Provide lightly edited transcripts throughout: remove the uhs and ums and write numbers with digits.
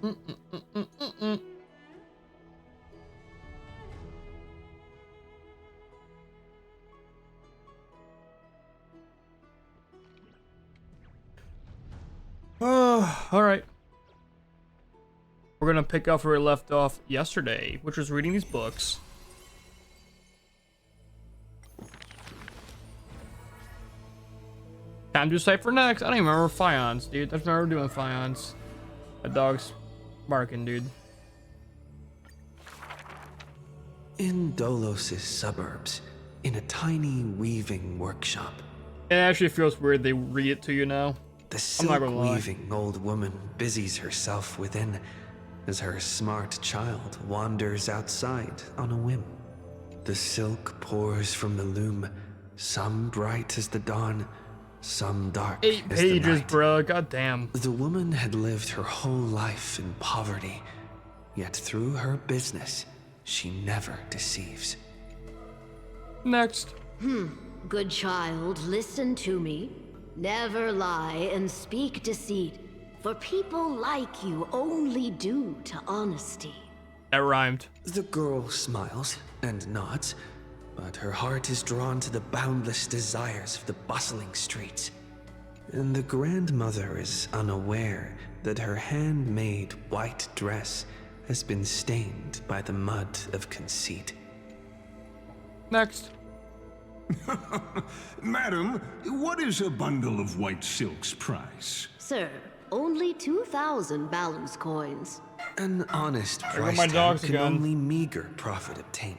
Mm-mm-mm-mm-mm. Oh, all right. We're gonna pick up where we left off yesterday, which was reading these books. Time to decipher next. I don't even remember Fions, dude. I just remember doing Fions. The dog's barking, dude. In Dolos's suburbs, in a tiny weaving workshop, It actually feels weird they read it to you now. the I'm not silk gonna lie. weaving old woman busies herself within as her smart child wanders outside on a whim. The silk pours from the loom, some bright as the dawn, some dark 8 as the pages, night. bro. God damn. The woman had lived her whole life in poverty, yet through her business, she never deceives. Next. Good child, listen to me. Never lie and speak deceit, for people like you only do to honesty. That rhymed. The girl smiles and nods, but her heart is drawn to the boundless desires of the bustling streets. And the grandmother is unaware that her handmade white dress has been stained by the mud of conceit. Next. Madam, what is a bundle of white silk's price? Sir, only 2,000 balance coins. An honest go price my tag dogs can again. only meager profit obtain.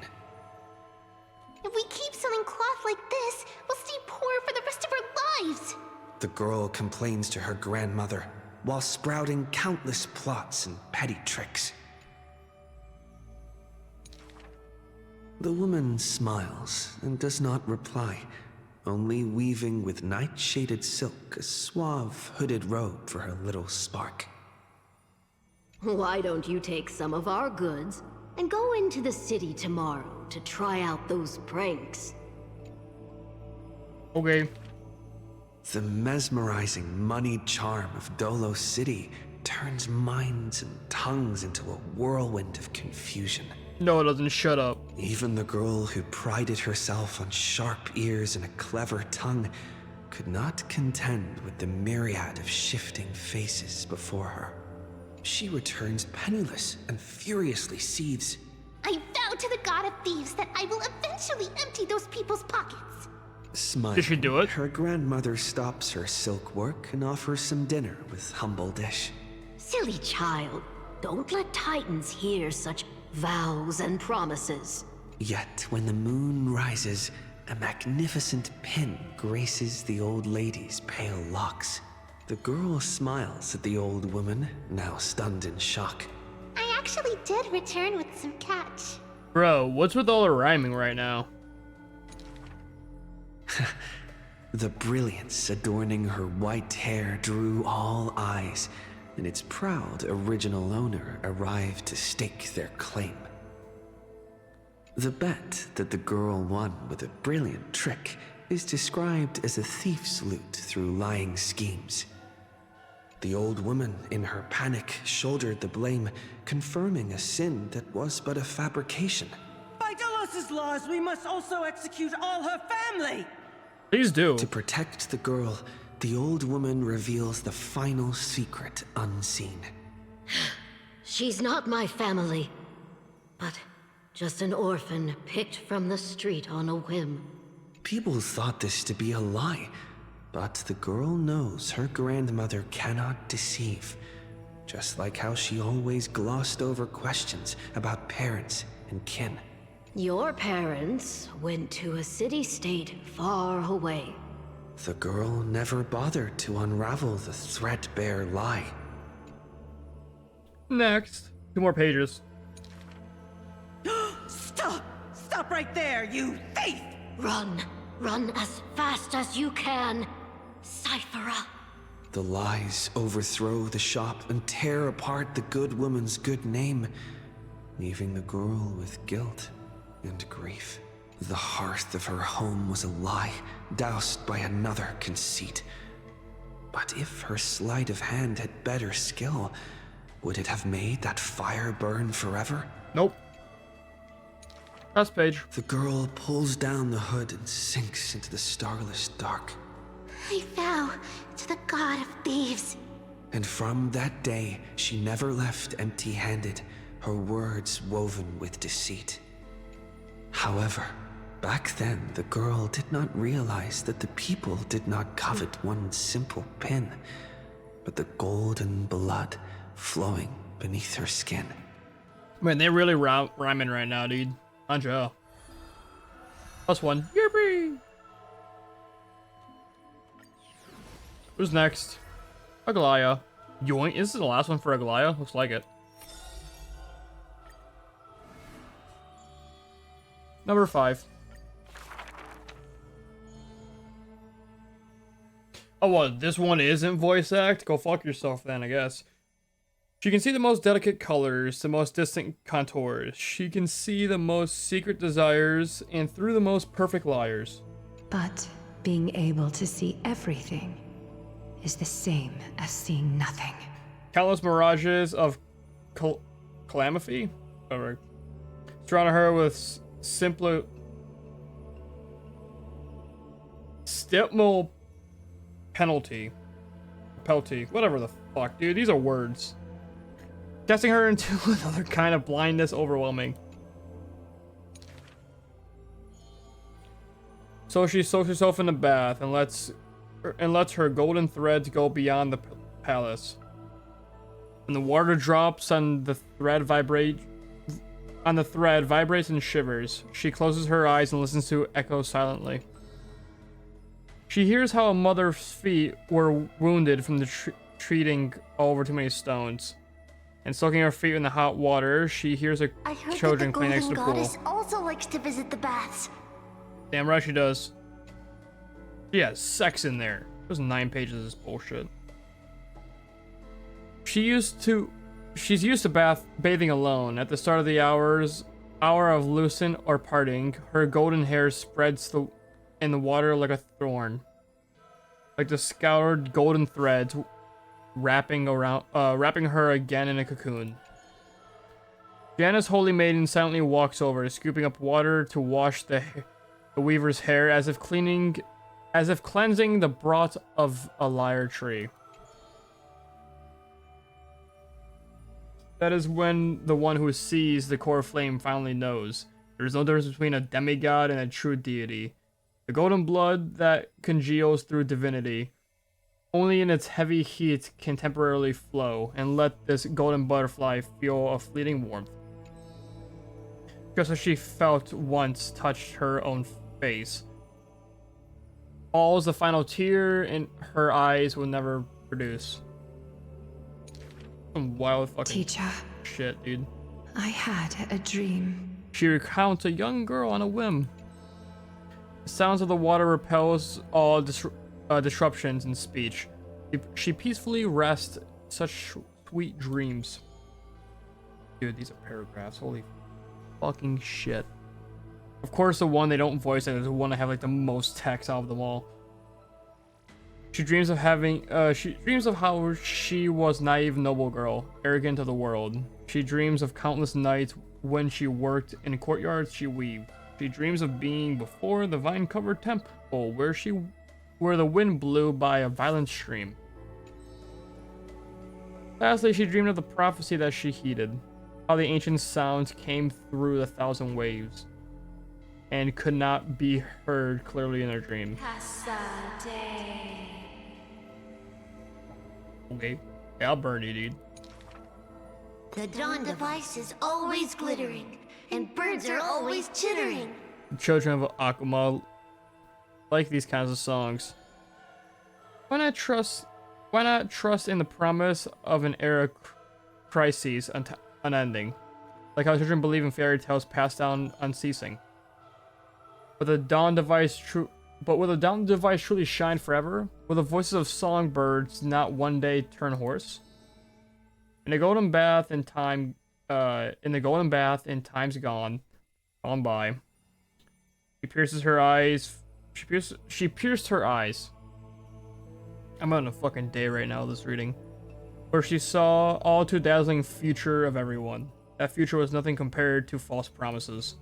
If we keep selling cloth like this, we'll stay poor for the rest of our lives. The girl complains to her grandmother while sprouting countless plots and petty tricks. The woman smiles and does not reply, only weaving with night-shaded silk a suave hooded robe for her little spark. Why don't you take some of our goods and go into the city tomorrow to try out those pranks? Okay. The mesmerizing moneyed charm of Dolo City turns minds and tongues into a whirlwind of confusion. No, it doesn't. Shut up. Even the girl who prided herself on sharp ears and a clever tongue could not contend with the myriad of shifting faces before her. She returns penniless and furiously seethes. I vow to the god of thieves that I will eventually empty those people's pockets. Smiling, Did she do it? her grandmother stops her silk work and offers some dinner with humble dish. Silly child, don't let Titans hear such vows and promises. Yet when the moon rises, a magnificent pin graces the old lady's pale locks. The girl smiles at the old woman, now stunned in shock. I actually did return with some catch. Bro, what's with all the rhyming right now? The brilliance adorning her white hair drew all eyes, and its proud original owner arrived to stake their claim. The bet that the girl won with a brilliant trick is described as a thief's loot through lying schemes. The old woman, in her panic, shouldered the blame, confirming a sin that was but a fabrication. By Dolos's laws, we must also execute all her family! Please do. To protect the girl, the old woman reveals the final secret unseen. She's not my family, but just an orphan picked from the street on a whim. People thought this to be a lie, but the girl knows her grandmother cannot deceive, just like how she always glossed over questions about parents and kin. Your parents went to a city-state far away. The girl never bothered to unravel the threadbare lie. Next. 2 more pages. Stop! Stop right there, you thief! Run! Run as fast as you can! Cyphera! The lies overthrow the shop and tear apart the good woman's good name, leaving the girl with guilt and grief. The hearth of her home was a lie, doused by another conceit. But if her sleight of hand had better skill, Would it have made that fire burn forever? Nope. Last page. The girl pulls down the hood and sinks into the starless dark. I vow to the god of thieves. And from that day, she never left empty-handed, her words woven with deceit. However, back then, the girl did not realize that the people did not covet one simple pin, but the golden blood flowing beneath her skin. Man, they really rhyming right now, dude. Anja. +1. Yippee! Who's next? Aglaya. Yoink. Is this the last one for Aglaya? Looks like it. Number 5. Oh, well, this one isn't voice act? Go fuck yourself then, I guess. She can see the most delicate colors, the most distant contours. She can see the most secret desires, and through the most perfect liars. But being able to see everything is the same as seeing nothing. Countless mirages of calamity surround her with simple stipmal penalty, whatever the fuck, dude. These are words. Casting her into another kind of blindness, overwhelming. So she soaks herself in the bath and lets her golden threads go beyond the palace. When the water drops on the thread, vibrates and shivers. She closes her eyes and listens to echo silently. She hears how a mother's feet were wounded from the treating over too many stones. And soaking her feet in the hot water, she hears her I heard children that the playing next to golden the pool. goddess also likes to visit the baths. Damn right she does. She has sex in there. There's 9 pages of this bullshit. She's used to bathing alone. At the start of the hour of lucent or parting, her golden hair spreads in the water like a thorn. Like the scoured golden threads wrapping her again in a cocoon. Janna's holy maiden silently walks over, scooping up water to wash the weaver's hair, as if cleansing the broth of a lyre tree. That is when the one who sees the core flame finally knows. There is no difference between a demigod and a true deity. The golden blood that congeals through divinity, only in its heavy heat can temporarily flow, and let this golden butterfly feel a fleeting warmth. Just as she felt once touched her own face. Falls the final tear, and her eyes will never produce. Some wild fucking Teacher, shit, dude. I had a dream. She recounts a young girl on a whim. The sounds of the water repels all disruptions in speech. She peacefully rests such sweet dreams. Dude, these are paragraphs. Holy fucking shit. Of course, the one they don't voice is the one that have like the most text out of them all. She dreams of how she was naive noble girl, arrogant of the world. She dreams of countless nights when she worked in courtyards she weaved. She dreams of being before the vine-covered temple where the wind blew by a violent stream. Lastly, she dreamed of the prophecy that she heeded, how the ancient sounds came through the 1,000 waves and could not be heard clearly in her dream. Okay, yeah, I'll burn you, dude. The dawn device is always glittering, and birds are always chittering. The children of Akuma like these kinds of songs. Why not trust in the promise of an era crises unending, like how children believe in fairy tales passed down unceasing? Will the dawn device truly shine forever? Will the voices of songbirds not one day turn hoarse? In the golden bath in times gone by, she pierced her eyes. I'm on a fucking day right now, this reading. where she saw all too dazzling future of everyone. That future was nothing compared to false promises.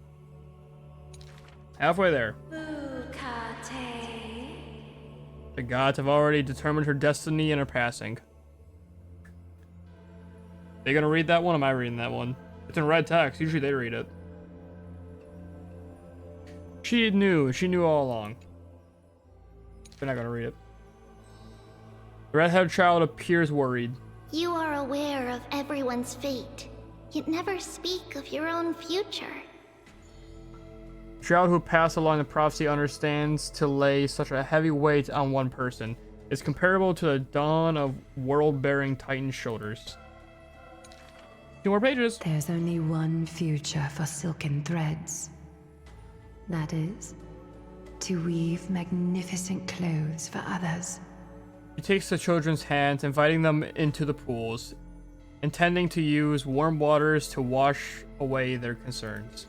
Halfway there. The gods have already determined her destiny and her passing. They gonna read that one? Am I reading that one? It's in red text. Usually they read it. She knew all along. They're not gonna read it. The red-haired child appears worried. You are aware of everyone's fate, yet never speak of your own future. The child who passed along the prophecy understands to lay such a heavy weight on one person is comparable to the dawn of world-bearing Titan's shoulders. 2 more pages. There's only one future for silken threads. That is, to weave magnificent clothes for others. He takes the children's hands, inviting them into the pools, intending to use warm waters to wash away their concerns.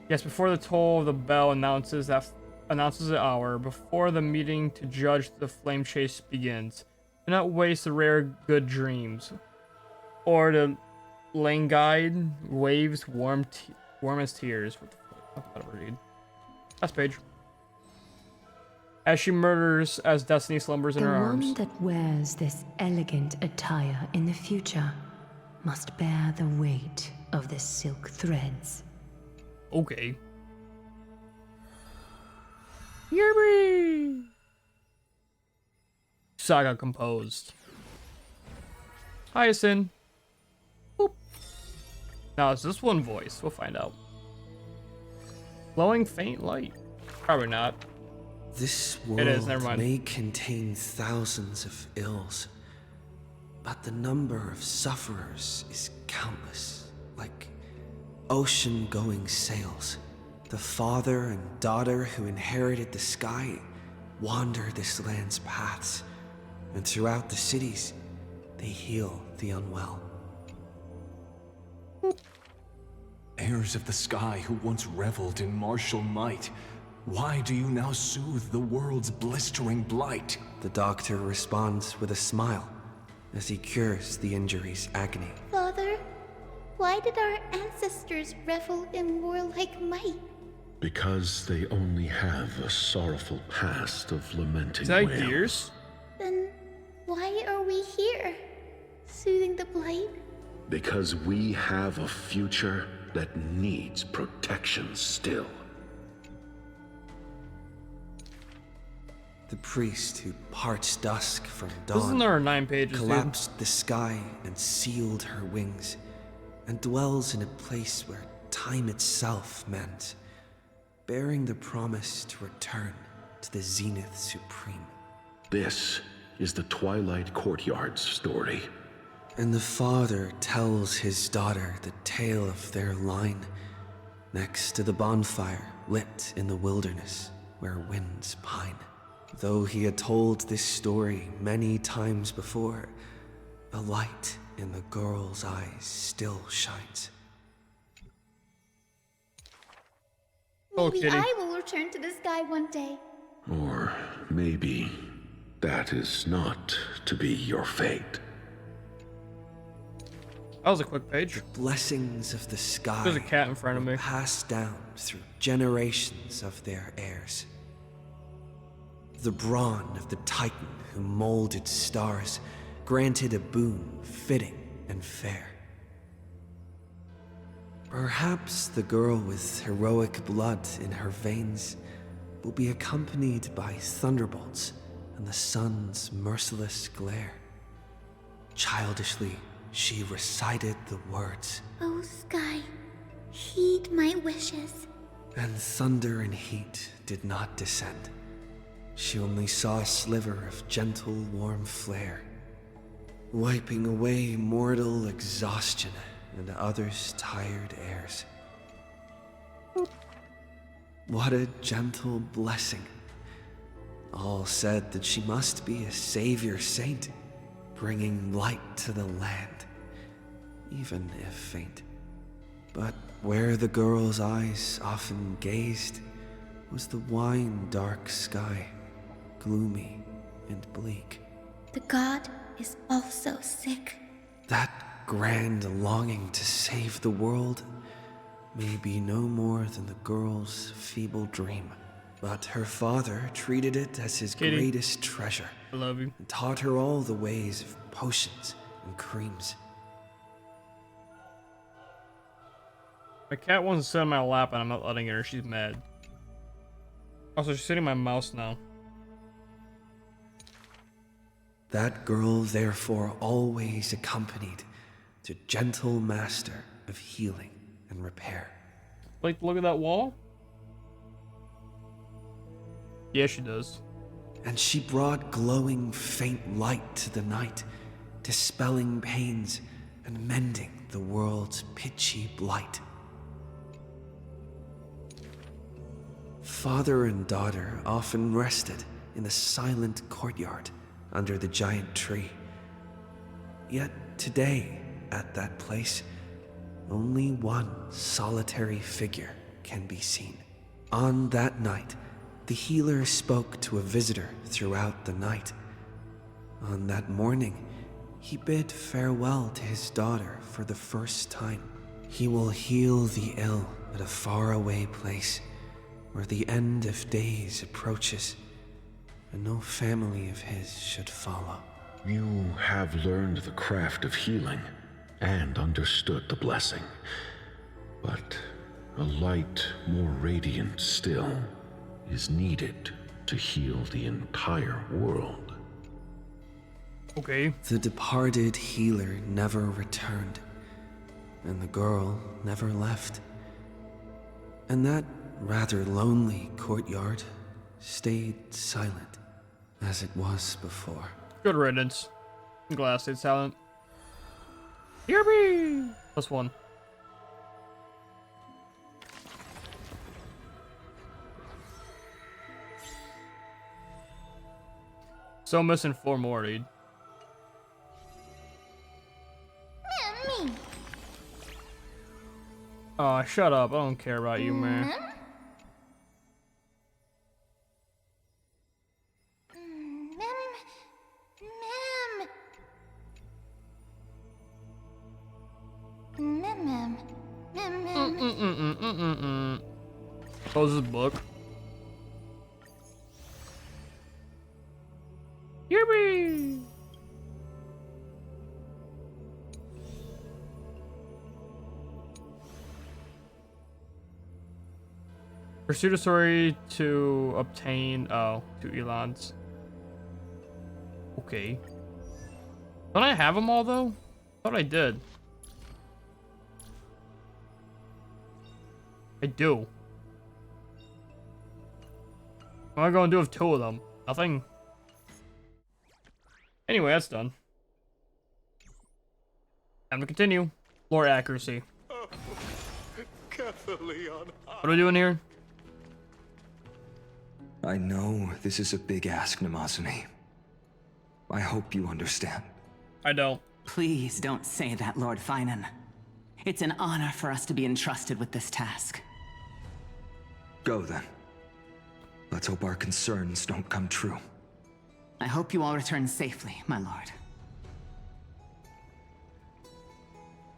Yes, before the toll of the bell announces the hour, before the meeting to judge the flame chase begins, do not waste the rare good dreams, or the lane guide waves warm as tears. What the fuck? I gotta read. Last page. As she murders, as destiny slumbers in her arms. The one that wears this elegant attire in the future must bear the weight of the silk threads. Okay. Yerby! Saga composed. Hyacinth. Boop. Now, is this one voice? We'll find out. Glowing faint light. Probably not. This world It is, never mind. may contain thousands of ills, but the number of sufferers is countless, like ocean-going sails. The father and daughter who inherited the sky wander this land's paths, and throughout the cities, they heal the unwell. Heirs of the sky who once reveled in martial might, why do you now soothe the world's blistering blight? The doctor responds with a smile as he cures the injury's agony. Father, why did our ancestors revel in warlike might? Because they only have a sorrowful past of lamenting Is that wail. Gears? Then why are we here, soothing the blight? Because we have a future that needs protection still. The priest who parts dusk from This is dawn another 9 pages, dude. collapsed the sky and sealed her wings, and dwells in a place where time itself mends, bearing the promise to return to the zenith supreme. This is the Twilight Courtyard's story. And the father tells his daughter the tale of their line, next to the bonfire lit in the wilderness where winds pine. Though he had told this story many times before, a light in the girl's eyes still shines. Oh, Maybe kitty. I will return to the sky one day. Or maybe that is not to be your fate. That was a quick page. Blessings of the sky There's a cat in front of me. passed down through generations of their heirs. The brawn of the Titan who molded stars granted a boon fitting and fair. Perhaps the girl with heroic blood in her veins will be accompanied by thunderbolts and the sun's merciless glare. Childishly, she recited the words, Oh, sky, heed my wishes. and thunder and heat did not descend. She only saw a sliver of gentle, warm flare, wiping away mortal exhaustion and others' tired airs. What a gentle blessing. All said that she must be a savior saint, bringing light to the land, even if faint. But where the girl's eyes often gazed was the wine-dark sky, gloomy and bleak. The god is also sick. That grand longing to save the world may be no more than the girl's feeble dream. But her father treated it as his Kitty. greatest treasure I love you. and taught her all the ways of potions and creams. My cat wants to sit on my lap and I'm not letting her. She's mad. Also, she's sitting on my mouse now. That girl therefore always accompanied the gentle master of healing and repair. Like, look at that wall? Yeah, she does. And she brought glowing faint light to the night, dispelling pains and mending the world's pitchy blight. Father and daughter often rested in the silent courtyard under the giant tree. Yet today, at that place, only one solitary figure can be seen. On that night, the healer spoke to a visitor throughout the night. On that morning, he bid farewell to his daughter for the first time. He will heal the ill at a faraway place where the end of days approaches, and no family of his should follow. You have learned the craft of healing and understood the blessing. But a light more radiant still is needed to heal the entire world. Okay. The departed healer never returned, and the girl never left. And that rather lonely courtyard stayed silent as it was before. Good riddance. I'm glad I stayed silent. Yippee! +1. So missing 4 more, dude. Me. Aw, shut up. I don't care about you, man. Close this book. Yippee! Pursue the story to obtain 2 elans. Okay. Don't I have them all though? Thought I did. I do. What am I gonna do with 2 of them? Nothing. Anyway, that's done. Time to continue. Lore accuracy. What are we doing here? I know this is a big ask, Namazuni. I hope you understand. I don't. Please don't say that, Lord Finan. It's an honor for us to be entrusted with this task. Go then. Let's hope our concerns don't come true. I hope you all return safely, my lord.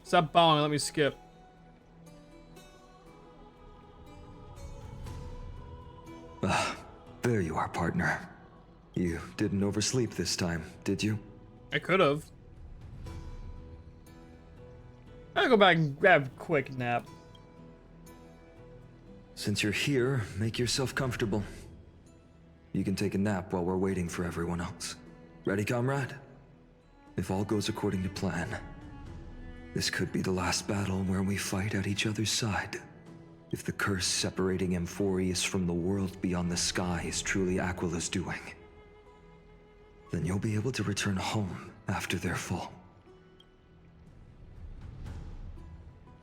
Stop bowing, let me skip. There you are, partner. You didn't oversleep this time, did you? I could have. I'll go back and grab a quick nap. Since you're here, make yourself comfortable. You can take a nap while we're waiting for everyone else. Ready, comrade? If all goes according to plan, this could be the last battle where we fight at each other's side. If the curse separating Amphorius from the world beyond the sky is truly Aquila's doing, then you'll be able to return home after their fall.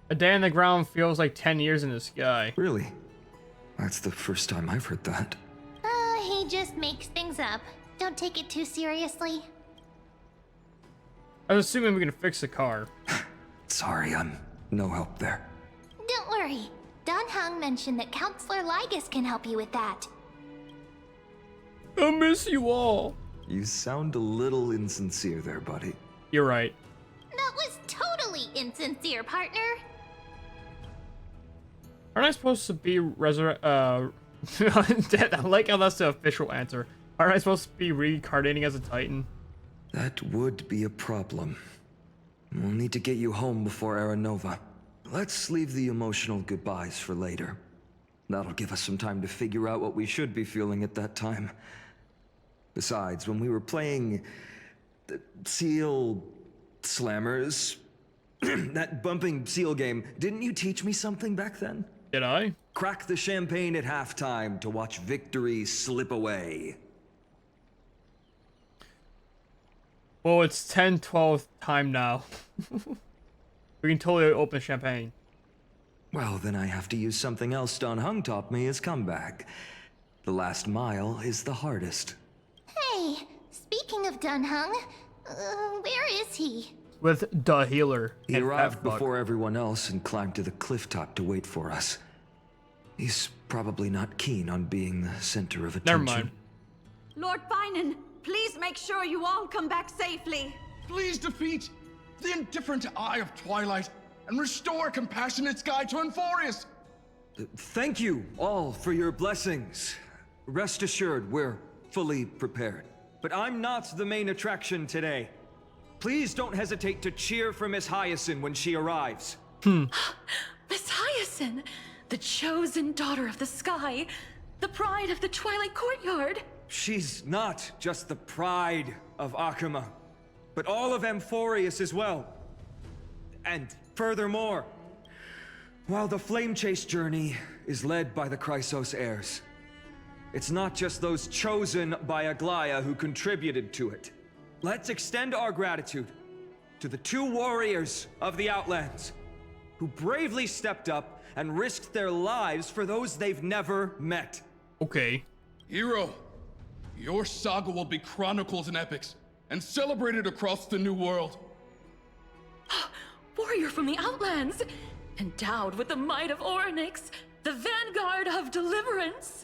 A day on the ground feels like 10 years in the sky. Really? That's the first time I've heard that. He just makes things up. Don't take it too seriously. I was assuming we can fix the car. Sorry, I'm no help there. Don't worry. Don Hung mentioned that Counselor Ligus can help you with that. I miss you all. You sound a little insincere there, buddy. You're right. That was totally insincere, partner. Aren't I supposed to be I like how that's the official answer. Aren't I supposed to be reincarnating as a Titan? That would be a problem. We'll need to get you home before Aranova. Let's leave the emotional goodbyes for later. That'll give us some time to figure out what we should be feeling at that time. Besides, when we were playing the Seal Slammers, that bumping seal game, didn't you teach me something back then? Did I? Crack the champagne at halftime to watch victory slip away. Well, it's 10-12 time now. We can totally open champagne. Well, then I have to use something else Don Hung taught me as comeback. The last mile is the hardest. Hey, speaking of Dunhung, where is he? With the healer. He and arrived F-Bug. before everyone else and climbed to the cliff top to wait for us. He's probably not keen on being the center of attention. Never mind. Lord Finan, please make sure you all come back safely. Please defeat the indifferent Eye of Twilight and restore compassionate sky to Enforius. Thank you all for your blessings. Rest assured, we're fully prepared. But I'm not the main attraction today. Please don't hesitate to cheer for Miss Hyacinth when she arrives. Miss Hyacinth, the chosen daughter of the sky, the pride of the Twilight Courtyard. She's not just the pride of Akama, but all of Amphorius as well. And furthermore, while the Flame Chase journey is led by the Chrysos heirs, it's not just those chosen by Aglaya who contributed to it. Let's extend our gratitude to the 2 warriors of the Outlands who bravely stepped up and risked their lives for those they've never met. Okay. Hero, your saga will be chronicled in epics and celebrated across the New World. Warrior from the Outlands, endowed with the might of Orynyx, the vanguard of deliverance.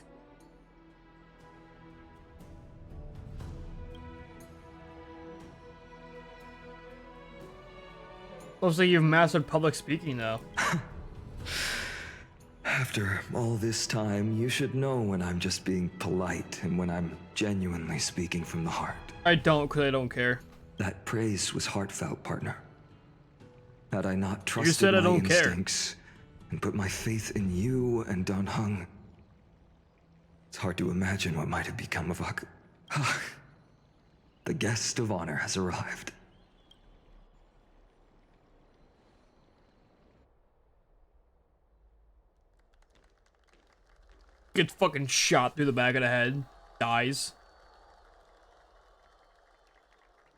Looks like you've mastered public speaking now. After all this time, you should know when I'm just being polite and when I'm genuinely speaking from the heart. I don't, because I don't care. That praise was heartfelt, partner. Had I not You trusted said I my don't care. instincts and put my faith in you and Don Hung, it's hard to imagine what might have become of Ak. The guest of honor has arrived. Gets fucking shot through the back of the head. Dies.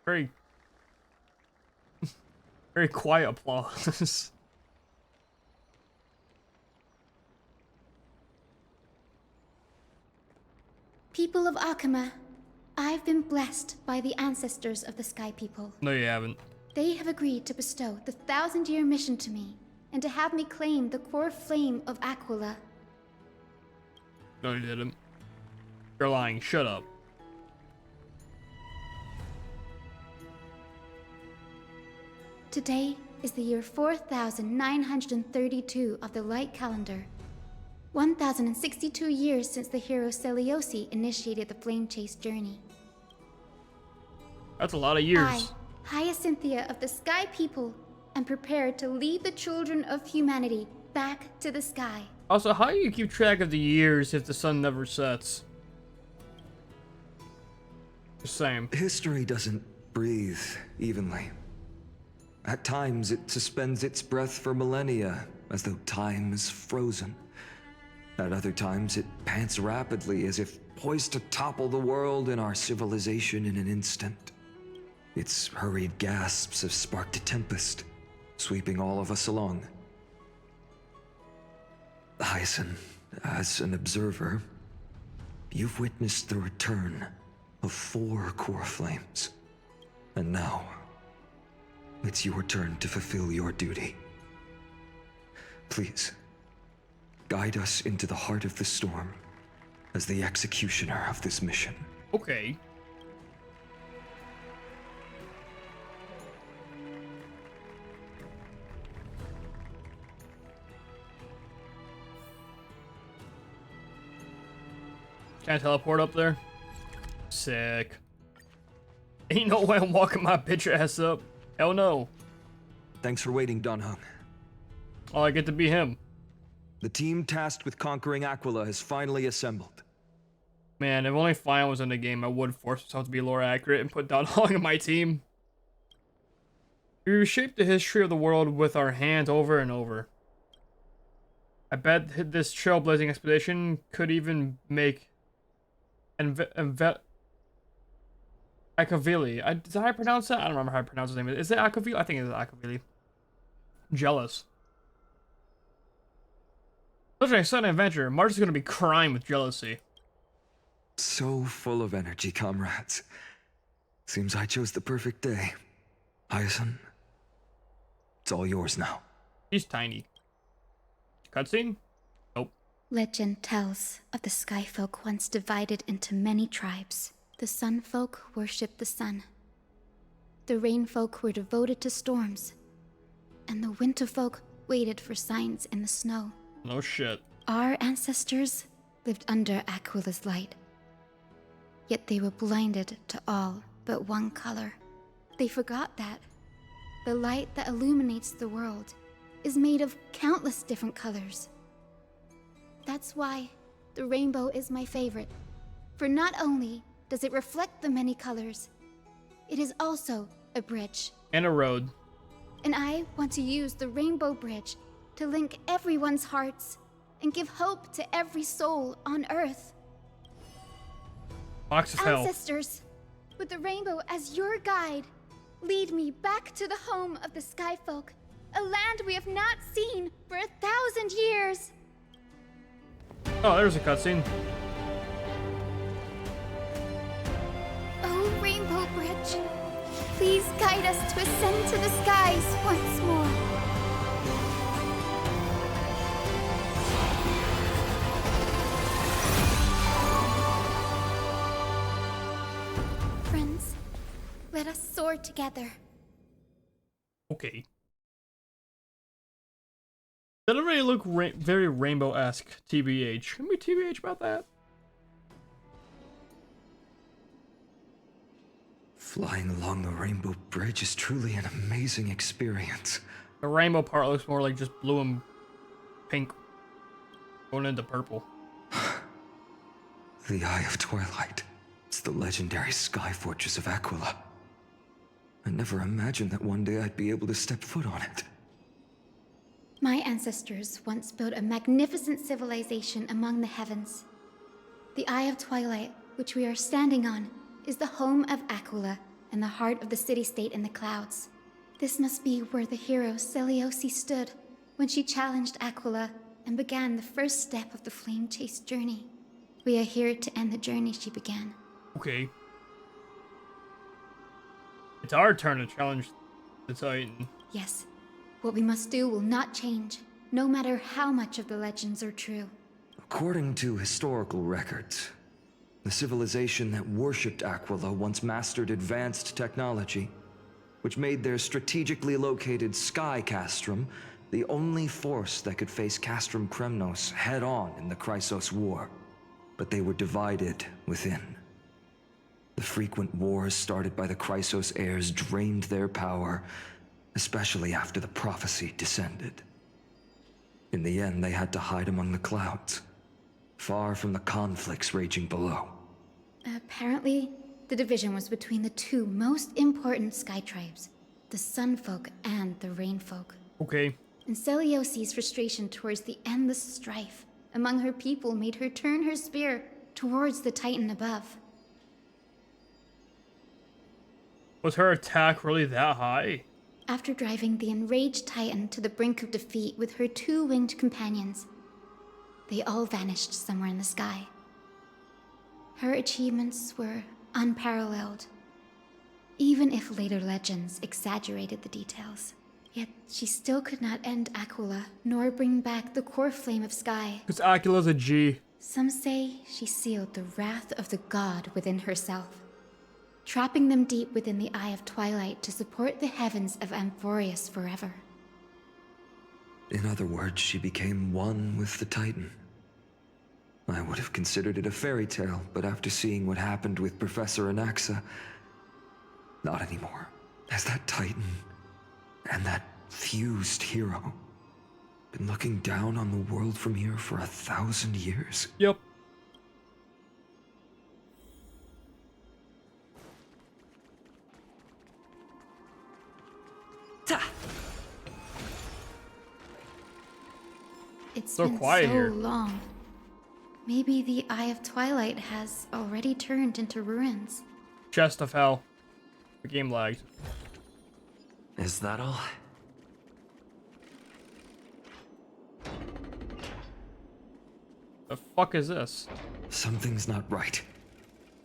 Very... very quiet applause. People of Akama, I've been blessed by the ancestors of the Sky People. No, you haven't. They have agreed to bestow the 1,000-year mission to me, and to have me claim the core flame of Aquila. No, you didn't. You're lying. Shut up. Today is the year 4,932 of the Light Calendar. 1,062 years since the hero Seliosi initiated the Flame Chase journey. That's a lot of years. I, Hyacinthia of the Sky People, am prepared to lead the children of humanity back to the sky. Also, how do you keep track of the years if the sun never sets? Just saying. History doesn't breathe evenly. At times, it suspends its breath for millennia, as though time is frozen. At other times, it pants rapidly, as if poised to topple the world and our civilization in an instant. Its hurried gasps have sparked a tempest, sweeping all of us along. Hyacinth, as an observer, you've witnessed the return of 4 core flames. And now, it's your turn to fulfill your duty. Please, guide us into the heart of the storm as the executioner of this mission. Okay. Can I teleport up there? Sick. Ain't no way I'm walking my bitch ass up. Hell no. Thanks for waiting, Dunhung. Oh, I get to be him. The team tasked with conquering Aquila has finally assembled. Man, if only Fine was in the game, I would force myself to be lore accurate and put Don Hong in my team. We reshaped the history of the world with our hands over and over. I bet this trailblazing expedition could even make Akavili. Did I pronounce that? I don't remember how I pronounce his name. Is it Akavili? I think it's Akavili. Jealous. Such an exciting adventure. March is going to be crying with jealousy. So full of energy, comrades. Seems I chose the perfect day. Hyacinth, it's all yours now. He's tiny. Cutscene? Nope. Legend tells of the Sky Folk once divided into many tribes. The Sun Folk worshipped the sun. The Rain Folk were devoted to storms. And the Winter Folk waited for signs in the snow. No shit. Our ancestors lived under Aquila's light. Yet they were blinded to all but one color. They forgot that the light that illuminates the world is made of countless different colors. That's why the rainbow is my favorite. For not only does it reflect the many colors, it is also a bridge. And a road. And I want to use the Rainbow Bridge to link everyone's hearts and give hope to every soul on Earth. Box of hell. Ancestors, with the rainbow as your guide, lead me back to the home of the Sky Folk, a land we have not seen for 1,000 years. Oh, there's a cutscene. Oh, Rainbow Bridge, please guide us to ascend to the skies once more. Friends, let us soar together. Okay. That already look very rainbow-esque, TBH. Can we TBH about that? Flying along the Rainbow Bridge is truly an amazing experience. The rainbow part looks more like just blue and pink going into purple. The Eye of Twilight. It's the legendary sky fortress of Aquila. I never imagined that one day I'd be able to step foot on it. My ancestors once built a magnificent civilization among the heavens. The Eye of Twilight, which we are standing on, is the home of Aquila and the heart of the city-state in the clouds. This must be where the hero Selioci stood when she challenged Aquila and began the first step of the flame-chased journey. We are here to end the journey she began. Okay. It's our turn to challenge the Titan. Yes. What we must do will not change, no matter how much of the legends are true. According to historical records, the civilization that worshipped Aquila once mastered advanced technology, which made their strategically located Sky Castrum the only force that could face Castrum Kremnos head-on in the Chrysos War. But they were divided within. The frequent wars started by the Chrysos heirs drained their power, especially after the prophecy descended. In the end, they had to hide among the clouds, far from the conflicts raging below. Apparently, the division was between the two most important sky tribes, the Sun Folk and the Rain Folk. Okay. And Seliosi's frustration towards the endless strife among her people made her turn her spear towards the Titan above. Was her attack really that high? After driving the enraged Titan to the brink of defeat with her two winged companions, they all vanished somewhere in the sky. Her achievements were unparalleled, even if later legends exaggerated the details. Yet she still could not end Aquila, nor bring back the core flame of Sky. Because Aquila's a G. Some say she sealed the wrath of the god within herself, trapping them deep within the Eye of Twilight to support the heavens of Amphorius forever. In other words, she became one with the Titan. I would have considered it a fairy tale, but after seeing what happened with Professor Anaxa, not anymore. Has that Titan and that fused hero been looking down on the world from here for 1,000 years? Yep. It's So been quiet so here. long. Maybe the Eye of Twilight has already turned into ruins. Chest of Hell. The game lagged. Is that all? The fuck is this? Something's not right.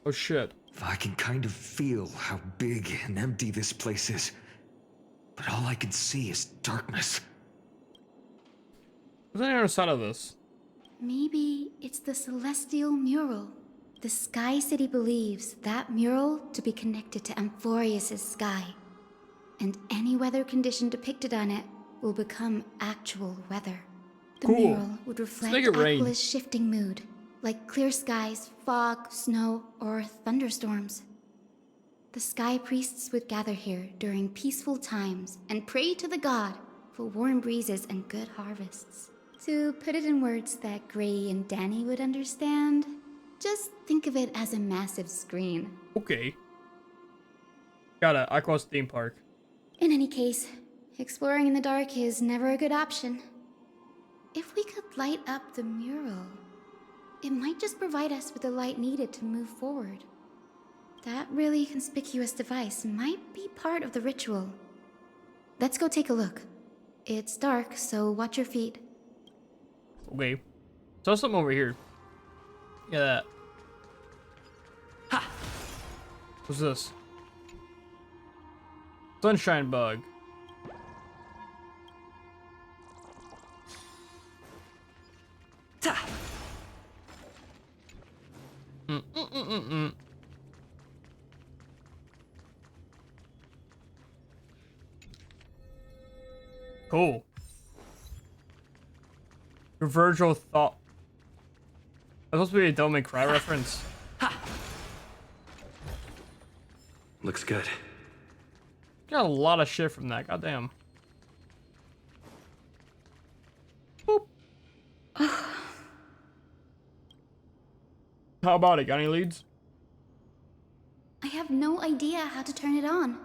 Oh shit. I can kind of feel how big and empty this place is. But all I can see is darkness. What's on the other side of this? Maybe it's the celestial mural. The Sky City believes that mural to be connected to Amphorius' sky. And any weather condition depicted on it will become actual weather. The Cool. mural would reflect make it rain. Aquila's shifting mood, like clear skies, fog, snow, or thunderstorms. The sky priests would gather here during peaceful times and pray to the god for warm breezes and good harvests. To put it in words that Gray and Danny would understand, just think of it as a massive screen. Okay. Got it. Aqua's theme park. In any case, exploring in the dark is never a good option. If we could light up the mural, it might just provide us with the light needed to move forward. That really conspicuous device might be part of the ritual. Let's go take a look. It's dark, so watch your feet. Okay. Saw something over here. Yeah, that. Ha! What's this? Sunshine bug. Ta! Cool. Your Virgil thought. That's supposed to be a Devil May Cry reference. Looks good. Got a lot of shit from that. Goddamn. Boop. How about it? Got any leads? I have no idea how to turn it on.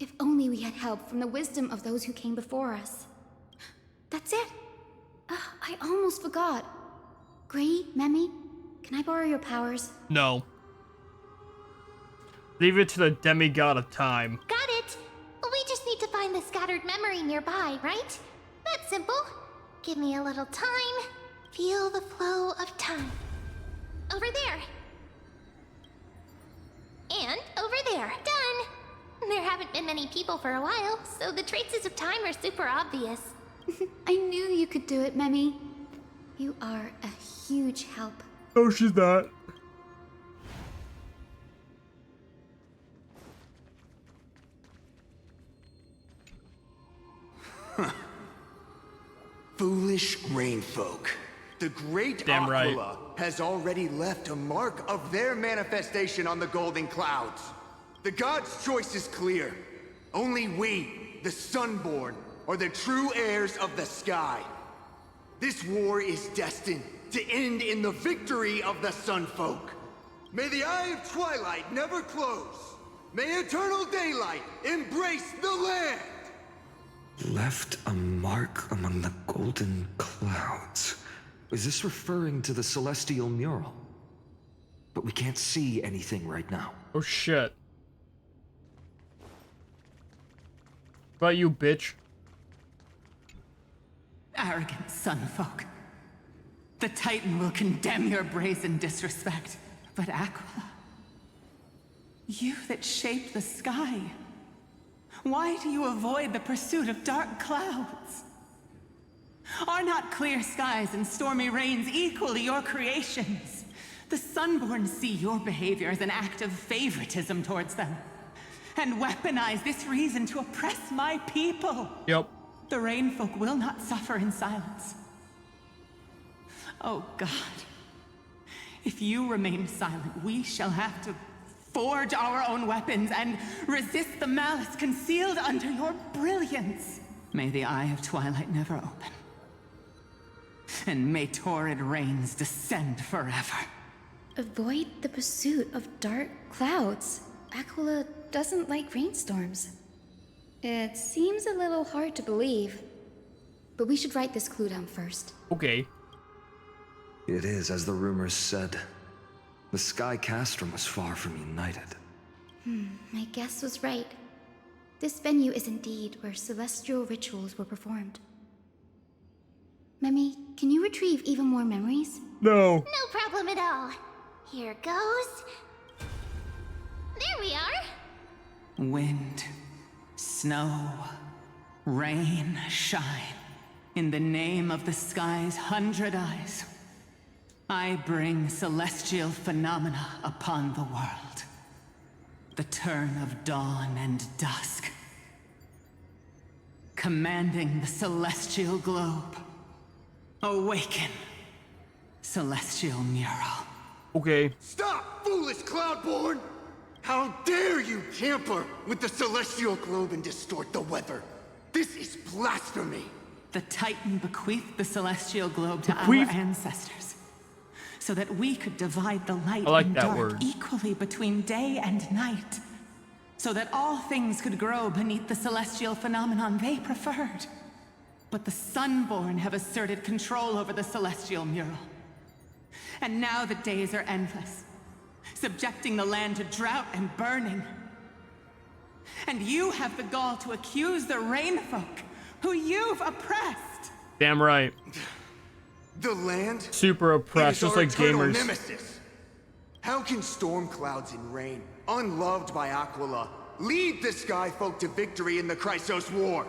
If only we had help from the wisdom of those who came before us. That's it. I almost forgot. Gray, Memi, can I borrow your powers? No. Leave it to the demigod of time. Got it! We just need to find the scattered memory nearby, right? That's simple. Give me a little time. Feel the flow of time. Over there. And over there. Done! There haven't been many people for a while, so the traces of time are super obvious. I knew you could do it, Memi. You are a huge help. No, she's not. Foolish rainfolk. The great Damn right. Aquila has already left a mark of their manifestation on the golden clouds. The gods' choice is clear. Only we, the Sunborn, are the true heirs of the sky. This war is destined to end in the victory of the Sunfolk. May the Eye of Twilight never close. May eternal daylight embrace the land. Left a mark among the golden clouds. Is this referring to the celestial mural? But we can't see anything right now. Oh shit. What about you, bitch? Arrogant sunfolk. The Titan will condemn your brazen disrespect. But Aquila, you that shaped the sky, why do you avoid the pursuit of dark clouds? Are not clear skies and stormy rains equally your creations? The Sunborn see your behavior as an act of favoritism towards them, and weaponize this reason to oppress my people. Yep. The Rainfolk will not suffer in silence. Oh God, If you remain silent, we shall have to forge our own weapons and resist the malice concealed under your brilliance. May the Eye of Twilight never open. And may torrid rains descend forever. Avoid the pursuit of dark clouds. Aquila doesn't like rainstorms. It seems a little hard to believe, but we should write this clue down first. Okay. It is as the rumors said. The Sky Castrum was far from united. My guess was right. This venue is indeed where celestial rituals were performed. Memi, can you retrieve even more memories? No. No problem at all. Here goes. There we are. Wind, snow, rain, shine. In the name of the sky's 100 eyes, I bring celestial phenomena upon the world. The turn of dawn and dusk. Commanding the celestial globe. Awaken, celestial mural. Okay. Stop, foolish Cloudborn! How dare you tamper with the celestial globe and distort the weather? This is blasphemy! The Titan bequeathed the celestial globe to our ancestors, so that we could divide the light and dark equally between day and night, so that all things could grow beneath the celestial phenomenon they preferred. But the Sunborn have asserted control over the celestial mural. And now the days are endless, subjecting the land to drought and burning. And you have the gall to accuse the Rainfolk, who you've oppressed. Damn right. The land? Super oppressed, just like gamers. Nemesis. How can storm clouds and rain, unloved by Aquila, lead the Skyfolk to victory in the Chrysos War?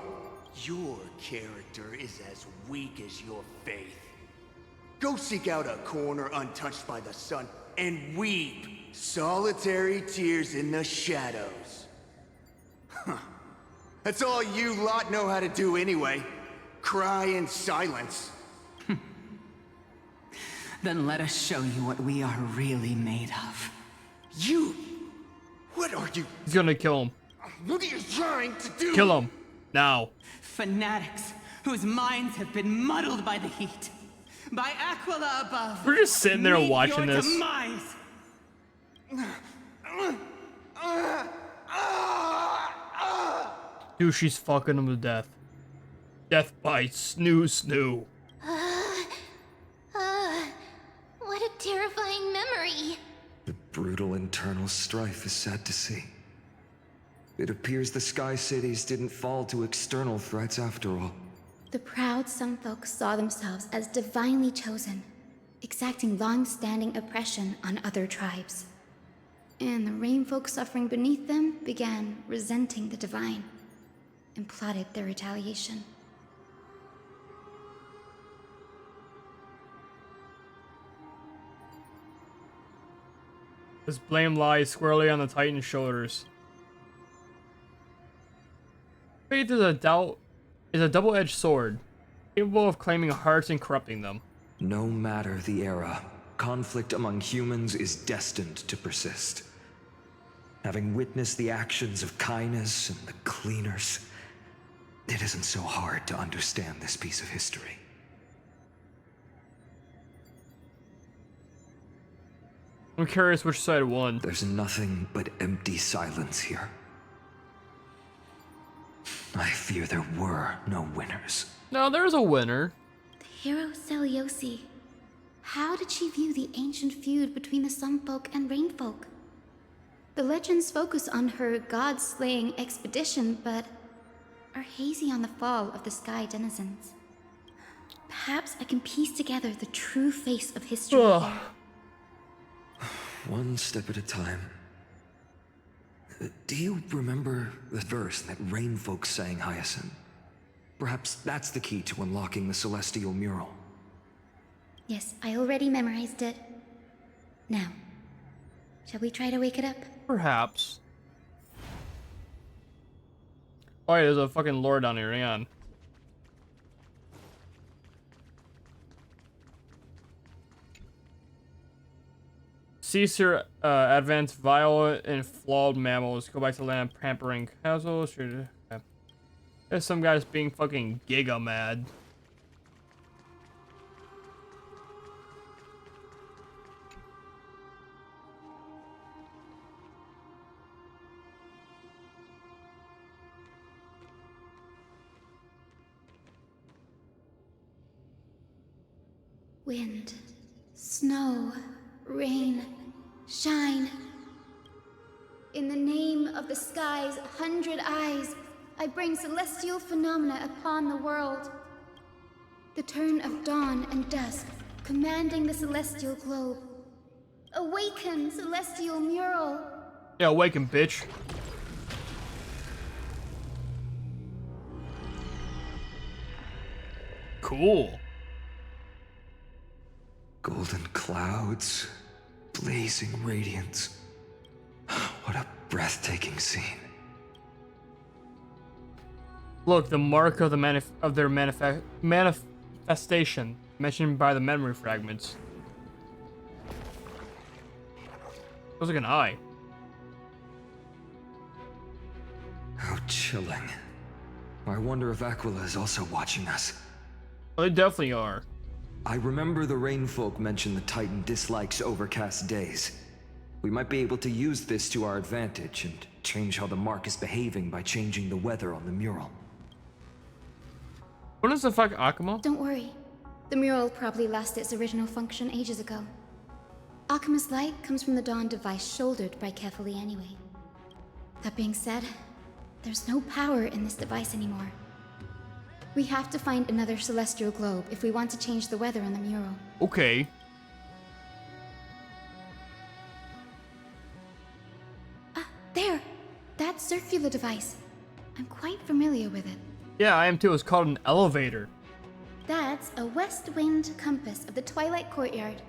Your character is as weak as your faith. Go seek out a corner untouched by the sun and weep solitary tears in the shadows. Huh. That's all you lot know how to do anyway. Cry in silence. Then let us show you what we are really made of. You? What are you? He's gonna kill him. What are you trying to do? Kill him. Now. Fanatics whose minds have been muddled by the heat. By Aquila above. We're just sitting there watching this. Demise. Dude, she's fucking him to death. Death bites. Snoo, snoo. What a terrifying memory. The brutal internal strife is sad to see. It appears the Sky Cities didn't fall to external threats after all. The proud Sunfolk saw themselves as divinely chosen, exacting long-standing oppression on other tribes. And the Rainfolk suffering beneath them began resenting the divine and plotted their retaliation. This blame lies squarely on the Titan's shoulders. Faith is a double-edged sword, capable of claiming hearts and corrupting them. No matter the era, conflict among humans is destined to persist. Having witnessed the actions of Kindness and the Cleaners, it isn't so hard to understand this piece of history. I'm curious which side won. There's nothing but empty silence here. I fear there were no winners. No, there's a winner. The hero Seliosi. How did she view the ancient feud between the Sunfolk and Rainfolk? The legends focus on her god-slaying expedition, but are hazy on the fall of the Sky Denizens. Perhaps I can piece together the true face of history here. One step at a time. Do you remember the verse that Rainfolk sang, Hyacinth? Perhaps that's the key to unlocking the celestial mural. Yes, I already memorized it. Now, shall we try to wake it up? Perhaps. Oh, yeah, there's a fucking lore down here. Hang on. Caesar advanced vile and flawed mammals. Go back to land pampering castles. Okay. There's some guys being fucking giga mad. Wind, snow, rain, shine. In the name of the sky's 100 eyes, I bring celestial phenomena upon the world. The turn of dawn and dusk, commanding the celestial globe. Awaken, celestial mural. Yeah, awaken, bitch. Cool. Golden clouds, blazing radiance. What a breathtaking scene. Look, the mark of their manifestation mentioned by the memory fragments. Looks like an eye. How chilling. I wonder if Aquila is also watching us. Well, they definitely are. I remember the Rainfolk mentioned the Titan dislikes overcast days. We might be able to use this to our advantage and change how the mark is behaving by changing the weather on the mural. When does the fuck Akuma? Don't worry. The mural probably lost its original function ages ago. Akuma's light comes from the dawn device shouldered by Kefali anyway. That being said, there's no power in this device anymore. We have to find another celestial globe if we want to change the weather on the mural. Okay. There! That circular device. I'm quite familiar with it. Yeah, I am too. It's called an elevator. That's a west wind compass of the Twilight Courtyard.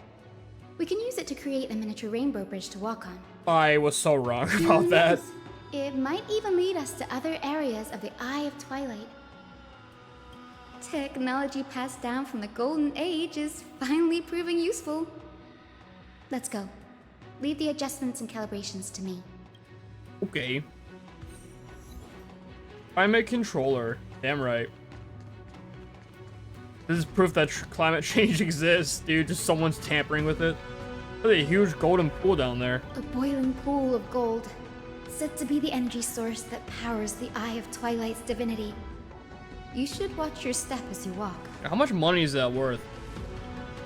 We can use it to create a miniature rainbow bridge to walk on. I was so wrong about that. It might even lead us to other areas of the Eye of Twilight. Technology passed down from the Golden Age is finally proving useful. Let's go. Leave the adjustments and calibrations to me. Okay. I'm a controller. Damn right. This is proof that climate change exists, dude. Just someone's tampering with it. There's a huge golden pool down there. A boiling pool of gold, said to be the energy source that powers the Eye of Twilight's divinity. You should watch your step as you walk. How much money is that worth?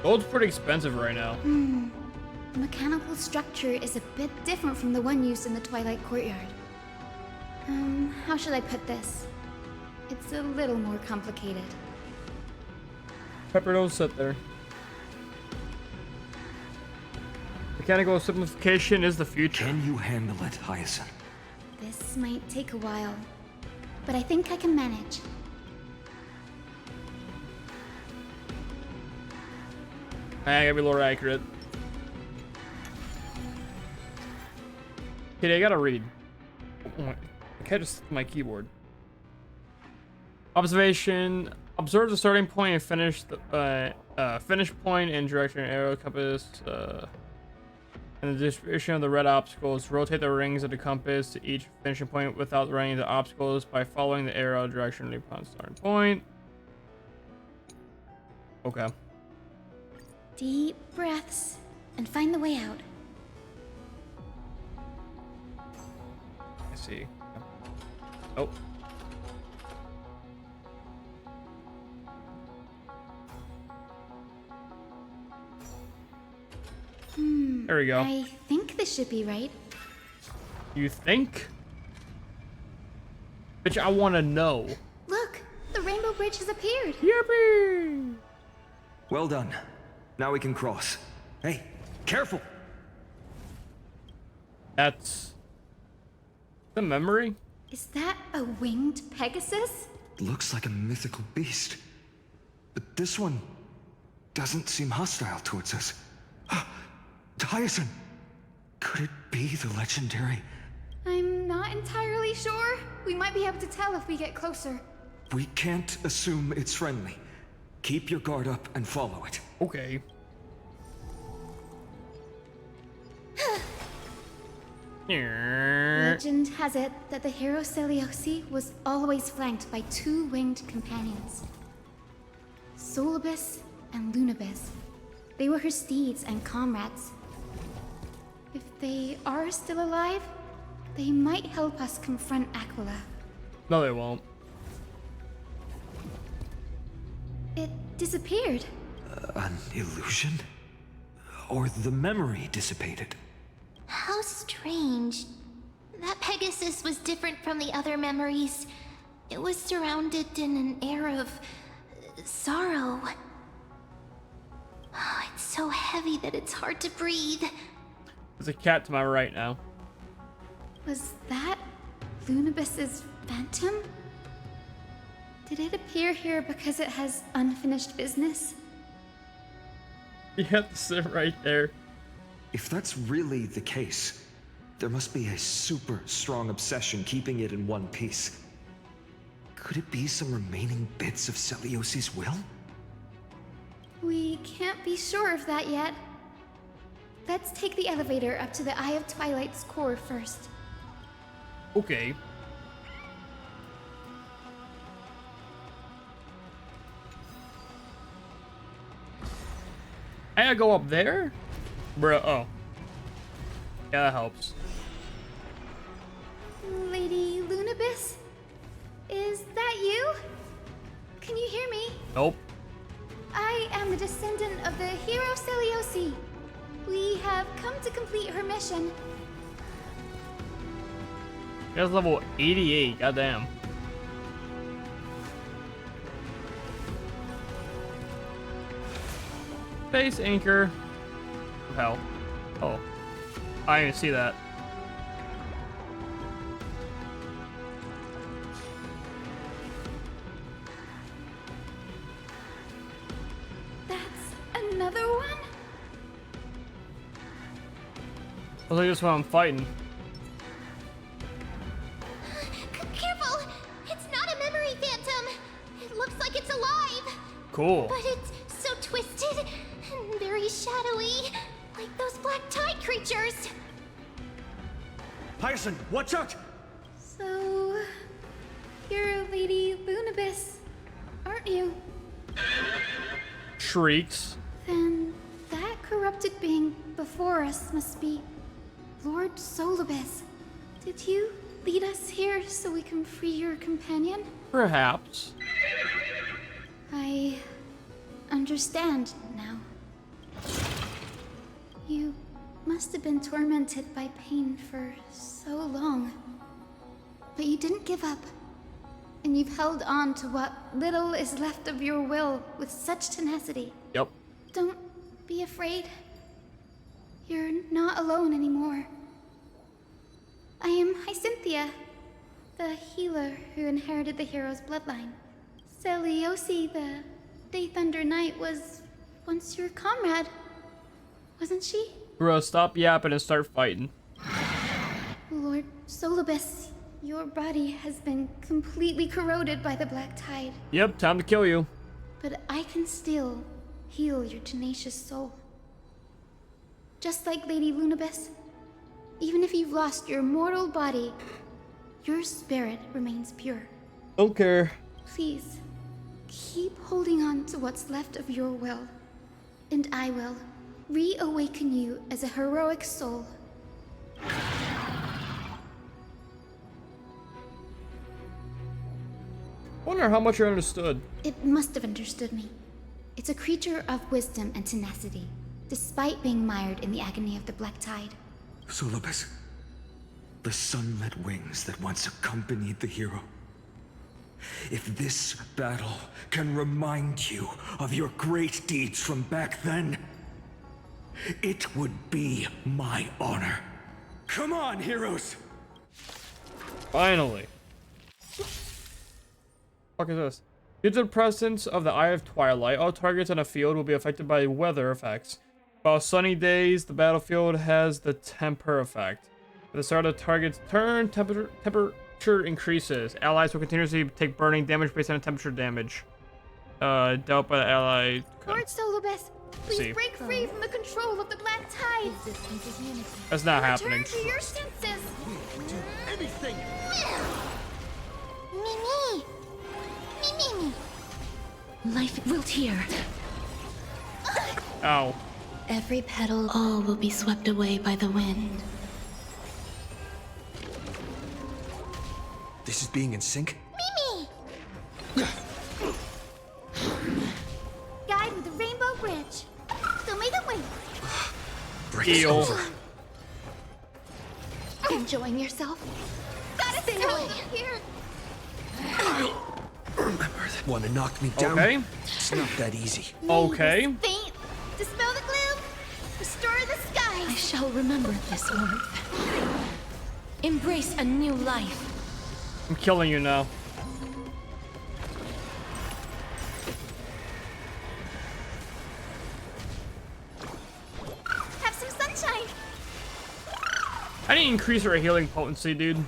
Gold's pretty expensive right now. The mechanical structure is a bit different from the one used in the Twilight Courtyard. How should I put this? It's a little more complicated. Pepper, don't sit there. Mechanical simplification is the future. Can you handle it, Hyacinth? This might take a while, but I think I can manage. I gotta be a little accurate. Okay, I gotta read. I can't just my keyboard. Observation. Observe the starting point and finish the finish point and direction arrow compass and the distribution of the red obstacles. Rotate the rings of the compass to each finishing point without running the obstacles by following the arrow direction upon starting point. Okay. Deep breaths and find the way out. I see. Oh. There we go. I think this should be right. You think? Bitch, I want to know. Look, the rainbow bridge has appeared. Yippee! Well done. Now we can cross. Hey, careful! That's the memory? Is that a winged Pegasus? Looks like a mythical beast. But this one doesn't seem hostile towards us. Hyacinth! Could it be the legendary? I'm not entirely sure. We might be able to tell if we get closer. We can't assume it's friendly. Keep your guard up and follow it. Okay. Legend has it that the hero Seliosi was always flanked by two winged companions, Solibus and Lunabis. They were her steeds and comrades. If they are still alive, they might help us confront Aquila. No, they won't. It disappeared. An illusion? Or the memory dissipated? How strange. That Pegasus was different from the other memories. It was surrounded in an air of sorrow. Oh, it's so heavy that it's hard to breathe. There's a cat to my right now. Was that Lunabis's phantom? Did it appear here because it has unfinished business? You have to sit right there. If that's really the case, there must be a super strong obsession keeping it in one piece. Could it be some remaining bits of Celiosi's will? We can't be sure of that yet. Let's take the elevator up to the Eye of Twilight's core first. Okay. I gotta go up there? Bruh, oh. Yeah, that helps. Lady Lunabis? Is that you? Can you hear me? Nope. I am the descendant of the hero Seliosi. We have come to complete her mission. That's level 88, goddamn. Base anchor. Hell. Oh. I didn't even see that. That's another one? I think that's what I'm fighting. Careful! It's not a memory phantom! It looks like it's alive! Cool. But it's so twisted and very shadowy, like those black tide creatures. Hyacinth, watch out! So, you're Lady Lunabis, aren't you? Shrieks. Then that corrupted being before us must be Lord Solibus. Did you lead us here so we can free your companion? Perhaps. I understand now. You must have been tormented by pain for so long. But you didn't give up. And you've held on to what little is left of your will with such tenacity. Yep. Don't be afraid. You're not alone anymore. I am Hyacinthia, the healer who inherited the hero's bloodline. Seliosi, the Day Thunder Knight, was once your comrade, wasn't she? Bro, stop yapping and start fighting. Lord Solibus, your body has been completely corroded by the black tide. Yep, time to kill you. But I can still heal your tenacious soul. Just like Lady Lunabis, even if you've lost your mortal body, your spirit remains pure. Don't care. Please, keep holding on to what's left of your will, and I will reawaken you as a heroic soul. Wonder how much you understood. It must have understood me. It's a creature of wisdom and tenacity, despite being mired in the agony of the black tide. Solibus, the sunlit wings that once accompanied the hero. If this battle can remind you of your great deeds from back then, it would be my honor. Come on, heroes! Finally. What the fuck is this? Due to the presence of the Eye of Twilight, all targets on a field will be affected by weather effects. While sunny days, the battlefield has the temper effect. At the start of the target's turn, temperature increases. Allies will continuously take burning damage based on temperature damage. Dealt by the ally. Lord Solibus, see. break free from the control of the black tide. That's not happening. Return to your senses. Do anything. Mimi. Mimi. Life will tear. Ow. Every petal, all will be swept away by the wind. This is being in sync? Mimi! Guide with the rainbow bridge. Show me the way. Break's over. Enjoying yourself? Gotta stay here. Want to knock me down? Okay. It's not that easy. Okay. Faint. Dispel the gloom. Restore the sky. I shall remember this warmth. Embrace a new life. I'm killing you now. Have some sunshine. I need to increase our healing potency, dude.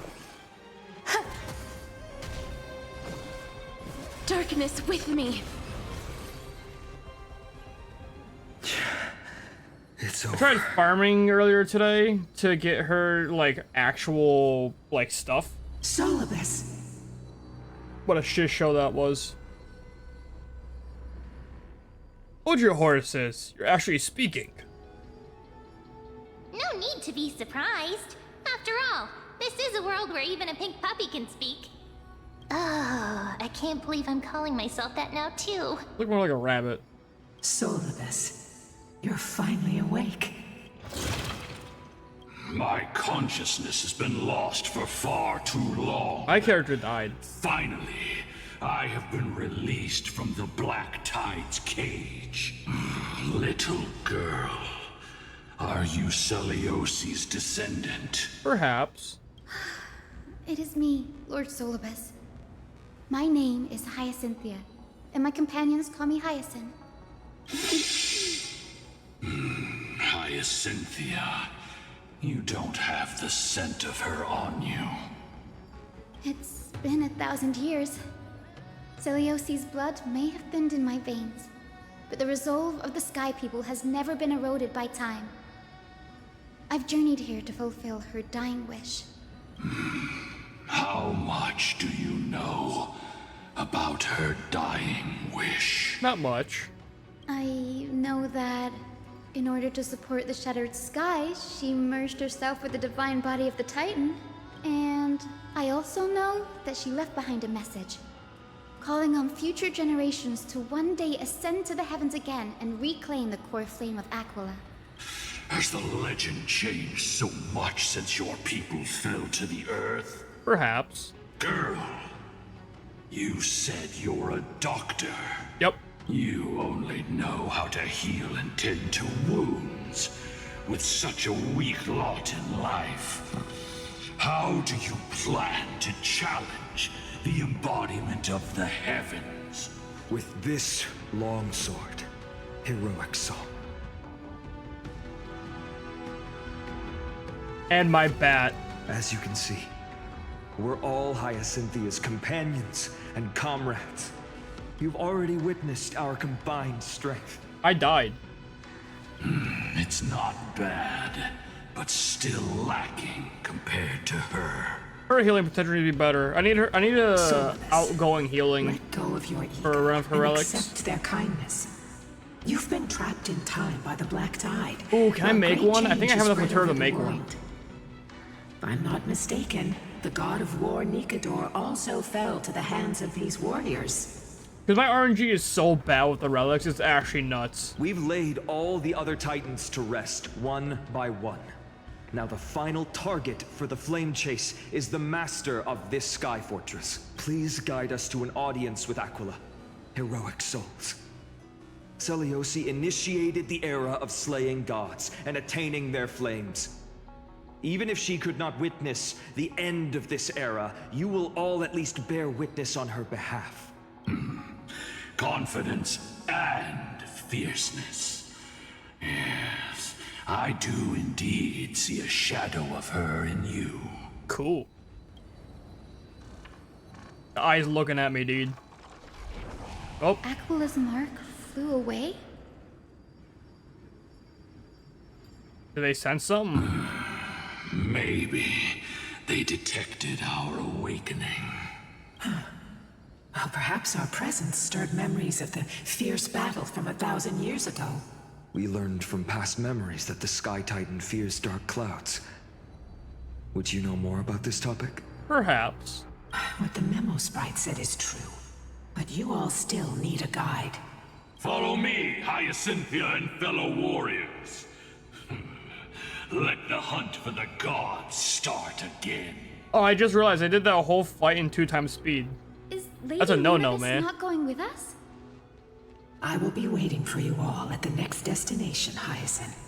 Darkness with me. It's I over. tried farming earlier today to get her like actual like stuff. Solibus. What a shit show that was. Hold your horses. You're actually speaking. No need to be surprised. After all, this is a world where even a pink puppy can speak. Oh, I can't believe I'm calling myself that now too. Look more like a rabbit. Solibus, you're finally awake. My consciousness has been lost for far too long. My character died. Finally, I have been released from the Black Tide's cage. Little girl, are you Celiosi's descendant? Perhaps. It is me, Lord Solibus. My name is Hyacinthia, and my companions call me Hyacinth. Hyacinthia, you don't have the scent of her on you. It's been 1,000 years. Celiosi's blood may have thinned in my veins, but the resolve of the Sky People has never been eroded by time. I've journeyed here to fulfill her dying wish. How much do you know about her dying wish? Not much. I know that in order to support the shattered sky, she merged herself with the divine body of the Titan. And I also know that she left behind a message, calling on future generations to one day ascend to the heavens again and reclaim the core flame of Aquila. Has the legend changed so much since your people fell to the earth? Perhaps. Girl, you said you're a doctor. Yep. You only know how to heal and tend to wounds with such a weak lot in life. How do you plan to challenge the embodiment of the heavens? With this longsword, heroic soul. And my bat. As you can see, we're all Hyacinthia's companions and comrades. You've already witnessed our combined strength. I died. It's not bad, but still lacking compared to her. Her healing potential needs to be better. I need a outgoing healing Let go of your for a run of her and relics. accept their kindness. You've been trapped in time by the Black Tide. Ooh, can I While make great one? I think I change have is enough spread material to over the make one. world. If I'm not mistaken, the god of war Nikador also fell to the hands of these warriors. Because my RNG is so bad with the relics, it's actually nuts. We've laid all the other Titans to rest, one by one. Now the final target for the flame chase is the master of this sky fortress. Please guide us to an audience with Aquila. Heroic souls. Celiosi initiated the era of slaying gods and attaining their flames. Even if she could not witness the end of this era, you will all at least bear witness on her behalf. Confidence and fierceness. Yes, I do indeed see a shadow of her in you. Cool. The eyes looking at me, dude. Oh. Aquila's mark flew away? Do they sense something? Maybe they detected our awakening. Well, perhaps our presence stirred memories of the fierce battle from 1,000 years ago. We learned from past memories that the Sky Titan fears dark clouds. Would you know more about this topic? Perhaps. What the memo sprite said is true. But you all still need a guide. Follow me, Hyacinthia and fellow warriors. Let the hunt for the gods start again. Oh, I just realized I did that whole fight in 2 times speed. Is Lady That's a no-no, Luminous man. not going with us? I will be waiting for you all at the next destination, Hyacinth.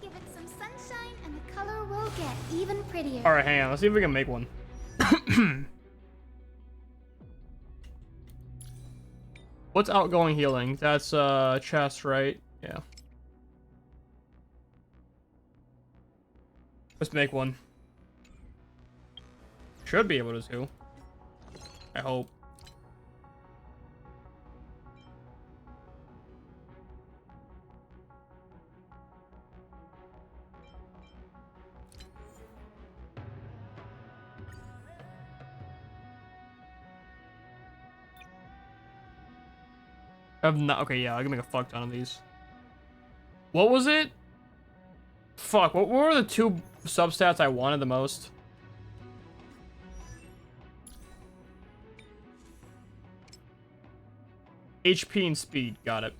Give it some sunshine and the color will get even prettier. Alright, hang on. Let's see if we can make one. What's outgoing healing? That's chest, right? Yeah. Let's make one. Should be able to. I hope. I've not. Okay, yeah, I can make a fuck ton of these. What was it? Fuck, what were the 2 substats I wanted the most? HP and speed, got it.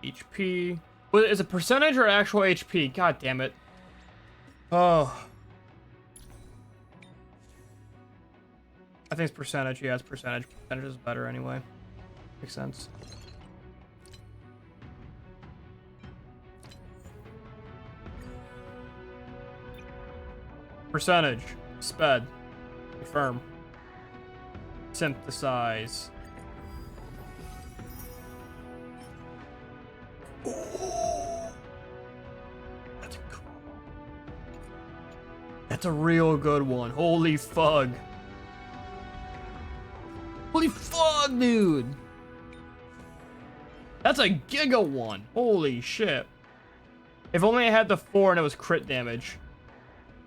HP. Well, is it percentage or actual HP? God damn it. Oh. I think it's percentage. Yeah, it's percentage. Percentage is better anyway. Makes sense. Percentage. Sped. Confirm. Synthesize. That's a real good one. Holy fuck. Holy fuck, dude. That's a giga one. Holy shit. If only I had the 4 and it was crit damage.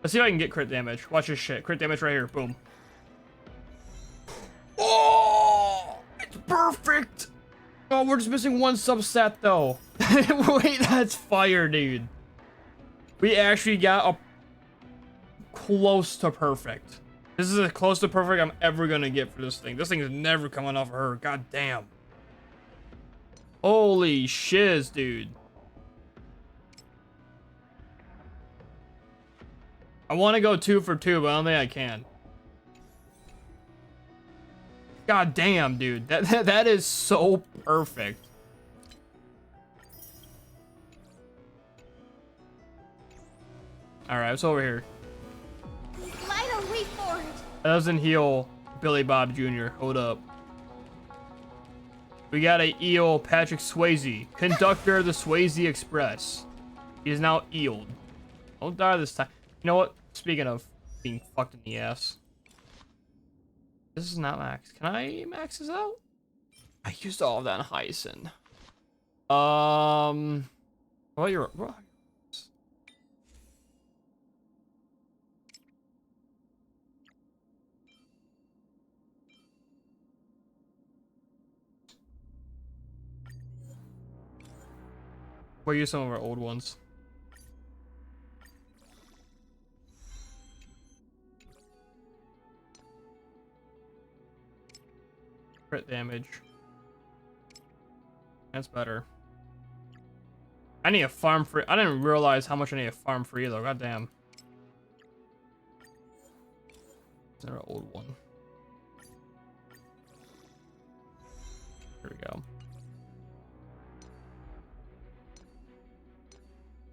Let's see if I can get crit damage. Watch this shit. Crit damage right here. Boom. Oh, it's perfect. Oh, we're just missing 1 substat though. Wait, that's fire, dude. We actually got a close to perfect. This is as close to perfect I'm ever gonna get for this thing. This thing is never coming off of her. God damn. Holy shiz, dude. I want to go 2 for 2, but I don't think I can. God damn, dude. That is so perfect. Alright, what's over here? Light a way forward. That doesn't heal Billy Bob Jr. Hold up. We got a eel Patrick Swayze, conductor of the Swayze Express. He is now eeled. Don't die this time. You know what? Speaking of being fucked in the ass. This is not max. Can I max this out? I used all of that in Hyacinth. Well, you're... We'll use some of our old ones. Crit damage. That's better. I need a farm free. I didn't realize how much I need a farm free though. God damn. Is there an old one? Here we go.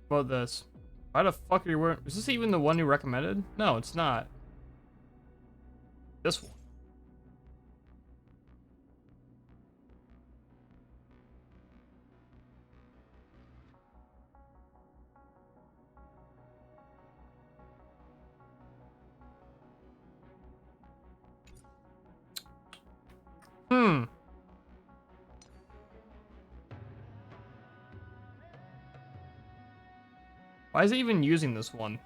What about this? Why the fuck are you wearing? Is this even the one you recommended? No, it's not. This one. Why is it even using this one?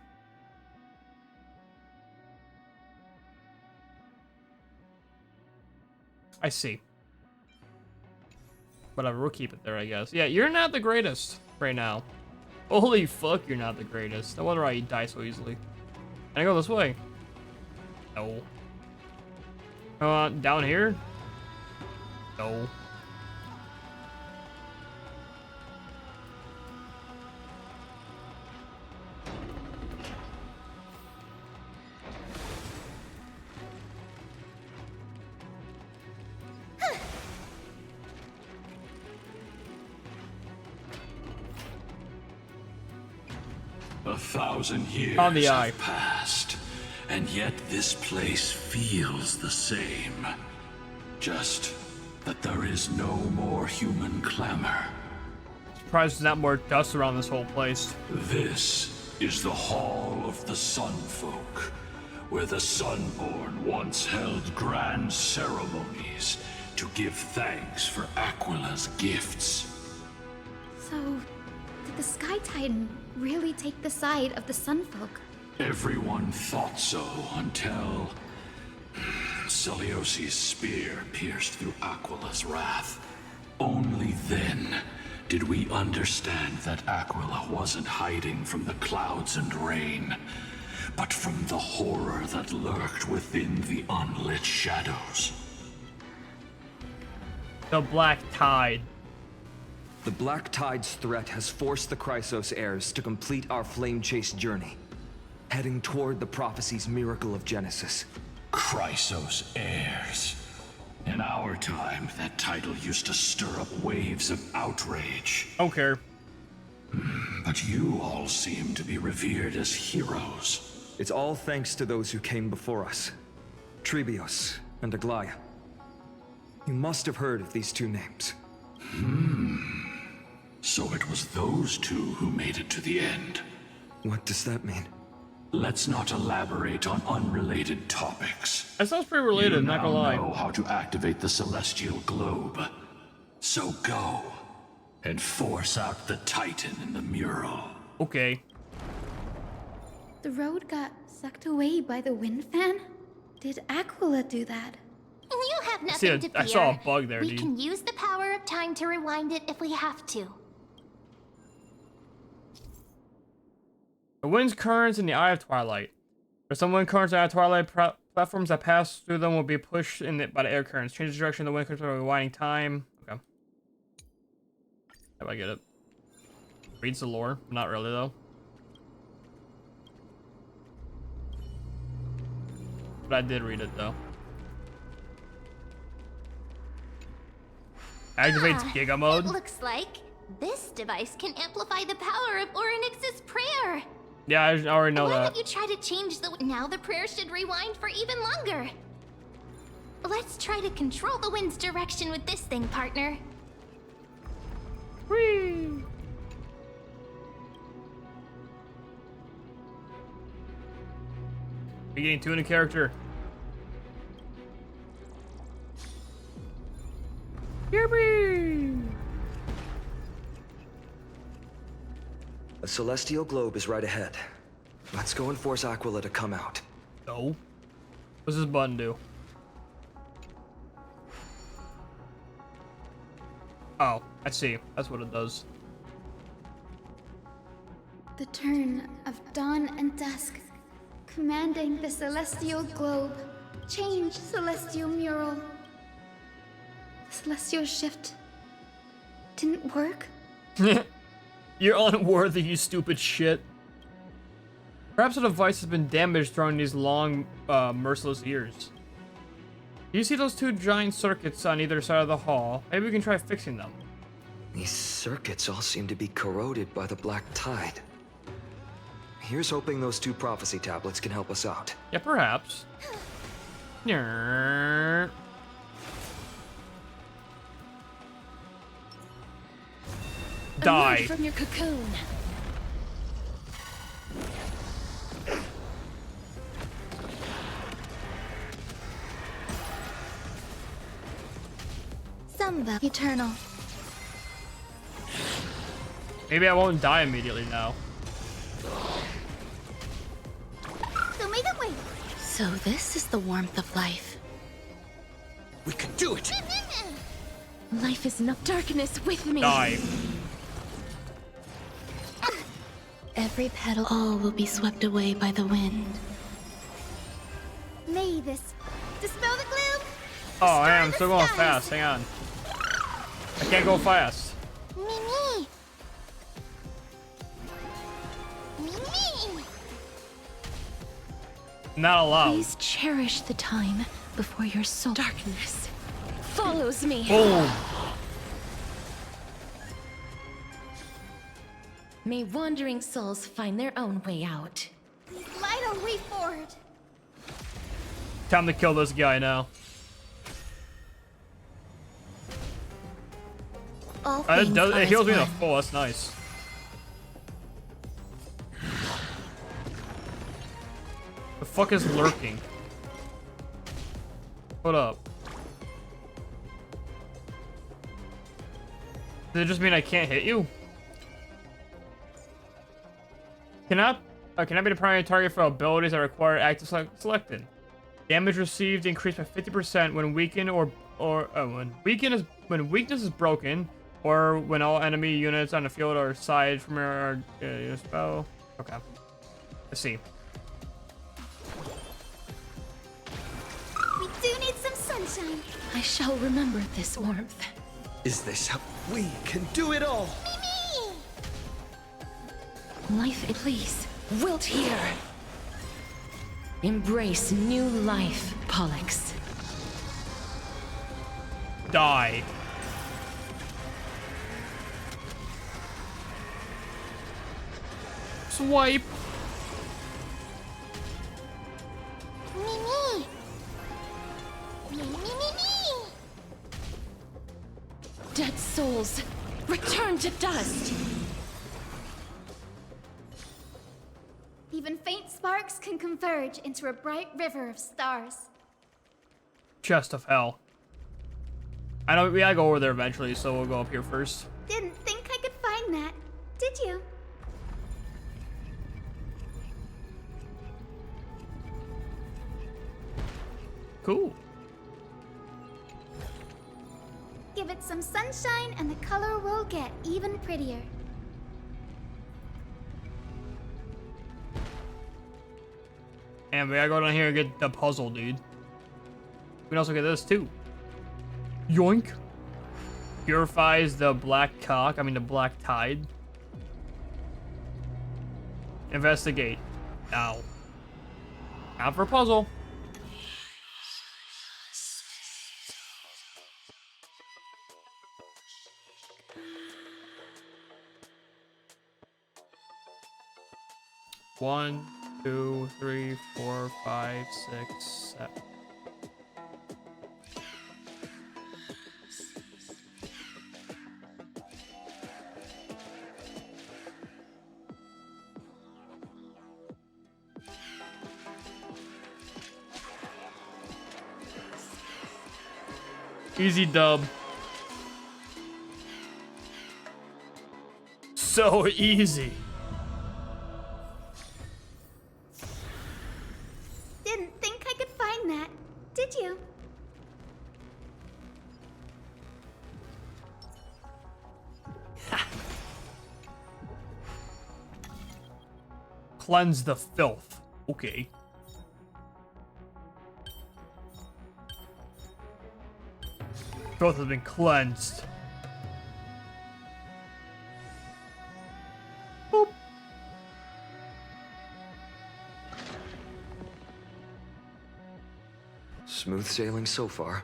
I see. Whatever, we'll keep it there, I guess. Yeah, you're not the greatest right now. Holy fuck, you're not the greatest. I wonder why you die so easily. Can I go this way? No. Down here? No. A 1,000 years On the eye. have passed, and yet this place feels the same. Just that there is no more human clamor. Surprised there's not more dust around this whole place. This is the Hall of the Sun Folk, where the Sunborn once held grand ceremonies to give thanks for Aquila's gifts. So, did the Sky Titan really take the side of the Sunfolk? Everyone thought so until Celiosi's spear pierced through Aquila's wrath. Only then did we understand that Aquila wasn't hiding from the clouds and rain, but from the horror that lurked within the unlit shadows. The Black Tide. The Black Tide's threat has forced the Chrysos heirs to complete our flame chase journey, heading toward the prophecy's miracle of Genesis. Chrysos heirs. In our time, that title used to stir up waves of outrage. I don't care. But you all seem to be revered as heroes. It's all thanks to those who came before us. Trebios and Aglaia. You must have heard of these two names. So it was those two who made it to the end. What does that mean? Let's not elaborate on unrelated topics. That sounds pretty related, not gonna lie. You now know how to activate the celestial globe. So go and force out the Titan in the mural. Okay. The road got sucked away by the wind fan? Did Aquila do that? You have nothing to fear. I saw a bug there, We dude. can use the power of time to rewind it if we have to. The wind's currents in the Eye of Twilight. For some wind currents in the Eye of Twilight, platforms that pass through them will be pushed by the air currents. Change the direction of the wind currents by rewinding time. Okay. If I get it. Reads the lore. Not really, though. But I did read it, though. Activates Giga Mode. It looks like this device can amplify the power of Orynyx's prayer. Yeah, I already know Why that. don't you try to change the... Now the prayer should rewind for even longer. Let's try to control the wind's direction with this thing, partner. Whee! You're getting tuned in character. Yippee! A celestial globe is right ahead. Let's go and force Aquila to come out. No. What's this button do? Oh, I see. That's what it does. The turn of dawn and dusk, commanding the celestial globe. Change celestial mural. The celestial shift didn't work? You're unworthy, you stupid shit. Perhaps the device has been damaged during these long, merciless years. Do you see those two giant circuits on either side of the hall? Maybe we can try fixing them. These circuits all seem to be corroded by the Black Tide. Here's hoping those two prophecy tablets can help us out. Yeah, perhaps. Nyeh. Die. Emerge from your cocoon. Samba eternal. Maybe I won't die immediately now. So make them wait. So this is the warmth of life. We can do it! Life is not darkness with me. Die. Every petal, all will be swept away by the wind. May this dispel the gloom. Oh, man, I'm still going fast. Hang on. I can't go fast. Me. Me. Not allowed. Please cherish the time before your soul darkness follows me. Boom. May wandering souls find their own way out. Light a way forward. Time to kill this guy All It, things are it heals as me to one. full. That's nice. The fuck is lurking? Hold up. Does it just mean I can't hit you? Cannot be the primary target for abilities that require active selected. Damage received increased by 50% when weakened when weakness is broken, or when all enemy units on the field are aside from your spell. Okay. Let's see. We do need some sunshine. I shall remember this warmth. Is this how we can do it all? Life, please, wilt here. Embrace new life, Pollux. Die. Swipe. Me. Dead souls, return to dust. Even faint sparks can converge into a bright river of stars. Chest of hell. I know we gotta go over there eventually, so we'll go up here first. Didn't think I could find that, did you? Cool. Give it some sunshine and the color will get even prettier. And we gotta go down here and get the puzzle, dude. We can also get this too. Yoink. Purifies the black tide. Investigate. Now. Time for a puzzle. One, 2, 3, 4, 5, 6, 7. Easy dub. So easy. Didn't think I could find that, did you? Cleanse the filth. Okay. Filth has been cleansed. Boop. Smooth sailing so far.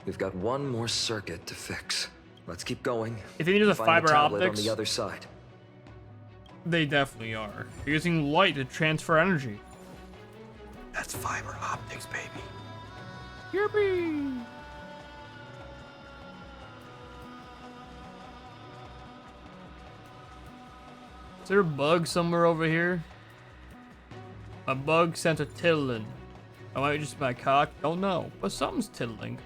We've got one more circuit to fix. Let's keep going. If you need the Find fiber tablet optics, on the other side. they definitely are. They're using light to transfer energy. That's fiber optics, baby. Yippee! Is there a bug somewhere over here? A bug sent a tiddling. I might just my cock, don't know, but something's tiddling.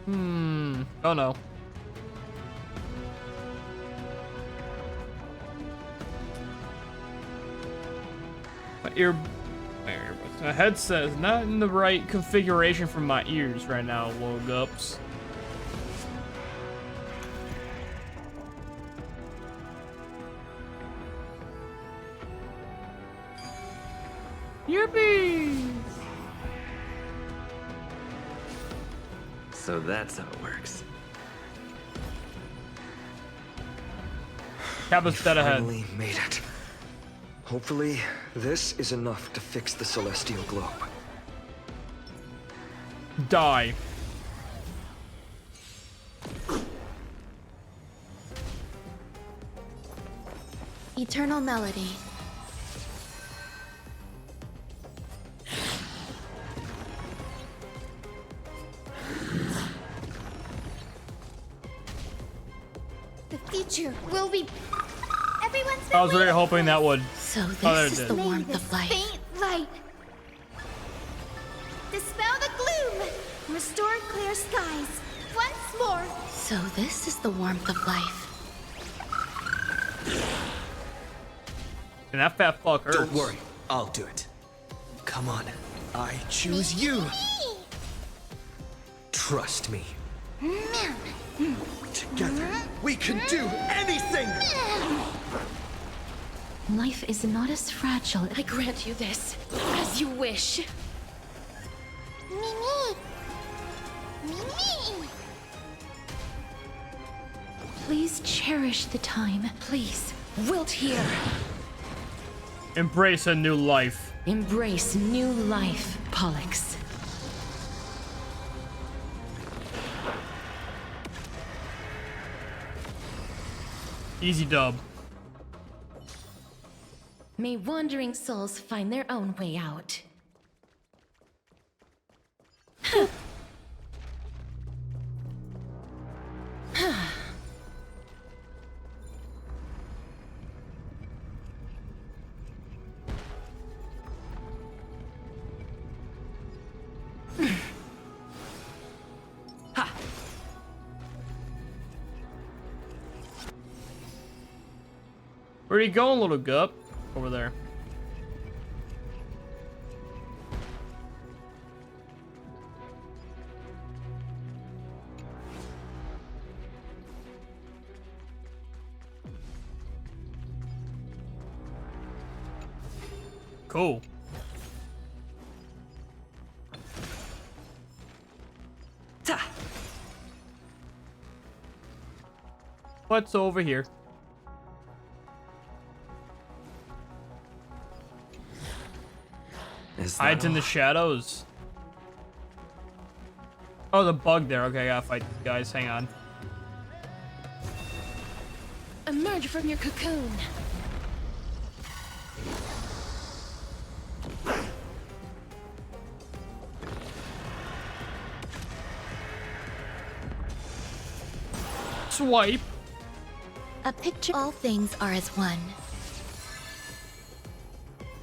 Oh no. My headset is not in the right configuration for my ears right now, little gups. Yippee! So that's how it works. Kappa's dead ahead. Finally made it. Hopefully, this is enough to fix the celestial globe. Die. Eternal melody. The future will be. Everyone's been I was really waiting hoping that would. So this there it is did. the warmth of life. faint light. Dispel the gloom. Restore clear skies. Once more. So this is the warmth of life. And that fat fuck hurts. Don't worry, I'll do it. Come on, I choose you. Trust me. Together, we can do anything! Life is not as fragile. I grant you this, as you wish. Mimi. Mimi. Please cherish the time. Please, wilt here. Embrace a new life. Embrace new life, Pollux. Easy dub. May wandering souls find their own way out. Where are you going, little gup? Over there. Cool. What's over here? Hides in the shadows. Oh, the bug there. Okay, I gotta fight these guys. Hang on. Emerge from your cocoon. Swipe. A picture. All things are as one.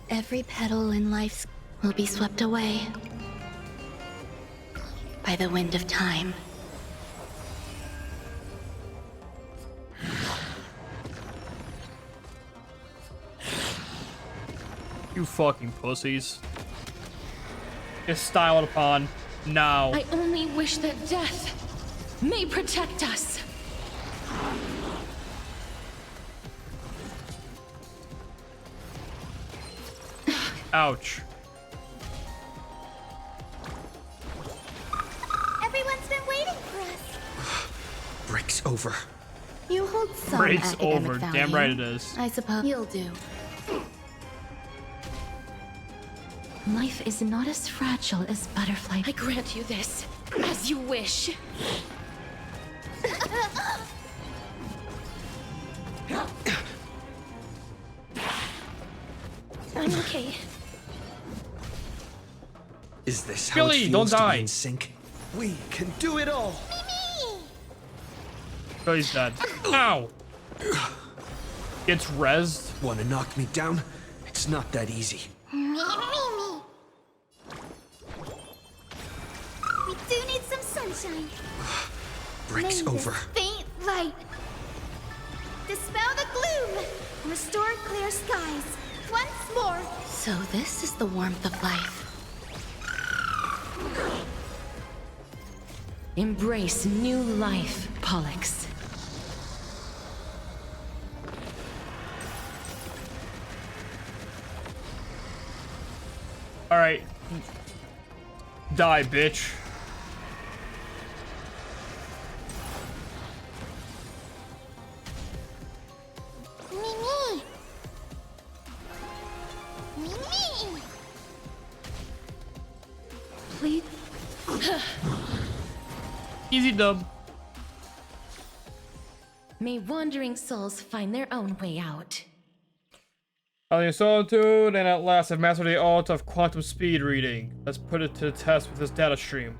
Every petal in life will be swept away by the wind of time. You fucking pussies. Get styled upon now. I only wish that death may protect us. Ouch. Everyone's been waiting for us. Break's over. You hold some Break's academic over. value. Damn right it is. I suppose you'll do. Life is not as fragile as butterfly. I grant you this, as you wish. I'm okay. Is this how Billy, it don't feels to die. be in sync? We can do it all. Oh, he's dead. Ow. Gets rezzed. Want to knock me down? It's not that easy. Me. We do need some sunshine. Break's May over. this faint light. Dispel the gloom. Restore clear skies. once more. So this is the warmth of life. Embrace new life, Pollux. Alright. Die, bitch. Mimi! Mimi! Please. Easy dub. May wandering souls find their own way out. Alien Solitude, and at last I've mastered the art of quantum speed reading. Let's put it to the test with this data stream.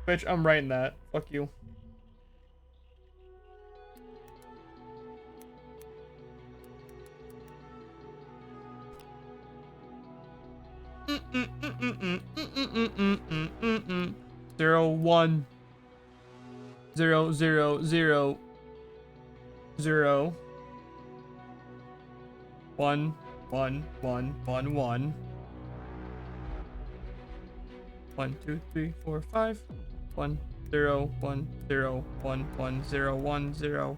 Bitch, I'm writing that. Fuck you. Zero, one. 0, 0, 0. 0. 1, 1, 1, 1, 1. 1, 2, 3, 4, 5. 1, 0, 1, 0, 1, 1, 0, 1, 0,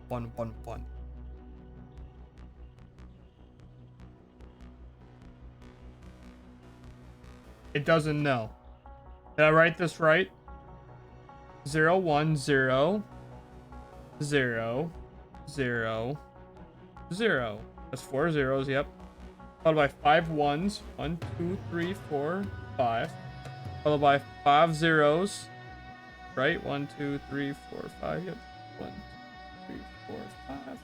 1, 1, 1. It doesn't know. Did I write this right? 0, 1, 0, 0, 0, 0. That's 4 zeros, yep. Followed by 5 ones. 1, 2, 3, 4, 5. Followed by 5 zeros. Right? 1, 2, 3, 4, 5. Yep. 1, 2, 3, 4, 5.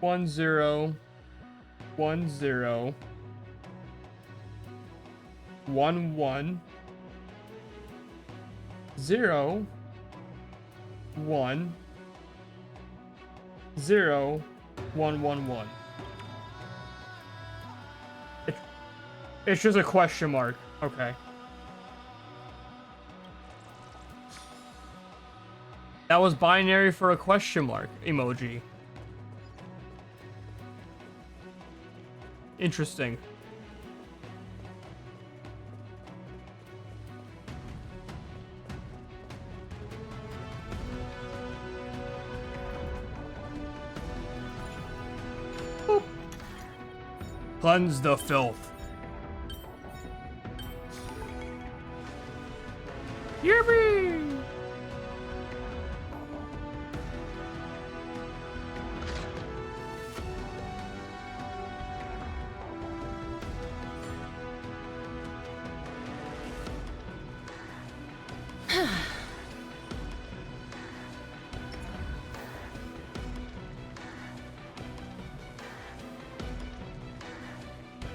1, 0. 1, 0. 1, 1. 0. 1. 0. 1, 1, 1. It's just a question mark. Okay. That was binary for a question mark emoji. Interesting. Boop. Cleanse the filth. Yippee!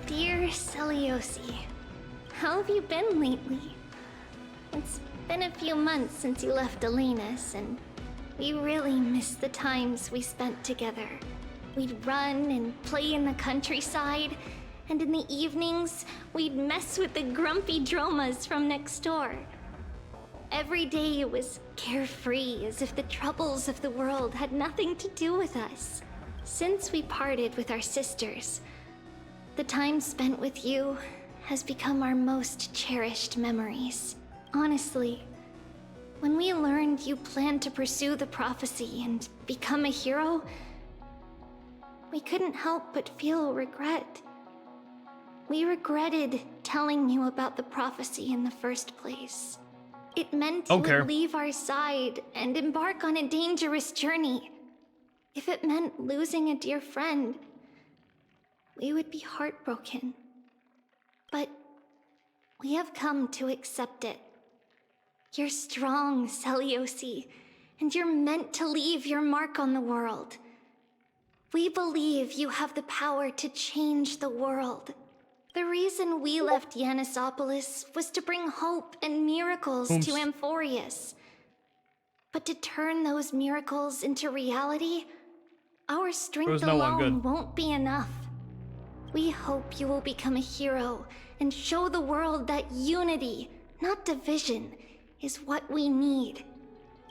Dear Celiosi, how have you been lately? It's been a few months since you left Elena's, and we really miss the times we spent together. We'd run and play in the countryside, and in the evenings, we'd mess with the grumpy dromas from next door. Every day was carefree, as if the troubles of the world had nothing to do with us. Since we parted with our sisters, the time spent with you has become our most cherished memories. Honestly, when we learned you planned to pursue the prophecy and become a hero, we couldn't help but feel regret. We regretted telling you about the prophecy in the first place. It meant you would leave our side and embark on a dangerous journey. If it meant losing a dear friend, we would be heartbroken. But we have come to accept it. You're strong, Celiosi, and you're meant to leave your mark on the world. We believe you have the power to change the world. The reason we left Yanisopolis was to bring hope and miracles to Amphorius. But to turn those miracles into reality, our strength alone won't be enough. We hope you will become a hero and show the world that unity, not division, is what we need.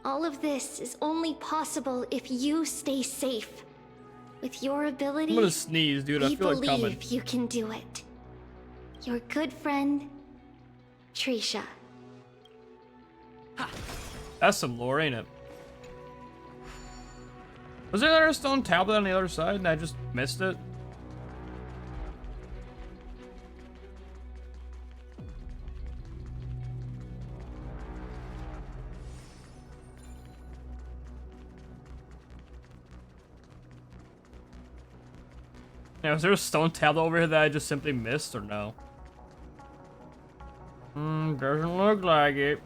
All of this is only possible if you stay safe. With your ability, I'm gonna sneeze, dude. I we feel it coming. believe you can do it. Your good friend, Trisha. That's some lore, ain't it? Was there another stone tablet on the other side and I just missed it? Yeah, was there a stone tablet over here that I just simply missed or no? Doesn't look like it.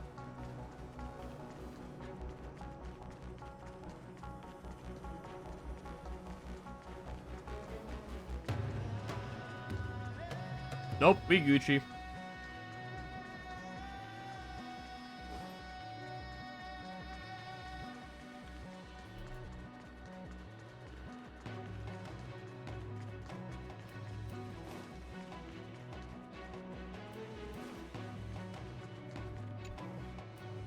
Nope, we Gucci.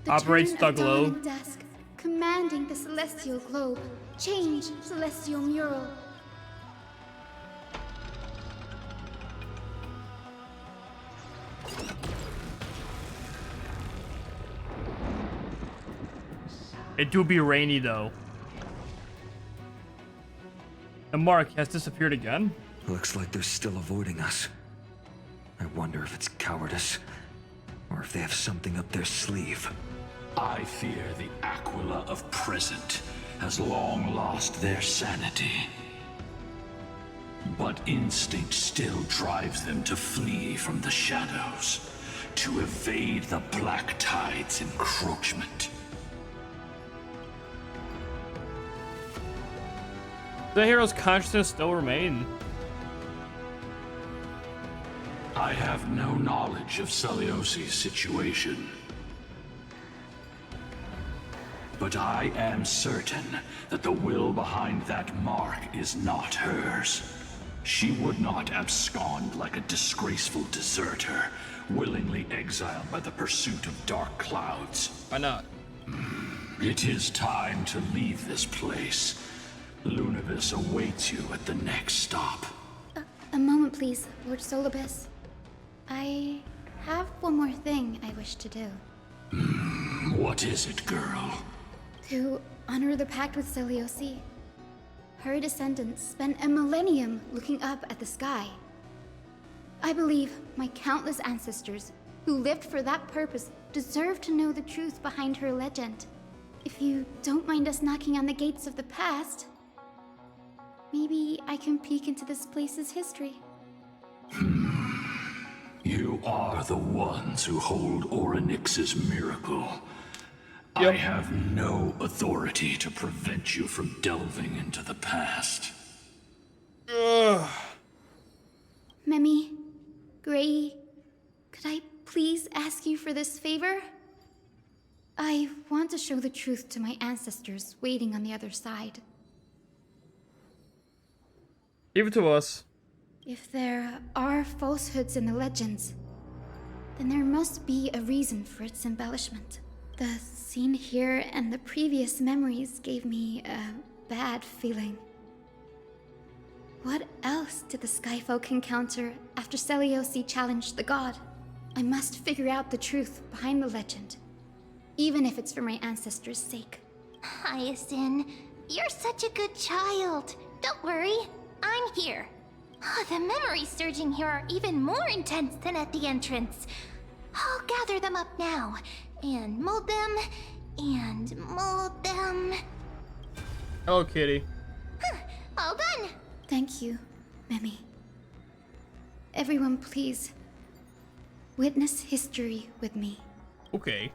Operates the globe. Dusk, commanding the celestial globe. Change celestial mural. It do be rainy though. The mark has disappeared again? Looks like they're still avoiding us. I wonder if it's cowardice, or if they have something up their sleeve. I fear the Aquila of present has long lost their sanity. But instinct still drives them to flee from the shadows, to evade the Black Tide's encroachment. The hero's consciousness still remain. I have no knowledge of Celiosi's situation. But I am certain that the will behind that mark is not hers. She would not abscond like a disgraceful deserter, willingly exiled by the pursuit of dark clouds. Why not? It is time to leave this place. Lunavis awaits you at the next stop. A moment, please, Lord Solibus. I have one more thing I wish to do. What is it, girl? To honor the pact with Celiosi. Her descendants spent a millennium looking up at the sky. I believe my countless ancestors who lived for that purpose deserve to know the truth behind her legend. If you don't mind us knocking on the gates of the past, maybe I can peek into this place's history. You are the ones who hold Orynyx's miracle. I have no authority to prevent you from delving into the past. Memi, Gray, could I please ask you for this favor? I want to show the truth to my ancestors waiting on the other side. Give it to us. If there are falsehoods in the legends, then there must be a reason for its embellishment. The scene here and the previous memories gave me a bad feeling. What else did the Skyfolk encounter after Celiosi challenged the god? I must figure out the truth behind the legend, even if it's for my ancestors' sake. Hyacinth, you're such a good child. Don't worry, I'm here. The memories surging here are even more intense than at the entrance. I'll gather them up now, and mold them, and mold them. Hello, kitty. All done. Thank you, Memi. Everyone, please, witness history with me. Okay.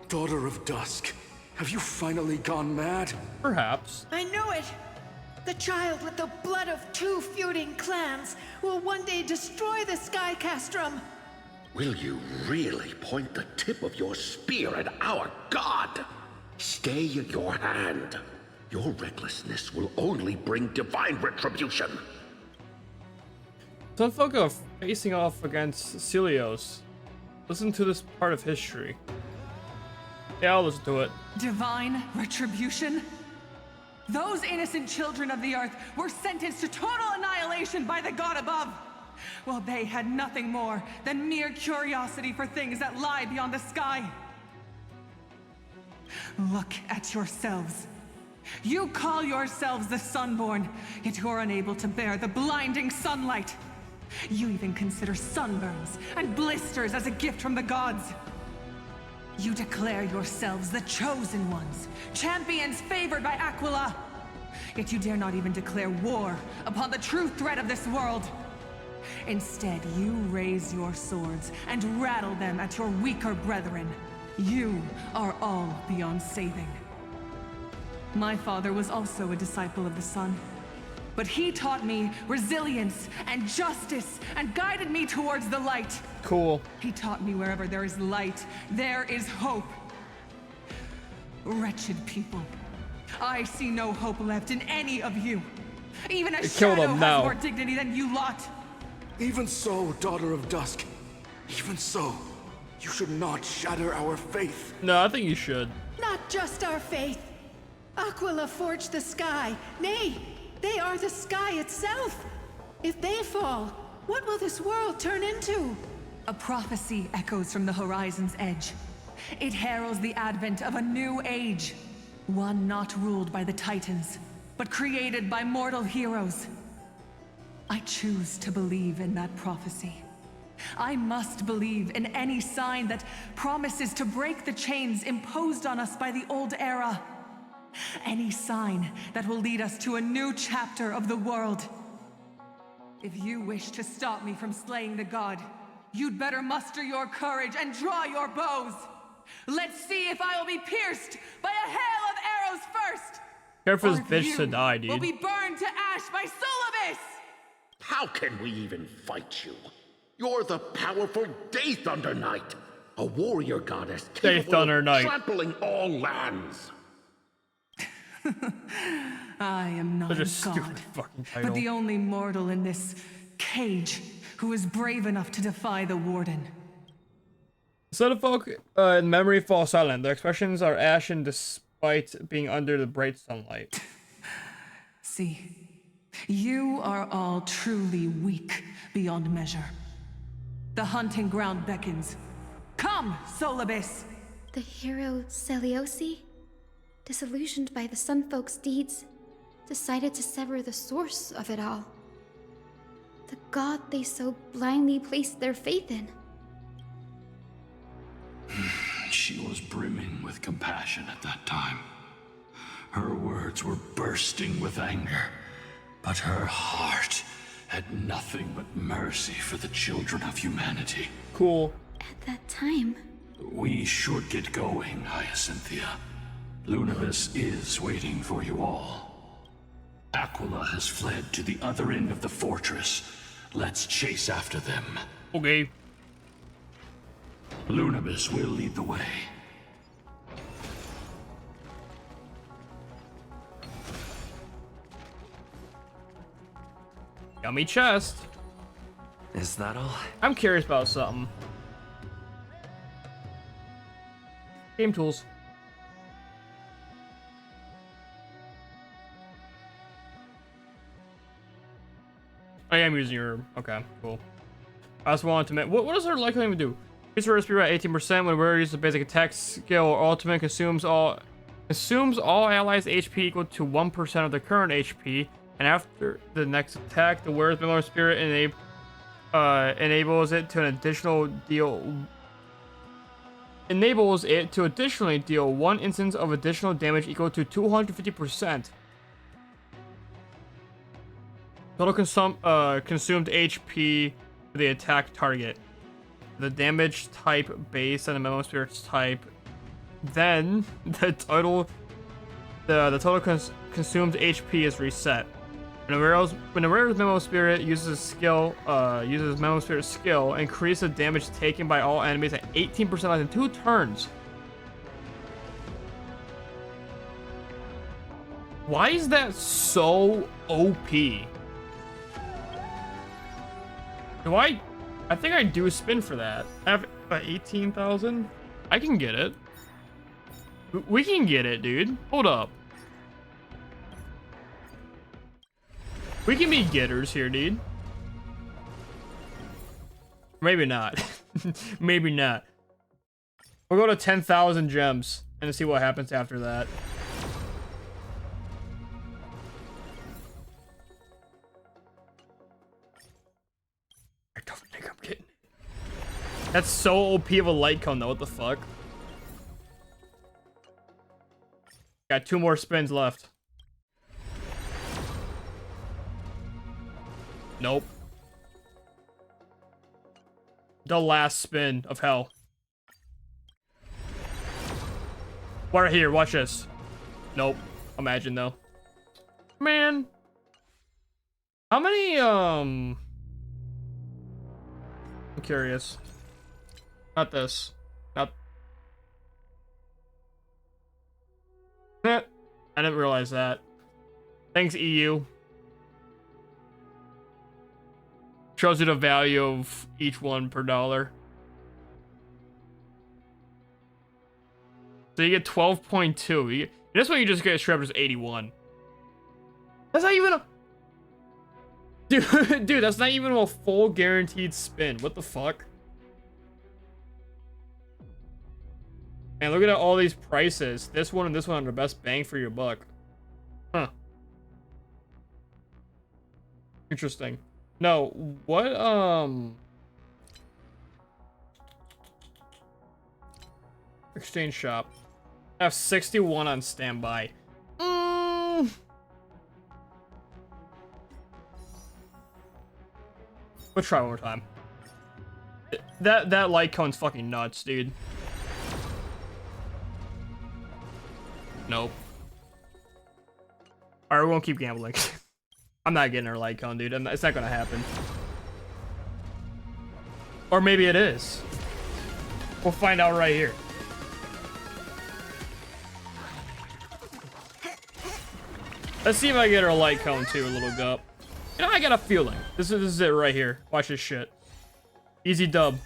Daughter of Dusk, have you finally gone mad? Perhaps. I know it! The child with the blood of two feuding clans will one day destroy the Sky Castrum. Will you really point the tip of your spear at our god? Stay your hand. Your recklessness will only bring divine retribution. Sunfolk are facing off against Celios. Listen to this part of history. Yeah, I'll listen to it. Divine retribution? Those innocent children of the earth were sentenced to total annihilation by the god above, while they had nothing more than mere curiosity for things that lie beyond the sky. Look at yourselves. You call yourselves the Sunborn, yet you're unable to bear the blinding sunlight. You even consider sunburns and blisters as a gift from the gods. You declare yourselves the chosen ones, champions favored by Aquila. Yet you dare not even declare war upon the true threat of this world. Instead, you raise your swords and rattle them at your weaker brethren. You are all beyond saving. My father was also a disciple of the sun, but he taught me resilience and justice and guided me towards the light. Cool. He taught me wherever there is light, there is hope. Wretched people, I see no hope left in any of you. Even a shadow has more dignity than you lot. Even so, Daughter of Dusk. Even so, you should not shatter our faith. No, I think you should. Not just our faith. Aquila forged the sky. Nay, they are the sky itself. If they fall, what will this world turn into? A prophecy echoes from the horizon's edge. It heralds the advent of a new age. One not ruled by the Titans, but created by mortal heroes. I choose to believe in that prophecy. I must believe in any sign that promises to break the chains imposed on us by the old era. Any sign that will lead us to a new chapter of the world. If you wish to stop me from slaying the god, you'd better muster your courage and draw your bows. Let's see if I will be pierced by a hail of arrows first. Care for this bitch to die, dude. Will be burned to ash by Solibus! How can we even fight you? You're the powerful Day Thunder Knight, a warrior goddess capable of trampling all lands. I am not a god, but the only mortal in this cage who is brave enough to defy the Warden. Folk in memory fall silent. Their expressions are ashen despite being under the bright sunlight. See, you are all truly weak beyond measure. The hunting ground beckons. Come, Solibus! The hero Celiosi, disillusioned by the Sunfolk's deeds, decided to sever the source of it all. The god they so blindly placed their faith in. She was brimming with compassion at that time. Her words were bursting with anger, but her heart had nothing but mercy for the children of humanity. Cool. At that time... We should get going, Hyacinthia. Lunabis is waiting for you all. Aquila has fled to the other end of the fortress. Let's chase after them. Okay. Lunabis will lead the way. Yummy chest. Is that all? I'm curious about something. Game tools. I am using your... Okay, cool. I just wanted to... What does her likely even do? Increase her speed by 18% when wearer uses the basic attack skill or ultimate consumes all allies' HP equal to 1% of the current HP, and after the next attack, the wearer's Memory Spirit enables it to additionally deal 1 instance of additional damage equal to 250%. Total consumed HP for the attack target. The damage type based on the Memo Spirit's type. Then the total consumed HP is reset. When a wearer's Memo Spirit uses Memo Spirit's skill, increase the damage taken by all enemies at 18% less than 2 turns. Why is that so OP? I think I do a spin for that. I have 18,000. I can get it. We can get it, dude. Hold up. We can be getters here, dude. Maybe not. Maybe not. We'll go to 10,000 gems and see what happens after that. I don't think I'm getting it. That's so OP of a light cone though. What the fuck? Got 2 more spins left. Nope. The last spin of hell. Right here, watch this. Nope. Imagine though. Man. How many, I'm curious. Not this. Not. I didn't realize that. Thanks, EU. Shows you the value of each one per dollar. So you get 12.2. This one you just get straight up as 81. That's not even a... Dude, that's not even a full guaranteed spin. What the fuck? Man, look at all these prices. This one and this one are the best bang for your buck. Huh. Interesting. No, what, exchange shop. I have 61 on standby. Let's try one more time. That light cone's fucking nuts, dude. Nope. Alright, we won't keep gambling. I'm not getting her light cone, dude. It's not gonna happen. Or maybe it is. We'll find out right here. Let's see if I get her light cone too, a little gup. You know, I got a feeling. This is it right here. Watch this shit. Easy dub.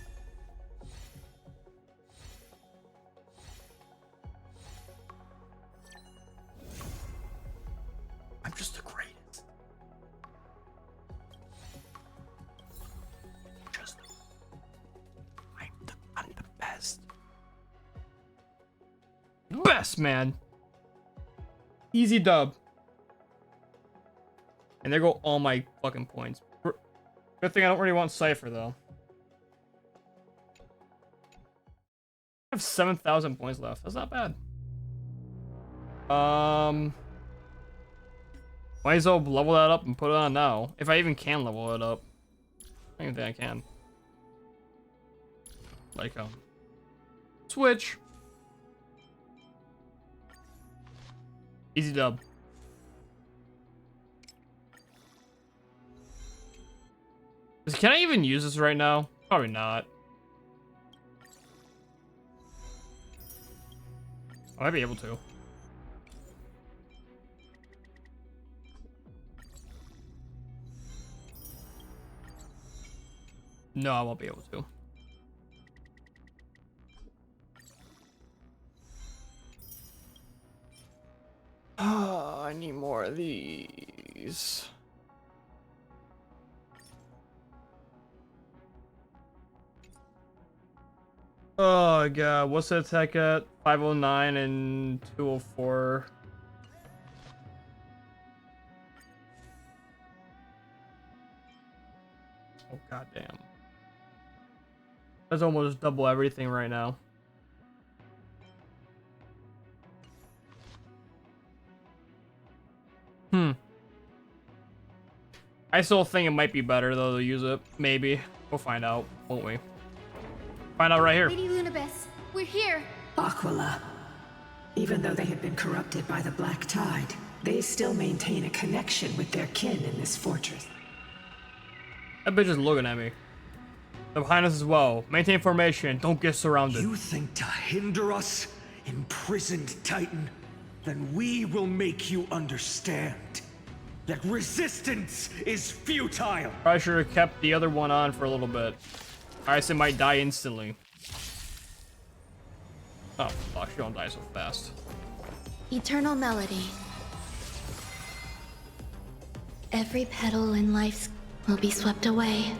I'm just the greatest. I'm the best. Best, man. Easy dub. And there go all my fucking points. Good thing I don't really want Cypher, though. I have 7,000 points left. That's not bad. Might as well level that up and put it on now. If I even can level it up. I don't even think I can. Like, switch. Easy dub. Can I even use this right now? Probably not. I might be able to. No, I won't be able to. Oh, I need more of these. Oh god, what's the attack at? 509 and 204. Oh goddamn. That's almost double everything right now. I still think it might be better though to use it. Maybe. We'll find out, won't we? Find out right here. Lady Lunabis, we're here. Aquila. Even though they have been corrupted by the Black Tide, they still maintain a connection with their kin in this fortress. That bitch is looking at me. They're behind us as well. Maintain formation. Don't get surrounded. You think to hinder us, imprisoned Titan? Then we will make you understand that resistance is futile. Probably should have kept the other one on for a little bit. Hyacinth might die instantly. Oh, fuck, she don't die so fast. Eternal melody. Every petal in life will be swept away.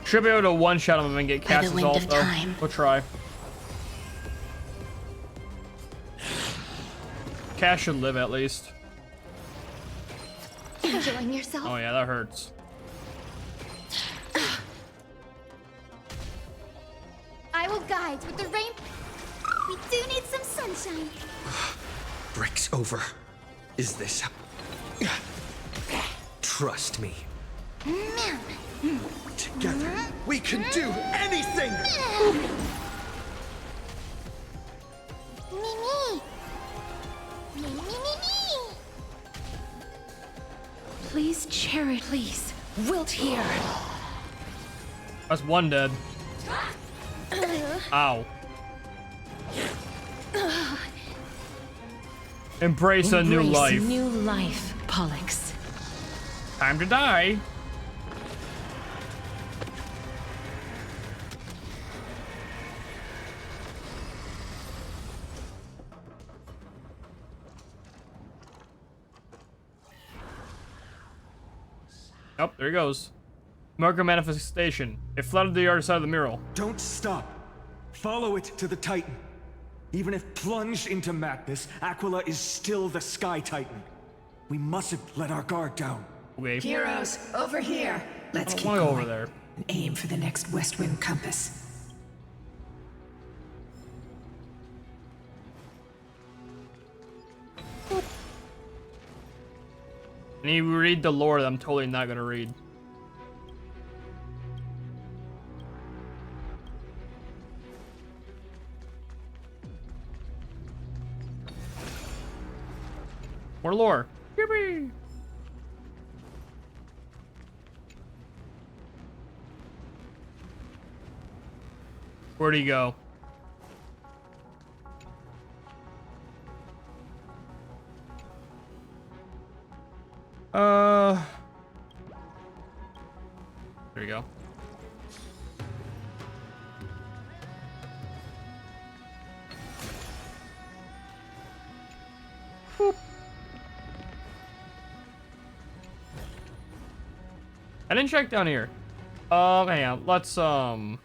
Should be able to one-shot him and get cast wind off of though. time. We'll try. Cass should live at least. Enjoying yourself? Oh yeah, that hurts. I will guide with the rain. We do need some sunshine. Breaks over. Is this... Trust me. Together, we can do anything! Please, Chariot, please. Wilt here. That's one dead. Ow. Embrace a new life. New life, Pollux. Time to die. Oh, there he goes. Marker manifestation. It flooded the other side of the mural. Don't stop. Follow it to the Titan. Even if plunged into madness, Aquila is still the Sky Titan. We mustn't let our guard down. Okay. Heroes, over here. Let's keep going going. over there. And aim for the next west rim compass. And you read the lore that I'm totally not gonna read. More lore. Yippee! Where'd he go? There you go. Whoop. I didn't check down here. Hang on. Let's, we'll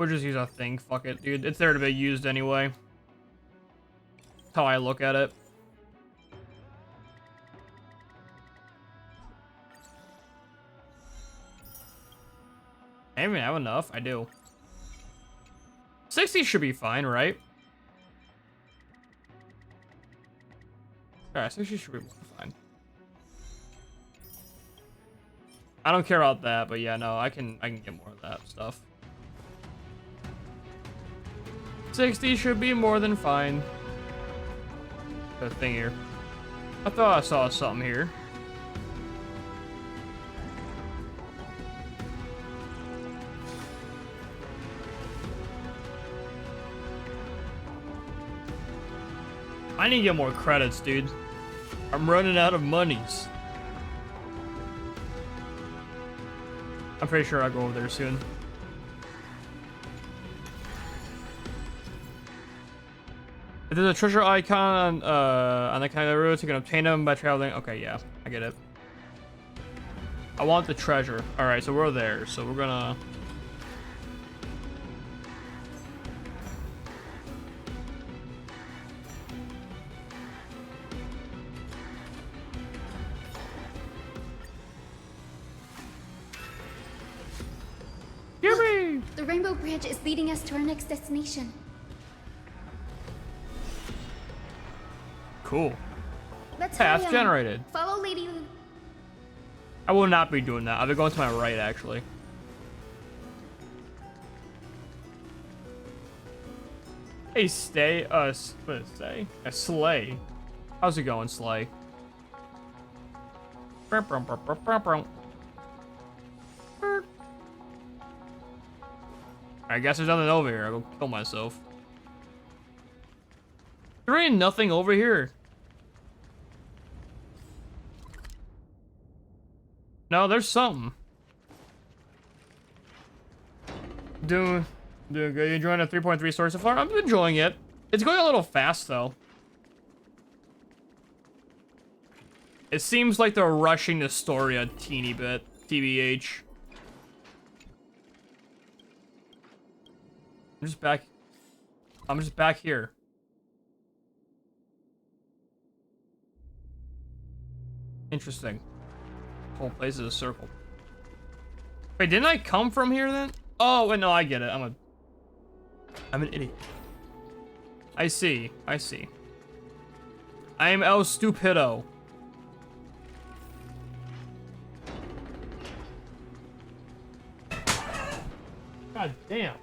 just use a thing. Fuck it, dude. It's there to be used anyway. That's how I look at it. I don't even have enough. I do. 60 should be fine, right? Alright, 60 should be fine. I don't care about that, but yeah, no, I can get more of that stuff. 60 should be more than fine. The thing here. I thought I saw something here. I need to get more credits, dude. I'm running out of monies. I'm pretty sure I'll go over there soon. If there's a treasure icon on the kind of routes, you can obtain them by traveling. Okay, yeah, I get it. I want the treasure. All right, so we're there. So we're gonna. Look, the Rainbow Bridge is leading us to our next destination. Cool. Let's Path hurry on. generated. Follow Lady Lu. I will not be doing that. I'll be going to my right, actually. Hey, stay. What did it say? A sleigh. How's it going, sleigh? I guess there's nothing over here. I'll go kill myself. There ain't nothing over here. No, there's something. Doing good. You enjoying a 3.3 story so far? I'm enjoying it. It's going a little fast though. It seems like they're rushing the story a teeny bit, TBH. I'm just back here. Interesting. This whole place is a circle. Wait, didn't I come from here then? Oh, wait, no, I get it. I'm an idiot. I see. I am El Stupido. God damn.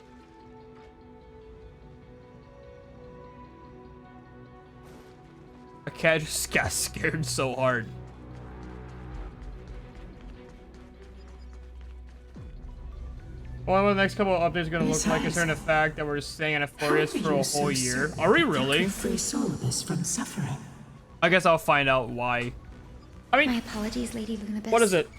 A cat just got scared so hard. Well, what the next couple of updates are going to look like concerning the fact that we're staying in a forest for a whole year. Are we really? Free Solibus from suffering. I guess I'll find out why. I mean, my apologies, Lady Lunabis. What is it?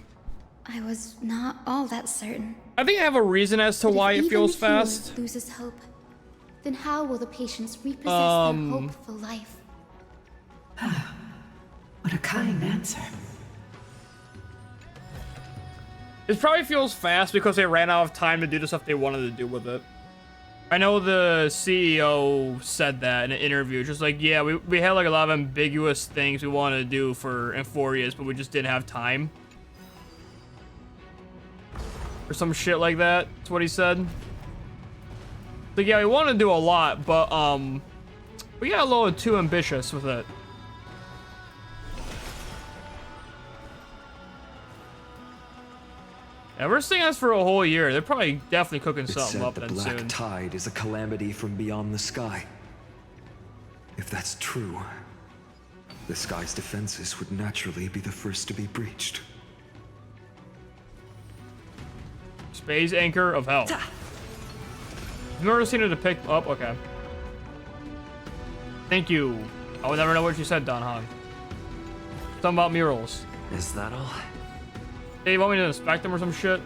I was not all that certain. I think I have a reason as to why it feels fast. Loses hope. Then how will the patients repossess their hope for life? What a kind answer. It probably feels fast because they ran out of time to do the stuff they wanted to do with it. I know the CEO said that in an interview. Just like, yeah, we had like a lot of ambiguous things we wanted to do for Euphorias, but we just didn't have time. Or some shit like that. That's what he said. Like, yeah, we want to do a lot, but we got a little too ambitious with it. Yeah, we're seeing us for a whole year. They're probably definitely cooking something up then soon. The black tide is a calamity from beyond the sky. If that's true, the sky's defenses would naturally be the first to be breached. Space Anchor of Hell. You've never seen it depict up? Okay. Thank you. I would never know what you said, Don Hong. Something about murals. Is that all? Hey, you want me to inspect them or some shit?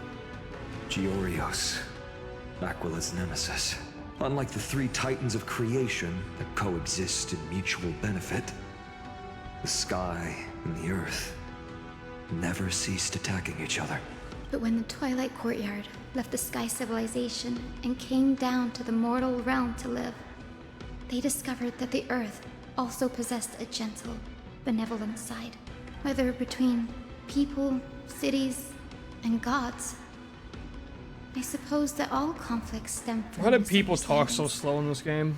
Giorios, Aquila's nemesis. Unlike the three titans of creation that coexist in mutual benefit, the sky and the earth never ceased attacking each other. But when the Twilight Courtyard left the Sky Civilization and came down to the mortal realm to live, they discovered that the Earth also possessed a gentle, benevolent side. Whether between people, cities, and gods. I suppose that all conflicts stem from Why do people talk so slow in this game?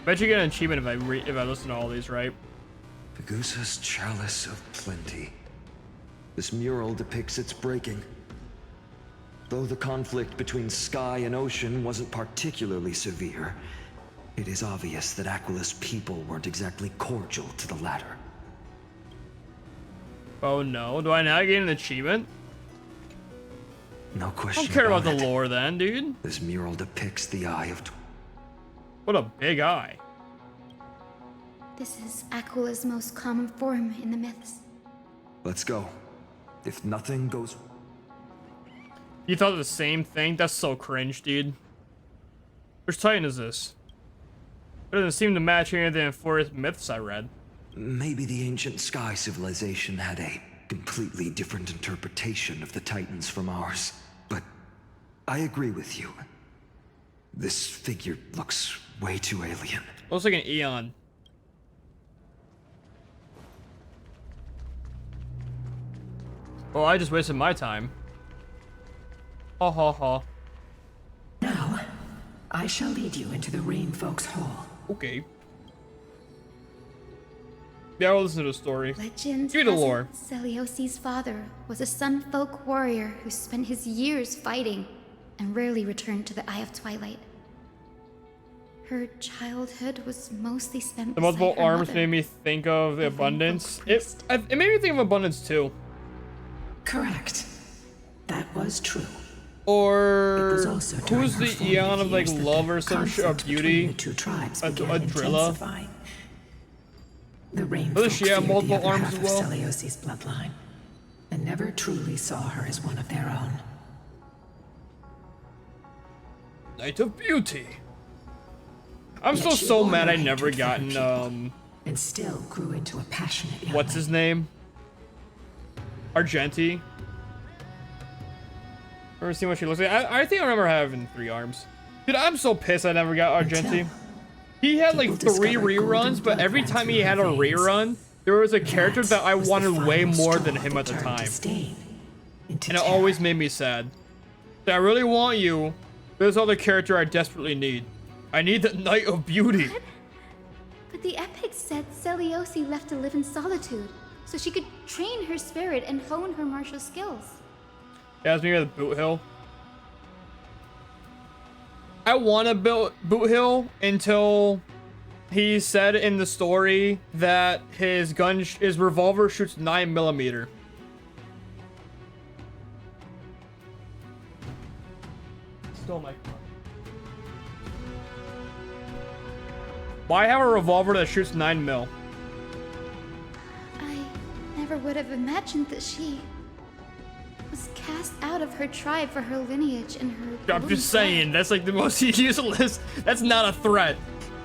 Bet you get an achievement if I listen to all these, right? Pegusa's Chalice of Plenty. This mural depicts its breaking. Though the conflict between sky and ocean wasn't particularly severe, it is obvious that Aquila's people weren't exactly cordial to the latter. Oh no, do I now get an achievement? No question. I don't care about the it. lore then, dude. This mural depicts the Eye of... What a big eye. This is Aquila's most common form in the myths. Let's go. If nothing goes... You thought the same thing? That's so cringe, dude. Which Titan is this? It doesn't seem to match any of the forest myths I read. Maybe the ancient sky civilization had a completely different interpretation of the Titans from ours. But I agree with you. This figure looks way too alien. Looks like an Eon. Well, I just wasted my time. Ha ha ha. Now, I shall lead you into the Rain Folks Hall. Okay. Yeah, I'll listen to the story. Legend Give me the lore. Celiosi's father was a Sun Folk warrior who spent his years fighting and rarely returned to the Eye of Twilight. Her childhood was mostly spent The multiple beside her arms mother. made me think of the abundance. It made me think of abundance too. Correct. That was true. Or It was also during who's her the formative Eon of like years that love the or some shit, or conflict between beauty? the two tribes A began Drilla. intensifying. The rain Does she have multiple arms as well? Celiosi's bloodline, and never truly saw her as one of their own. Night of Beauty. I'm Yet she so bore mad no I never hatred for her gotten people, and still grew into a passionate young what's his name? Argenti. Ever seen what she looks like? I think I remember having 3 arms. Dude, I'm so pissed I never got Argenti. He had like 3 reruns, but every time he had a rerun, there was a character that I wanted way more than him at the time. And it always made me sad. I really want you. There's other character I desperately need. I need the Night of Beauty. But the epics said Celiosi left to live in solitude, so she could train her spirit and hone her martial skills. Yeah, it's me with Boot Hill. I want to build Boot Hill until he said in the story that his revolver shoots 9mm. Still my car. Why have a revolver that shoots 9mm? I never would have imagined that she was cast out of her tribe for her lineage and her. I'm just saying, that's like the most useless. That's not a threat.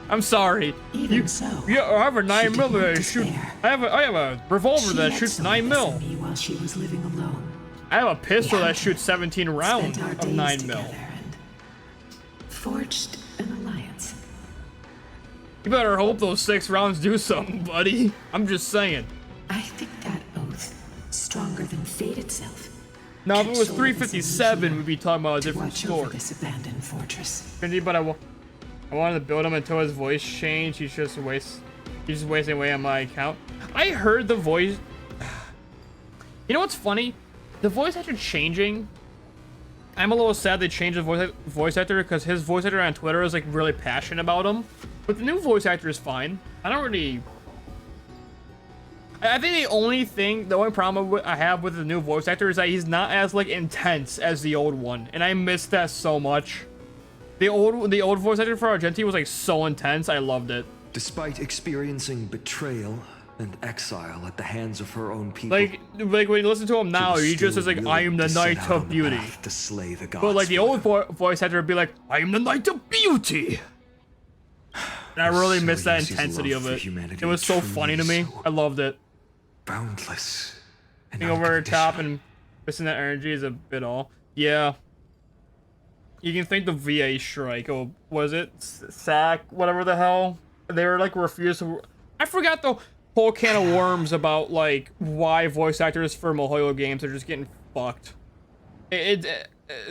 I'm sorry. Even so, yeah, I have a 9mm shoot. I have a revolver that shoots 9mm. While she was living alone. I have a pistol that shoots 17 rounds of 9mm. Forged an alliance. You better hope those 6 rounds do something, buddy. I'm just saying. I think that oath stronger than fate itself. Now, if it was 357, we'd be talking about a different story. This abandoned fortress. But I wanted to build him until his voice changed. He's just wasting away on my account. I heard the voice. You know what's funny? The voice actor changing. I'm a little sad they changed the voice actor because his voice actor on Twitter is like really passionate about him. But the new voice actor is fine. I don't really. I think the only problem I have with the new voice actor is that he's not as like intense as the old one, and I miss that so much. The old voice actor for Argenti was like so intense. I loved it. Despite experiencing betrayal and exile at the hands of her own people, like when you listen to him now, he just is like, "I am the Knight of Beauty." To slay the gods. But like the old voice actor would be like, "I am the Knight of Beauty." And I really miss that intensity of it. It was so funny to me. I loved it. Boundless. Being over the top and missing that energy is a bit all. Yeah. You can thank the VA strike. Oh, was it SAC? Whatever the hell. They were like refused to. I forgot the whole can of worms about like why voice actors for MiHoYo games are just getting fucked.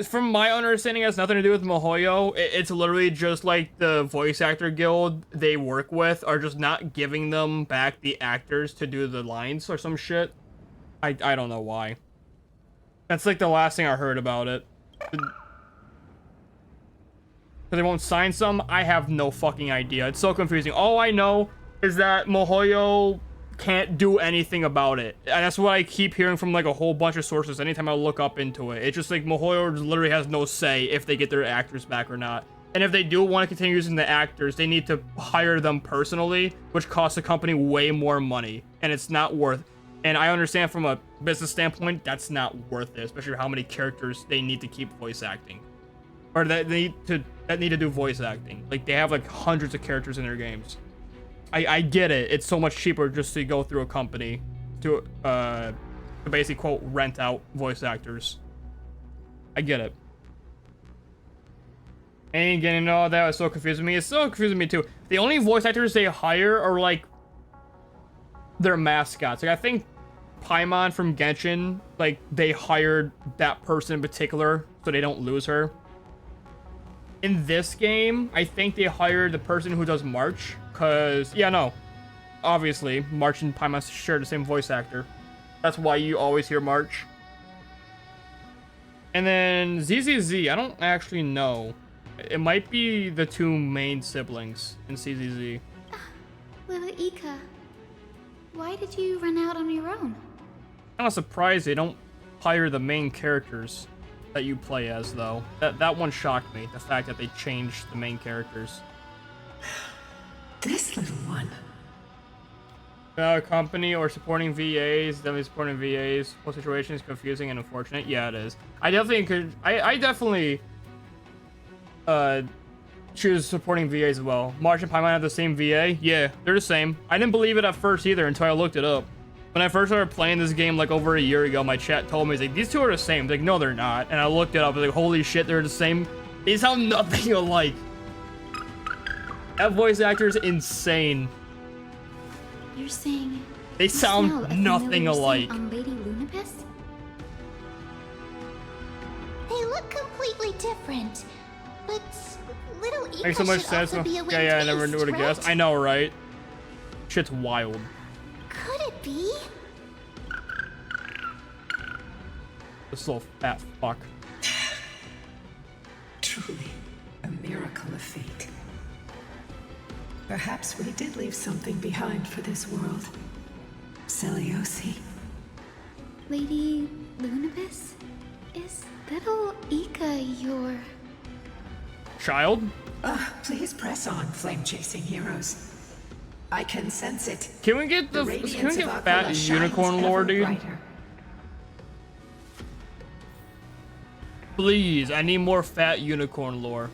From my understanding, it has nothing to do with MiHoYo. It's literally just like the voice actor guild they work with are just not giving them back the actors to do the lines or some shit. I don't know why. That's like the last thing I heard about it. They won't sign some? I have no fucking idea. It's so confusing. All I know is that MiHoYo can't do anything about it. And that's what I keep hearing from like a whole bunch of sources anytime I look up into it. It's just like MiHoYo literally has no say if they get their actors back or not. And if they do want to continue using the actors, they need to hire them personally, which costs the company way more money. And it's not worth. And I understand from a business standpoint, that's not worth it, especially how many characters they need to keep voice acting. Or that need to do voice acting. Like they have like hundreds of characters in their games. I get it. It's so much cheaper just to go through a company to basically quote rent out voice actors. I get it. And getting all that was so confusing me. It's so confusing me too. The only voice actors they hire are like their mascots. Like I think Paimon from Genshin, like they hired that person in particular so they don't lose her. In this game, I think they hired the person who does March, because, yeah, no. Obviously, March and Paimon share the same voice actor. That's why you always hear March. And then ZZZ, I don't actually know. It might be the 2 main siblings in CZZ. Lila Ika, why did you run out on your own? I'm not surprised they don't hire the main characters that you play as, though. That one shocked me, the fact that they changed the main characters. This little one. Company or supporting VAs. Definitely supporting VAs. Whole situation is confusing and unfortunate. Yeah, it is. I definitely could. I definitely choose supporting VAs as well. March and Paimon have the same VA. Yeah, they're the same. I didn't believe it at first either until I looked it up. When I first started playing this game like over a year ago, my chat told me, like, these two are the same. Like, no, they're not. And I looked it up. I was like, holy shit, they're the same. They sound nothing alike. That voice actor is insane. You're saying they sound nothing alike. On Lady Lunapis? They look completely different, but little Ika Makes so much should sense. also be a Yeah, I never knew what to right? guess. I know, right? Shit's wild. Could it be? This little fat fuck. Truly, a miracle of fate. Perhaps we did leave something behind for this world. Celiosi. Lady Lunapis? Is little Ika your... Child? Please press on, flame-chasing heroes. I can sense it. Can we get the can we get fat unicorn lore, dude? Please, I need more fat unicorn lore.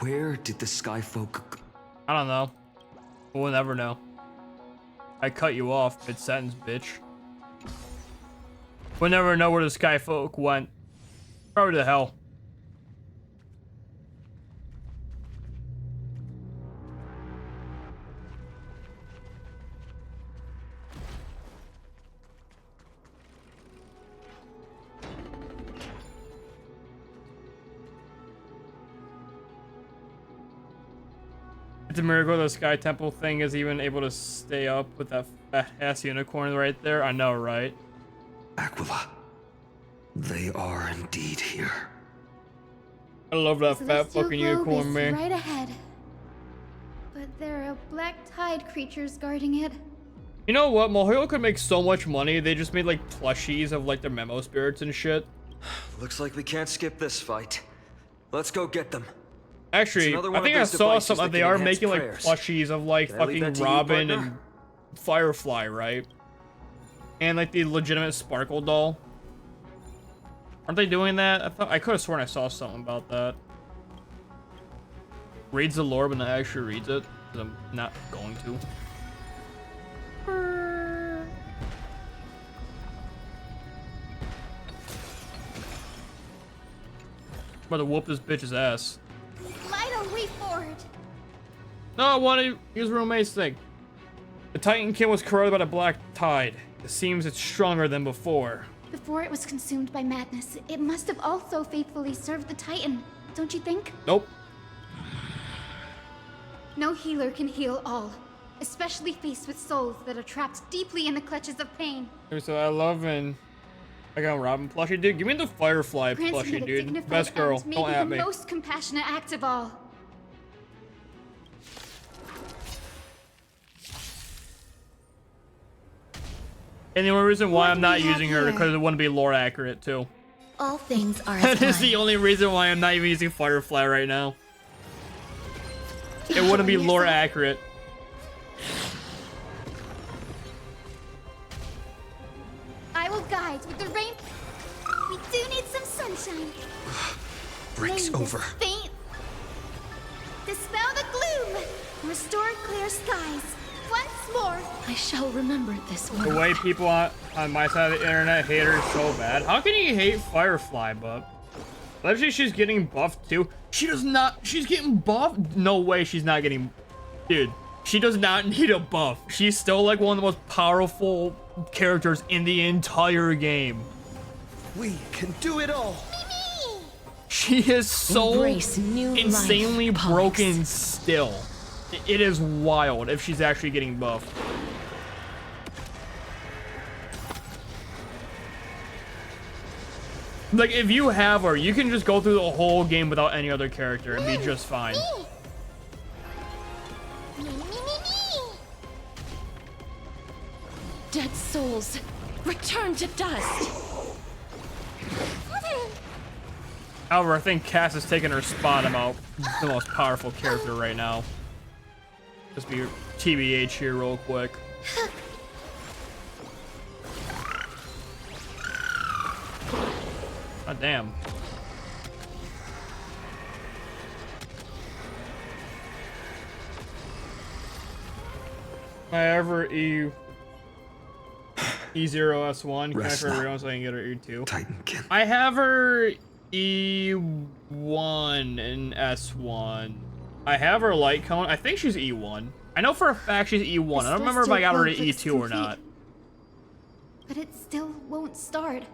Where did the Sky Folk... I don't know. We'll never know. I cut you off mid-sentence, bitch. We'll never know where the Sky Folk went. Probably to hell. It's a miracle the Sky Temple thing is even able to stay up with that fat ass unicorn right there. I know, right? Aquila. They are indeed here. I love that fat Celestial fucking globe unicorn, is man. right ahead. But there are black tide creatures guarding it. You know what? Mohio could make so much money. They just made like plushies of like their memo spirits and shit. Looks like we can't skip this fight. Let's go get them. Actually, I think I saw something that they are making like plushies of like fucking Robin and Firefly, right? And like the legitimate Sparkle doll. Aren't they doing that? I could have sworn I saw something about that. Reads the lore, but not actually reads it. 'Cause I'm not going to. I'm about to whoop this bitch's ass. Light a way forward. No, I want to use roommate's thing. The Titan Kin was corroded by the black tide. It seems it's stronger than before. Before it was consumed by madness, it must have also faithfully served the Titan, don't you think? Nope. No healer can heal all, especially faced with souls that are trapped deeply in the clutches of pain. So I love and I got Robin plushie, dude. Give me the Firefly Granting plushie, it a dude. dignified Best girl. end may Don't be at the me. most compassionate act of all. And the only reason why I'm not using her because it wouldn't be lore accurate too. All things are That is the only reason why I'm not even using Firefly right now. It wouldn't be lore accurate. I will guide with the rain. We do need some sunshine. Breaks May this over. faint. Dispel the gloom. Restore clear skies. Once more. I shall remember this one. The way people on my side of the internet hate her so bad. How can you hate Firefly, bub? Especially she's getting buffed too. She does not. She's getting buffed? No way she's not getting... Dude, she does not need a buff. She's still like one of the most powerful characters in the entire game. We can do it all. She is so Embrace new insanely life, broken still. It is wild if she's actually getting buffed. Like, if you have her, you can just go through the whole game without any other character and be just fine. souls, return to dust. However, I think Cass is taking her spot about the most powerful character right now. Just be TBH here real quick. God damn. I ever E0S1. Can I for everyone so I can get her E2? Titankin. I have her E1 and S1. I have her light cone. I think she's E1. I know for a fact she's E1. I don't remember if I got her to E2 or not. But it still won't start.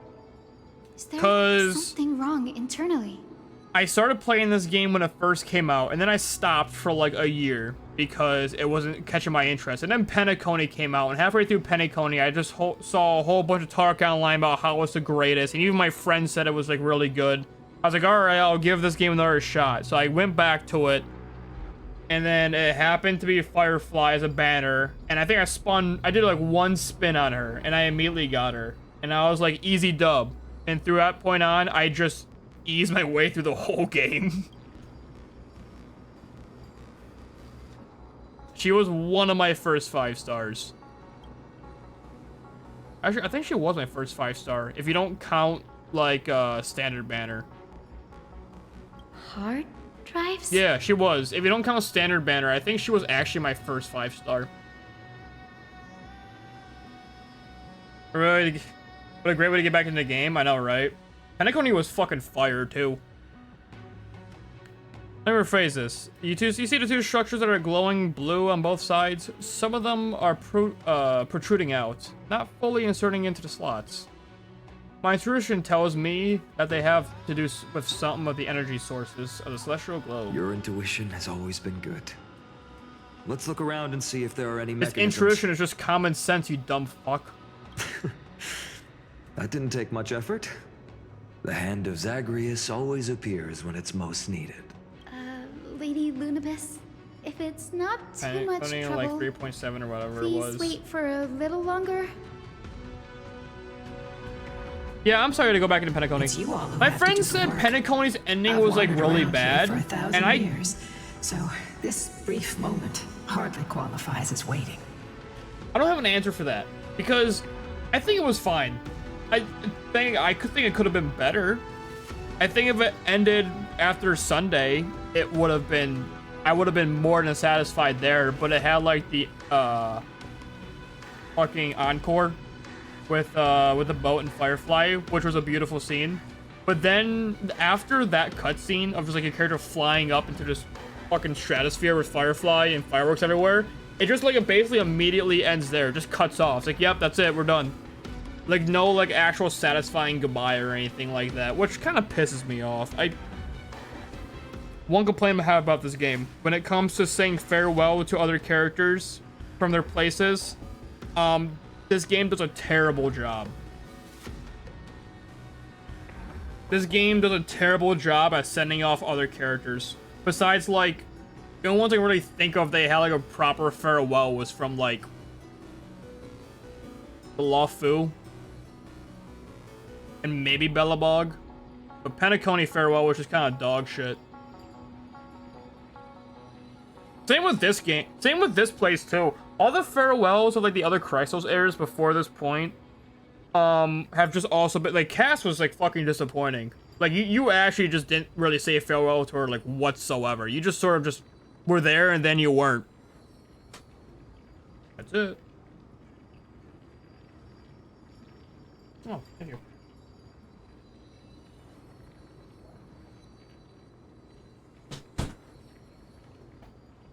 Is there 'Cause something wrong internally? I started playing this game when it first came out, and then I stopped for like a year because it wasn't catching my interest. And then Penacony came out, and halfway through Penacony, I just saw a whole bunch of talk online about how it's the greatest, and even my friends said it was like really good. I was like, alright, I'll give this game another shot. So I went back to it, and then it happened to be Firefly as a banner, and I think I did like one spin on her, and I immediately got her. And I was like, easy dub. And through that point on, I just eased my way through the whole game. She was one of my first 5 stars. Actually, I think she was my first 5-star, if you don't count, like, standard banner. Hard drives? Yeah, she was. If you don't count standard banner, I think she was actually my first 5-star. Really, what a great way to get back into the game, I know, right? Penacony was fucking fire, too. Let me rephrase this. You see the two structures that are glowing blue on both sides? Some of them are protruding out, not fully inserting into the slots. My intuition tells me that they have to do with something of the energy sources of the celestial globe. Your intuition has always been good. Let's look around and see if there are any This mechanisms. intuition is just common sense, you dumb fuck. That didn't take much effort. The hand of Zagreus always appears when it's most needed. Lady Lunibus, if it's not too much trouble, like 3.7 or whatever it please was. wait for a little longer. Yeah, I'm sorry to go back into Penacony. My friend said Penacony's ending was like really bad, and years, so this brief moment hardly qualifies as waiting. I don't have an answer for that because I think it was fine. I think it could have been better. I think if it ended after Sunday, it would have been, I would have been more than satisfied there, but it had like the fucking encore with the boat and Firefly, which was a beautiful scene. But then after that cutscene of just like a character flying up into this fucking stratosphere with Firefly and fireworks everywhere, it just like it basically immediately ends there, just cuts off. It's like, yep, that's it, we're done. Like no like actual satisfying goodbye or anything like that, which kind of pisses me off. One complaint I have about this game, when it comes to saying farewell to other characters from their places, this game does a terrible job. This game does a terrible job at sending off other characters. Besides, like, the only ones I can really think of they had like a proper farewell was from like Lafu and maybe Bellabog, but Penacony farewell, which is kind of dog shit. Same with this game. Same with this place too. All the farewells of like the other Crystal's heirs before this point, have just also been like Cass was like fucking disappointing. Like you actually just didn't really say farewell to her like whatsoever. You just sort of just were there and then you weren't. That's it. Oh, thank you.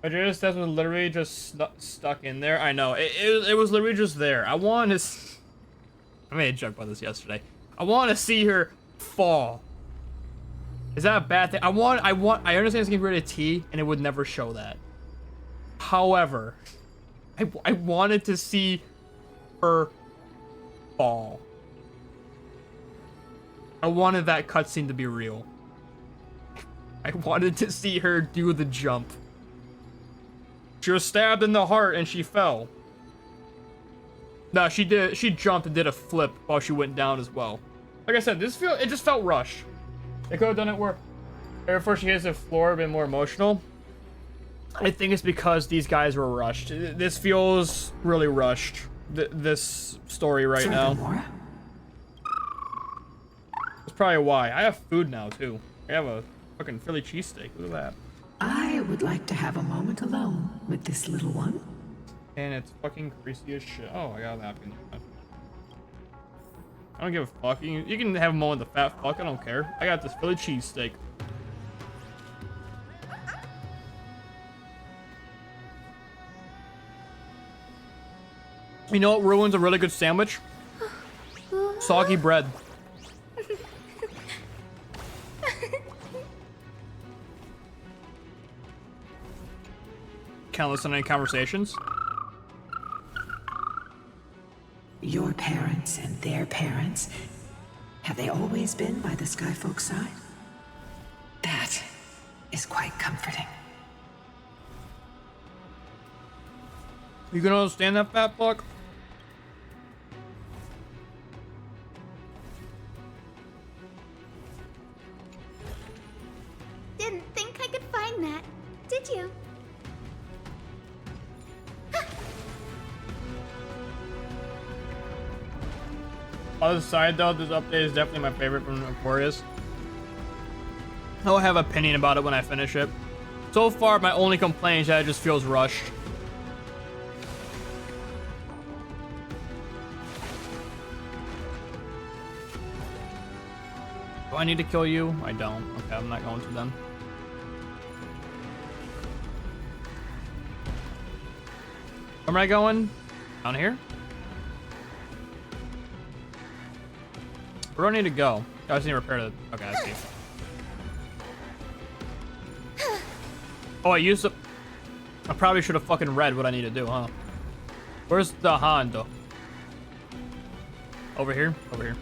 But that was literally just stuck in there. I know. It was literally just there. I wanted to... I made a joke about this yesterday. I want to see her fall. Is that a bad thing? I understand it's getting rid of T, and it would never show that. However, I wanted to see her fall. I wanted that cutscene to be real. I wanted to see her do the jump. She was stabbed in the heart and she fell. No, she did. She jumped and did a flip while she went down as well. Like I said, it just felt rushed. They could have done it where before she hits the floor, been more emotional. I think it's because these guys were rushed. This feels really rushed. This story right now. That's probably why. I have food now too. I have a fucking Philly cheesesteak. Look at that. I would like to have a moment alone with this little one. And it's fucking greasy as shit. Oh, I got a napkin. I don't give a fuck. You can have a moment with the fat fuck. I don't care. I got this Philly cheesesteak. You know what ruins a really good sandwich? Soggy bread. Can't listen to any conversations. Your parents and their parents, have they always been by the Skyfolk's side? That is quite comforting. You gonna understand that, fat fuck? Didn't think I could find that, did you? Other side though, this update is definitely my favorite from Aquarius. I'll have an opinion about it when I finish it. So far, my only complaint is that it just feels rushed. Do I need to kill you? I don't. Okay, I'm not going to then. Where am I going? Down here? Where do I need to go? I just need to repair the... Okay, I see. Oh, I used the... I probably should have fucking read what I need to do, huh? Where's the Hondo? Over here? Over here.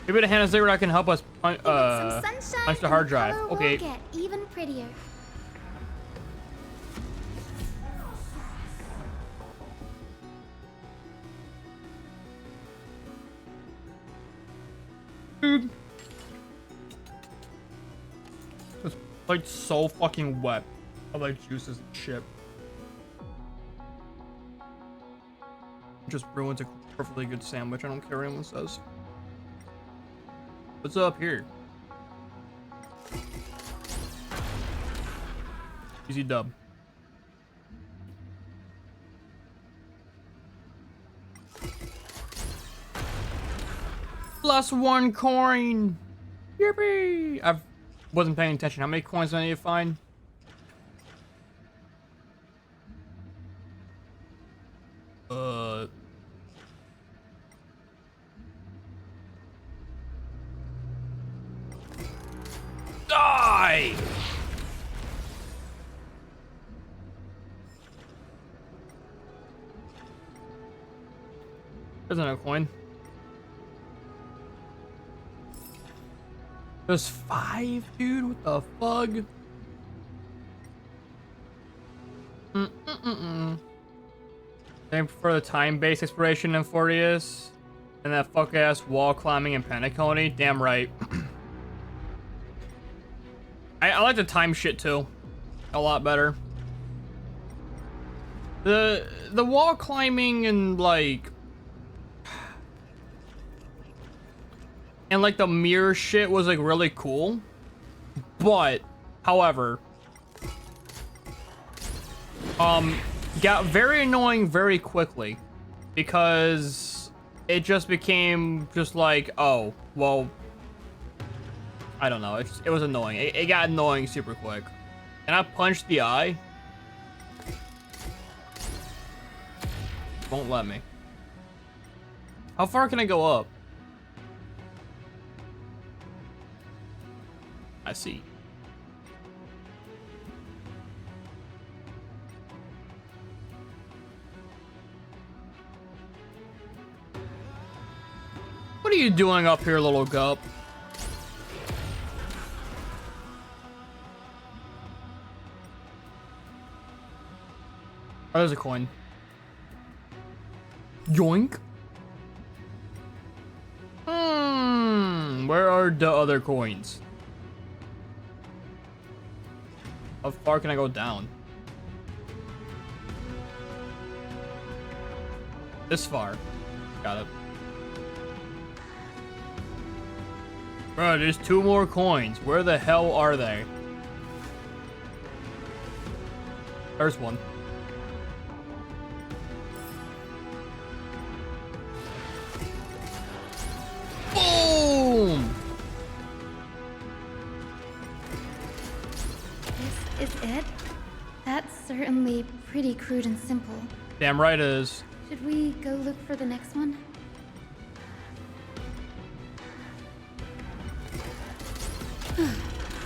Maybe the Hannah Ziggurat can help us punch the hard drive. Okay. Will get even prettier. Dude. It's like so fucking wet. I like juices and shit. It just ruins a perfectly good sandwich. I don't care what anyone says. What's up here? Easy dub. +1 coin. Yippee! I wasn't paying attention. How many coins do I need to find? Die! There's no coin. There's 5, dude. What the fuck? They prefer the time-based exploration in Fortius and that fuck-ass wall climbing in Penacony. Damn right. I like the time shit too. A lot better. The wall climbing and like the mirror shit was like really cool. But however, got very annoying very quickly because it just became just like, oh, well, I don't know. It was annoying. It got annoying super quick. And I punched the eye. Won't let me. How far can I go up? I see. What are you doing up here, little gup? Oh, there's a coin. Yoink. Where are the other coins? How far can I go down? This far. Got it. Bro, there's 2 more coins. Where the hell are they? There's one. Boom! This is it? That's certainly pretty crude and simple. Damn right it is. Should we go look for the next one?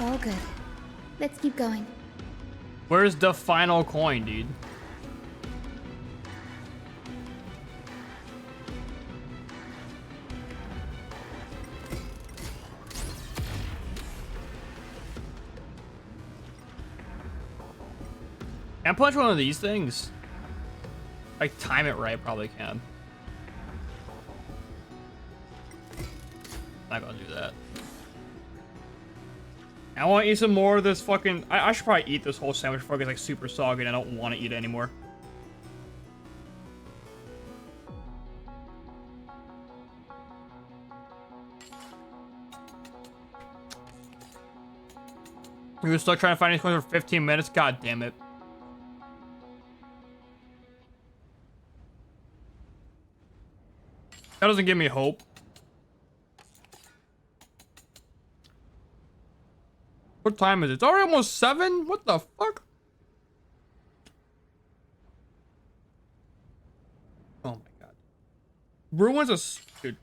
All good. Let's keep going. Where's the final coin, dude? Can I punch one of these things? If I time it right, I probably can. Not gonna do that. I want to eat some more of this fucking... I should probably eat this whole sandwich before it gets like super soggy and I don't want to eat it anymore. We were still trying to find these coins for 15 minutes? God damn it. That doesn't give me hope. What time is it? It's already almost 7? What the fuck? Oh my god. Ruins a... Dude.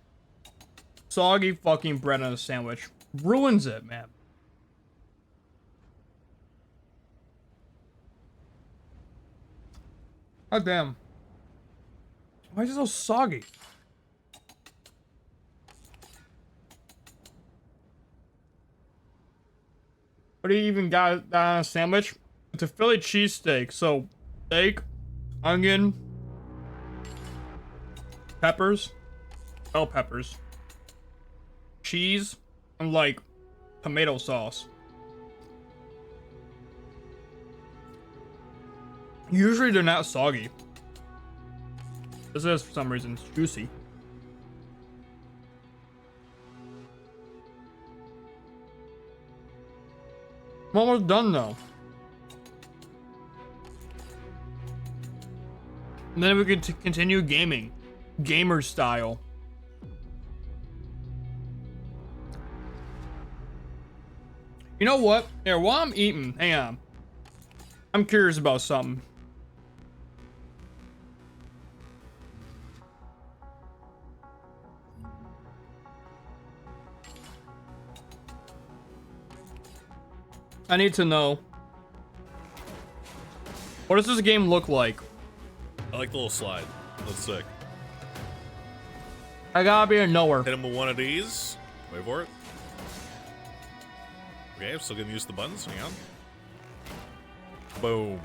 Soggy fucking bread on a sandwich. Ruins it, man. God damn. Why is it so soggy? What do you even got that on a sandwich? It's a Philly cheesesteak. So, steak, onion, peppers, bell peppers, cheese, and like tomato sauce. Usually they're not soggy. This is, for some reason, it's juicy. I'm almost done though. And then we could continue gaming. Gamer style. You know what? Here, while I'm eating, hang on. I'm curious about something. I need to know. What does this game look like? I like the little slide. That's sick. I gotta be in nowhere. Hit him with one of these. Wait for it. Okay, I'm still gonna use the buttons. Hang on. Boom.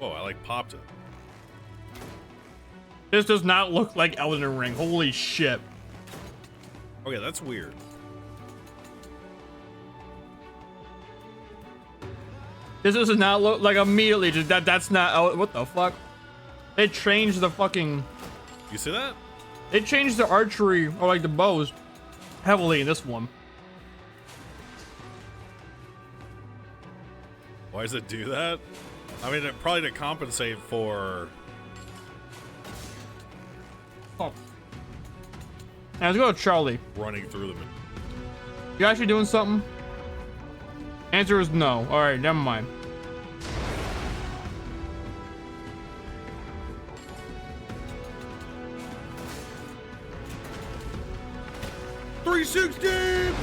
Oh, I like popped it. This does not look like Elden Ring. Holy shit. Okay, that's weird. This does not look like immediately. Just that's not. What the fuck? They changed the fucking. You see that? They changed the archery or like the bows heavily in this one. Why does it do that? I mean, probably to compensate for. Oh. Now let's go to Charlie. Running through them. You actually doing something? Answer is no. All right, never mind. $360.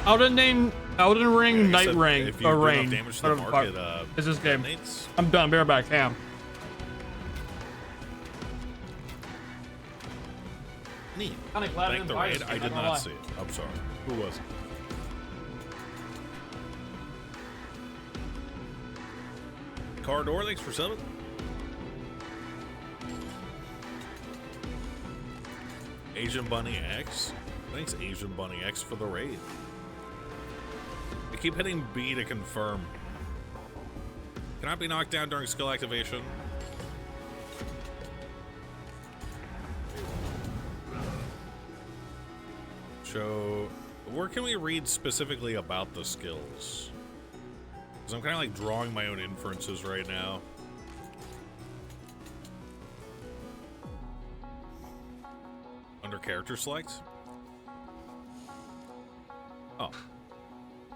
Elden Ring, Night Ring, or Rain. Whatever the fuck is this game? I'm done. Be right back. Ham. Neat. Kinda glad Thank the I raid. didn't I did lie. not see it. I'm sorry. Who was it? Corridor, thanks for subbing. Asian Bunny X. Thanks, Asian Bunny X, for the raid. I keep hitting B to confirm. Cannot be knocked down during skill activation. So, where can we read specifically about the skills? Because I'm kind of like drawing my own inferences right now. Under character select? Oh.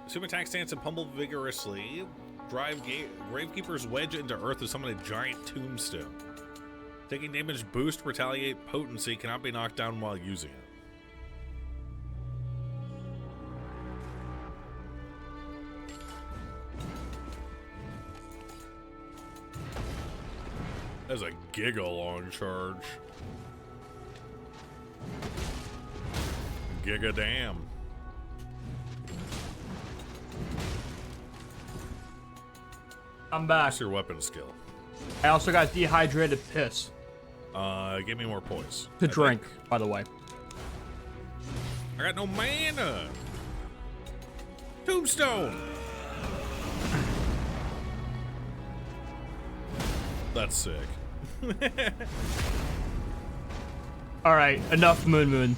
Assume attack stance and pummel vigorously. Drive Gravekeeper's wedge into earth to summon a giant tombstone. Taking damage boost, retaliate potency, cannot be knocked down while using it. That's a giga long charge. Giga damn. I'm back. What's your weapon skill? I also got dehydrated piss. Give me more poise. To drink, by the way. I got no mana. Tombstone. That's sick. All right, enough Moon Moon.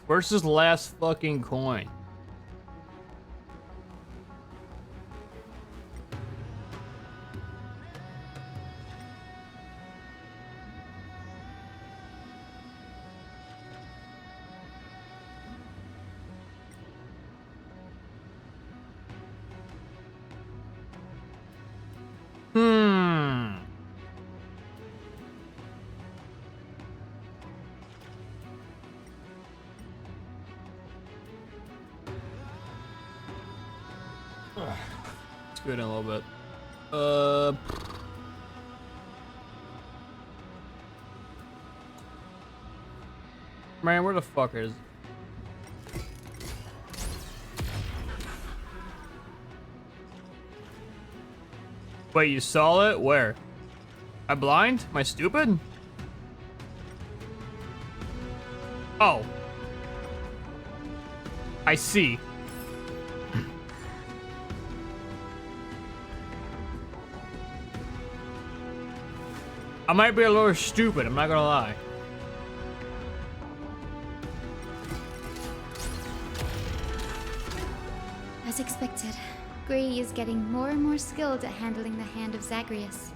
Where's his last fucking coin? Let's go in a little bit. Man, where the fuck is? Wait, you saw it? Where? Am I blind? Am I stupid? Oh. I see. I might be a little stupid, I'm not gonna lie. As expected, Grady is getting more and more skilled at handling the hand of Zagreus.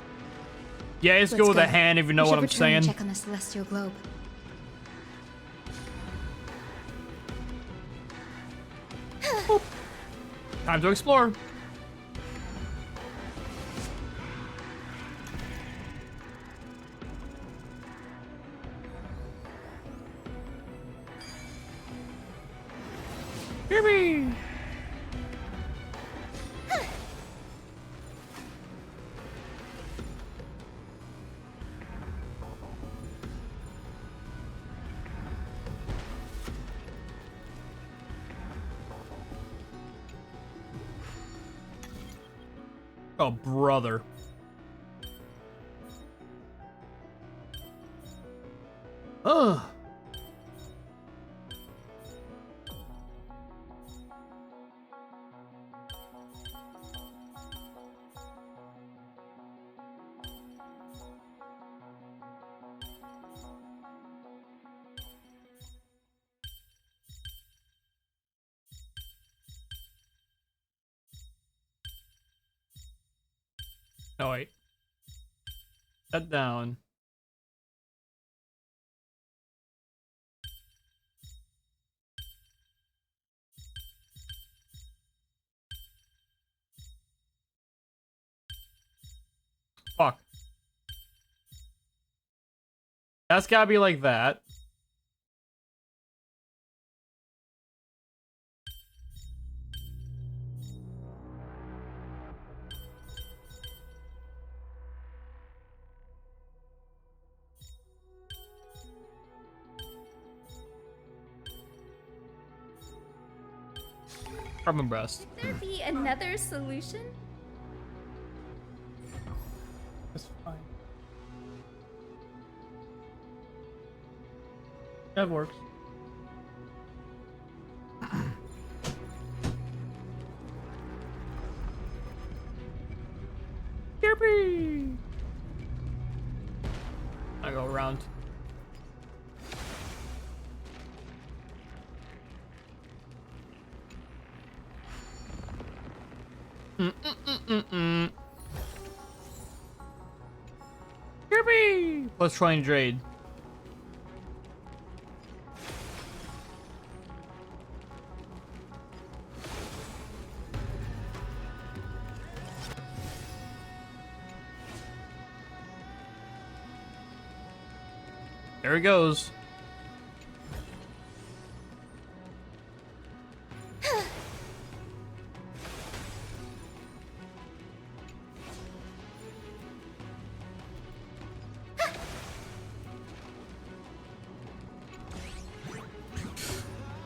Yeah, it's good with a hand if you know what I'm saying. Check on the celestial globe. Time to explore. Yippee! Oh, brother. Ugh. Oh, wait. Set down. Fuck. That's gotta be like that. From a breast. There be another solution? That's fine. That works. Yippee! I go around. Yippee! Let's try and trade. There he goes.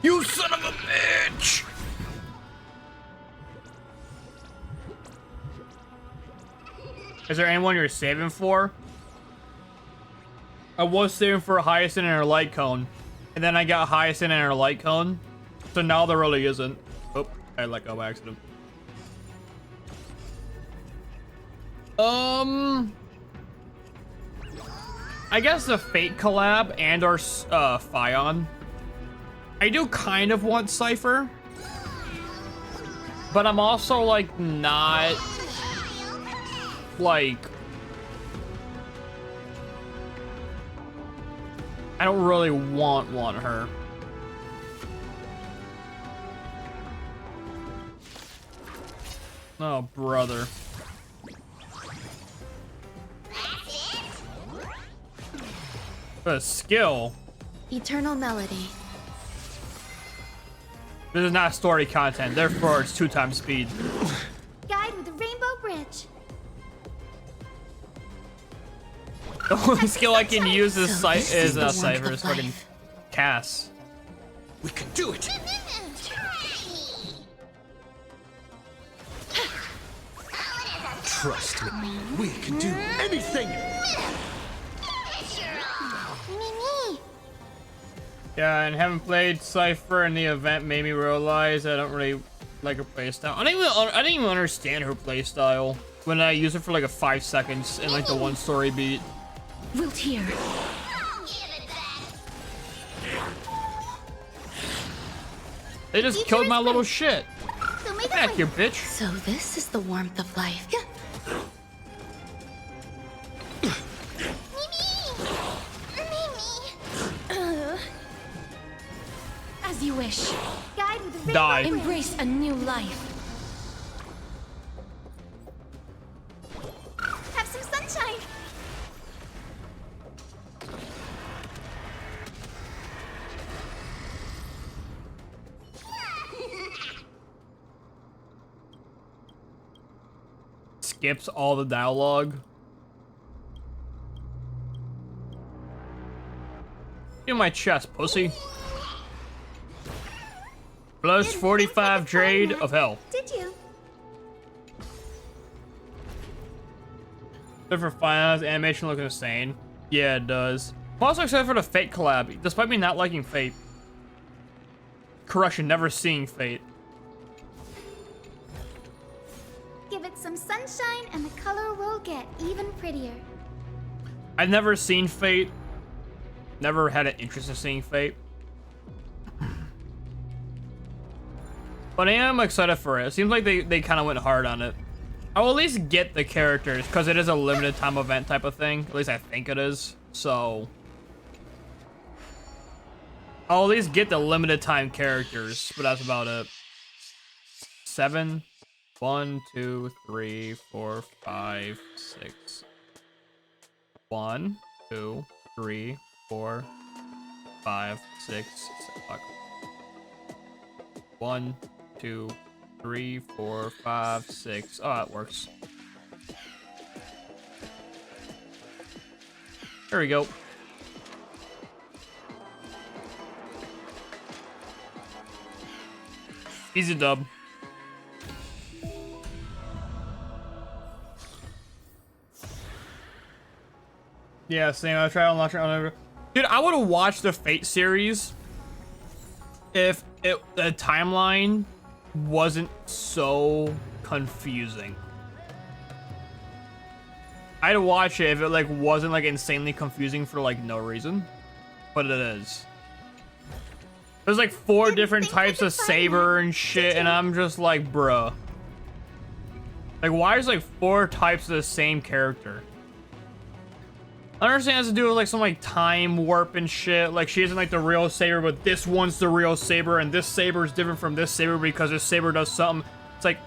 You son of a bitch! Is there anyone you're saving for? I was saving for Hyacinth and her light cone, and then I got Hyacinth and her light cone, so now there really isn't. Oh, I let go by accident. I guess the Fate collab and our Fion. I do kind of want Cypher, but I'm also like not like. I don't really want her. Oh, brother. A skill. Eternal Melody. This is not story content, therefore it's 2x speed. Guide with the Rainbow Bridge. The only skill I can use is Cypher is fucking Cass. We can do it. Trust me, we can do anything. Yeah, and having played Cypher in the event made me realize I don't really like her playstyle. I didn't even understand her playstyle when I used it for like a 5 seconds in like the one story beat. Wilt here. They just killed my little shit. Back, you bitch. So this is the warmth of life. As you wish. Guide with the Die. Embrace a new life. Have some sunshine. Skips all the dialogue. In my chest, pussy. Plus 45 Jade of Hell. Did you? Good for finance, animation looks insane. Yeah, it does. I'm also excited for the Fate collab, despite me not liking Fate. Correction, never seeing Fate. Give it some sunshine and the color will get even prettier. I've never seen Fate. Never had an interest in seeing Fate. But I am excited for it. It seems like they kind of went hard on it. I'll at least get the characters, because it is a limited time event type of thing. At least I think it is. So I'll at least get the limited time characters, but that's about it. 7. 1, 2, 3, 4, 5, 6. 1, 2, 3, 4, 5, 6, 7. 1, 2, 3, 4, 5, 6. Oh, that works. There we go. Easy dub. Yeah, same. I tried on launcher on. Dude, I would have watched the Fate series if the timeline wasn't so confusing. I'd watch it if it like wasn't like insanely confusing for like no reason, but it is. There's like 4 different types of saber and shit, and I'm just like, bruh. Like, why is like 4 types of the same character? I understand it has to do with like some like time warp and shit. Like she isn't like the real saber, but this one's the real saber, and this saber is different from this saber because this saber does something. It's like,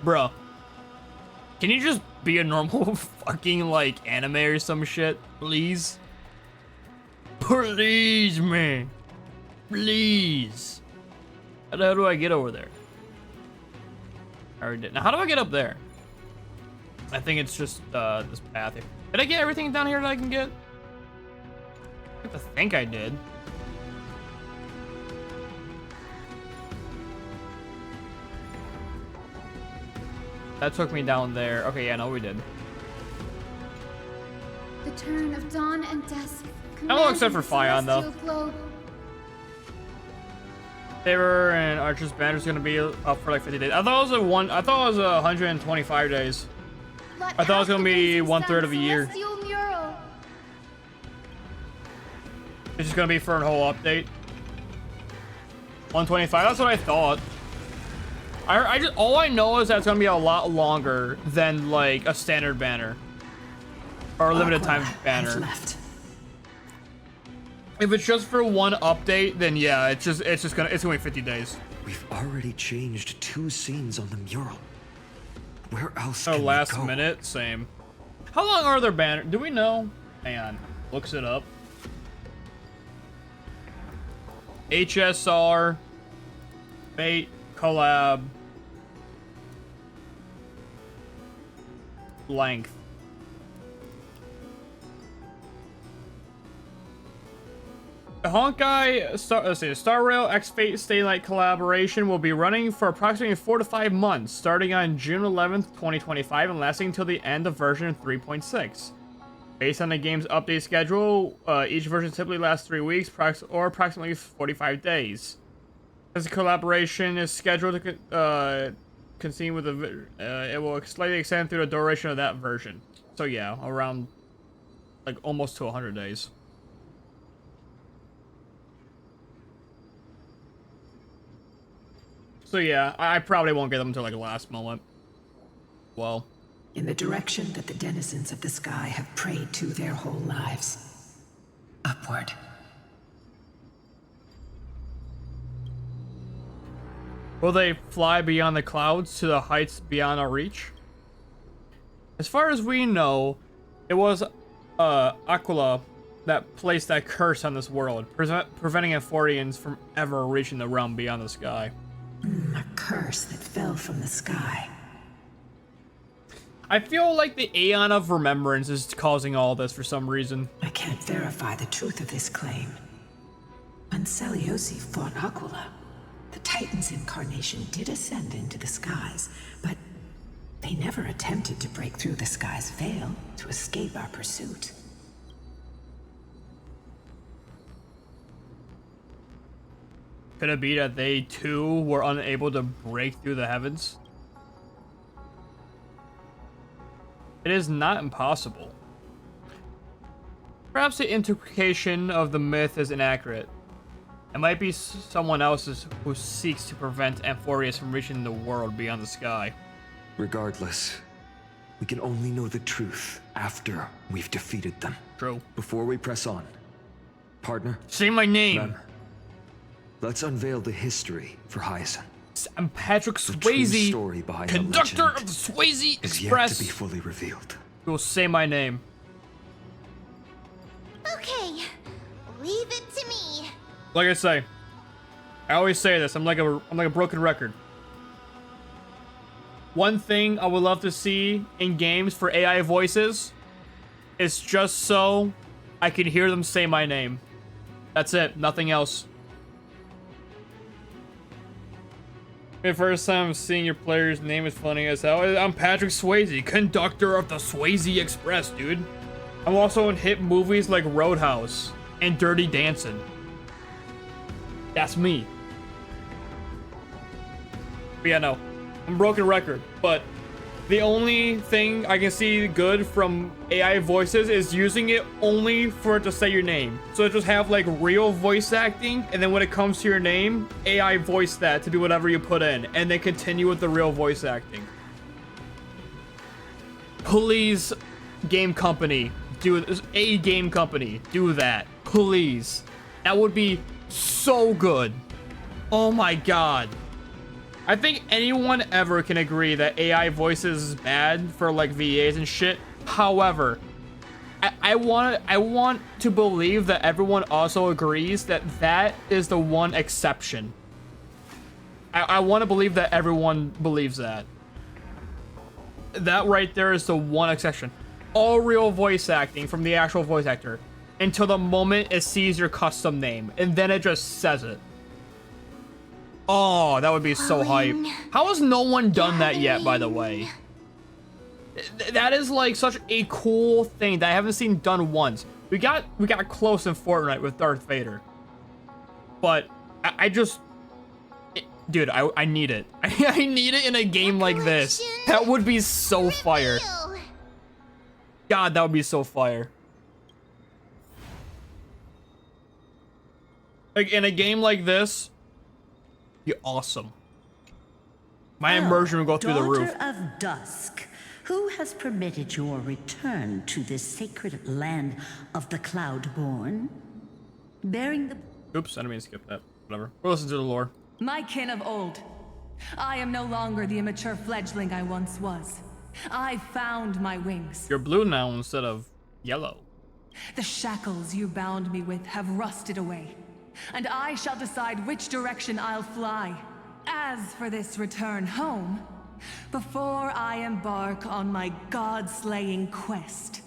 bro, can you just be a normal fucking like anime or some shit, please? Please, man, please. How the hell do I get over there? I already did. Now, how do I get up there? I think it's just this path here. Did I get everything down here that I can get? I have to think I did. That took me down there. Okay, yeah, no, we did. The turn of dawn and dusk. Oh, except for Fion, though. Globe. Saber and Archer's banner's gonna be up for like 50 days. I thought it was I thought it was 125 days. I thought it was gonna be 1/3 of a year. It's just gonna be for a whole update. 125. That's what I thought. I just all I know is that it's gonna be a lot longer than like a standard banner or a limited time banner. If it's just for one update, then yeah, it's gonna be 50 days. We've already changed 2 scenes on the mural. Where else Oh, can last we go? minute, same. How long are their banners? Do we know? Hang on, looks it up. HSR, Fate, collab, length. The Honkai Star Rail X Fate Stay Night collaboration will be running for approximately 4 to 5 months, starting on June 11th, 2025, and lasting until the end of version 3.6. Based on the game's update schedule, each version typically lasts 3 weeks, or approximately 45 days. As the collaboration is scheduled to continue with it will slightly extend through the duration of that version. So yeah, around like almost to 100 days. So yeah, I probably won't get them until like last moment. Well, in the direction that the denizens of the sky have prayed to their whole lives. Upward. Will they fly beyond the clouds to the heights beyond our reach? As far as we know, it was Aquila that placed that curse on this world, preventing Amphorians from ever reaching the realm beyond the sky. A curse that fell from the sky. I feel like the Aeon of Remembrance is causing all this for some reason. I can't verify the truth of this claim. When Celiosi fought Aquila, the Titan's incarnation did ascend into the skies, but they never attempted to break through the sky's veil to escape our pursuit. Could it be that they too were unable to break through the heavens? It is not impossible. Perhaps the interpretation of the myth is inaccurate. It might be someone else's who seeks to prevent Amphorius from reaching the world beyond the sky. Regardless, we can only know the truth after we've defeated them. True. Before we press on, partner. Say my name. Rem, let's unveil the history for Hyacinth. I'm Patrick Swayze, conductor of the Swayze Express. Yet to be fully revealed. You will say my name. Okay, leave it to me. Like I say, I always say this. I'm like a broken record. One thing I would love to see in games for AI voices is just so I can hear them say my name. That's it. Nothing else. The first time seeing your player's name is funny as hell. I'm Patrick Swayze, conductor of the Swayze Express, dude. I'm also in hit movies like Roadhouse and Dirty Dancing. That's me. But yeah, no. I'm a broken record, but the only thing I can see good from AI voices is using it only for it to say your name. So just have like real voice acting, and then when it comes to your name, AI voice that to be whatever you put in, and then continue with the real voice acting. Please, game company, do a game company, do that. Please. That would be so good. Oh my god. I think anyone ever can agree that AI voices is bad for like VAs and shit. However, I want to believe that everyone also agrees that that is the one exception. I want to believe that everyone believes that. That right there is the one exception. All real voice acting from the actual voice actor until the moment it sees your custom name, and then it just says it. Oh, that would be so hype. How has no one done that yet, by the way? That is like such a cool thing that I haven't seen done once. We got close in Fortnite with Darth Vader. But dude, I need it. I need it in a game like this. That would be so fire. God, that would be so fire. Like in a game like this, be awesome. My immersion would go through the roof. Daughter of Dusk, who has permitted your return to this sacred land of the Cloudborn? Bearing the... Oops, I didn't mean to skip that. Whatever. We'll listen to the lore. My kin of old. I am no longer the immature fledgling I once was. I found my wings. You're blue now instead of yellow. The shackles you bound me with have rusted away, and I shall decide which direction I'll fly. As for this return home, before I embark on my god-slaying quest,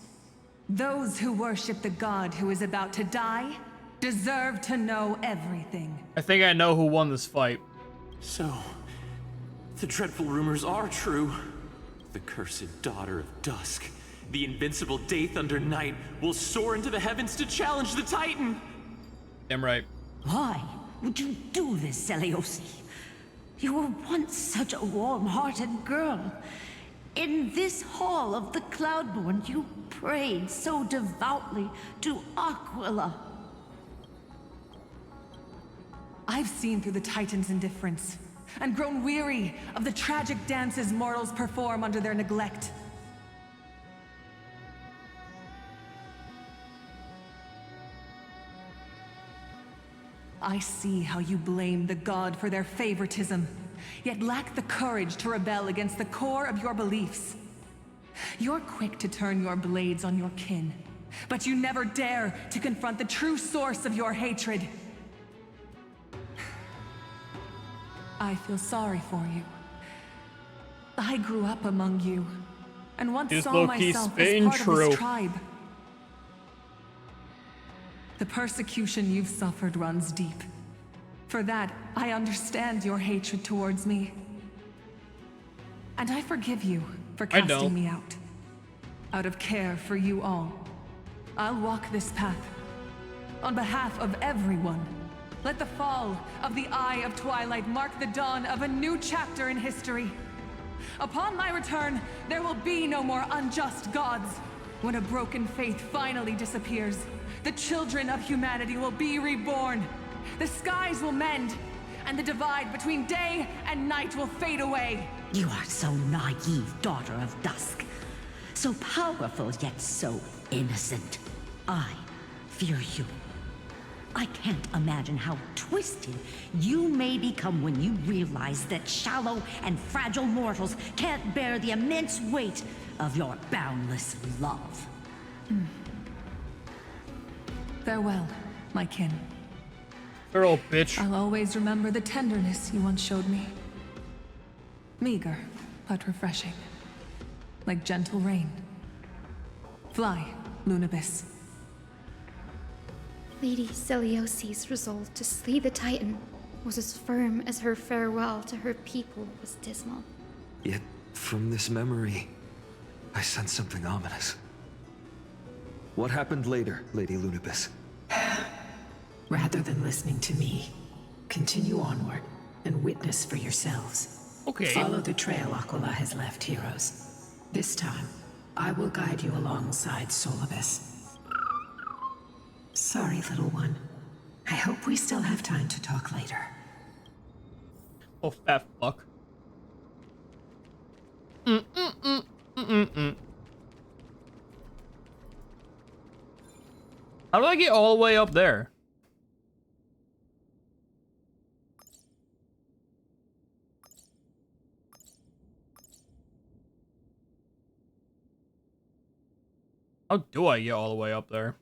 those who worship the god who is about to die deserve to know everything. I think I know who won this fight. So, the dreadful rumors are true. The cursed daughter of Dusk, the invincible Day Thunder Knight, will soar into the heavens to challenge the Titan. Damn right. Why would you do this, Seliosi? You were once such a warm-hearted girl. In this hall of the Cloudborn, you prayed so devoutly to Aquila. I've seen through the Titan's indifference, and grown weary of the tragic dances mortals perform under their neglect. I see how you blame the god for their favoritism, yet lack the courage to rebel against the core of your beliefs. You're quick to turn your blades on your kin, but you never dare to confront the true source of your hatred. I feel sorry for you. I grew up among you, and once saw myself as part of this tribe. The persecution you've suffered runs deep. For that, I understand your hatred towards me. And I forgive you for casting me out of care for you all. I'll walk this path. On behalf of everyone, let the fall of the Eye of Twilight mark the dawn of a new chapter in history. Upon my return, there will be no more unjust gods. When a broken faith finally disappears, the children of humanity will be reborn. The skies will mend, and the divide between day and night will fade away. You are so naive, Daughter of Dusk. So powerful, yet so innocent. I fear you. I can't imagine how twisted you may become when you realize that shallow and fragile mortals can't bear the immense weight of your boundless love. Farewell, my kin. Girl, bitch. I'll always remember the tenderness you once showed me. Meager, but refreshing. Like gentle rain. Fly, Lunabis. Lady Celiosi's resolve to slay the Titan was as firm as her farewell to her people was dismal. Yet, from this memory, I sense something ominous. What happened later, Lady Lunibus? Rather than listening to me, continue onward and witness for yourselves. Okay. Follow the trail Aquila has left, heroes. This time, I will guide you alongside Solibus. Sorry, little one. I hope we still have time to talk later. Oh, fat fuck. How do I get all the way up there? How do I get all the way up there?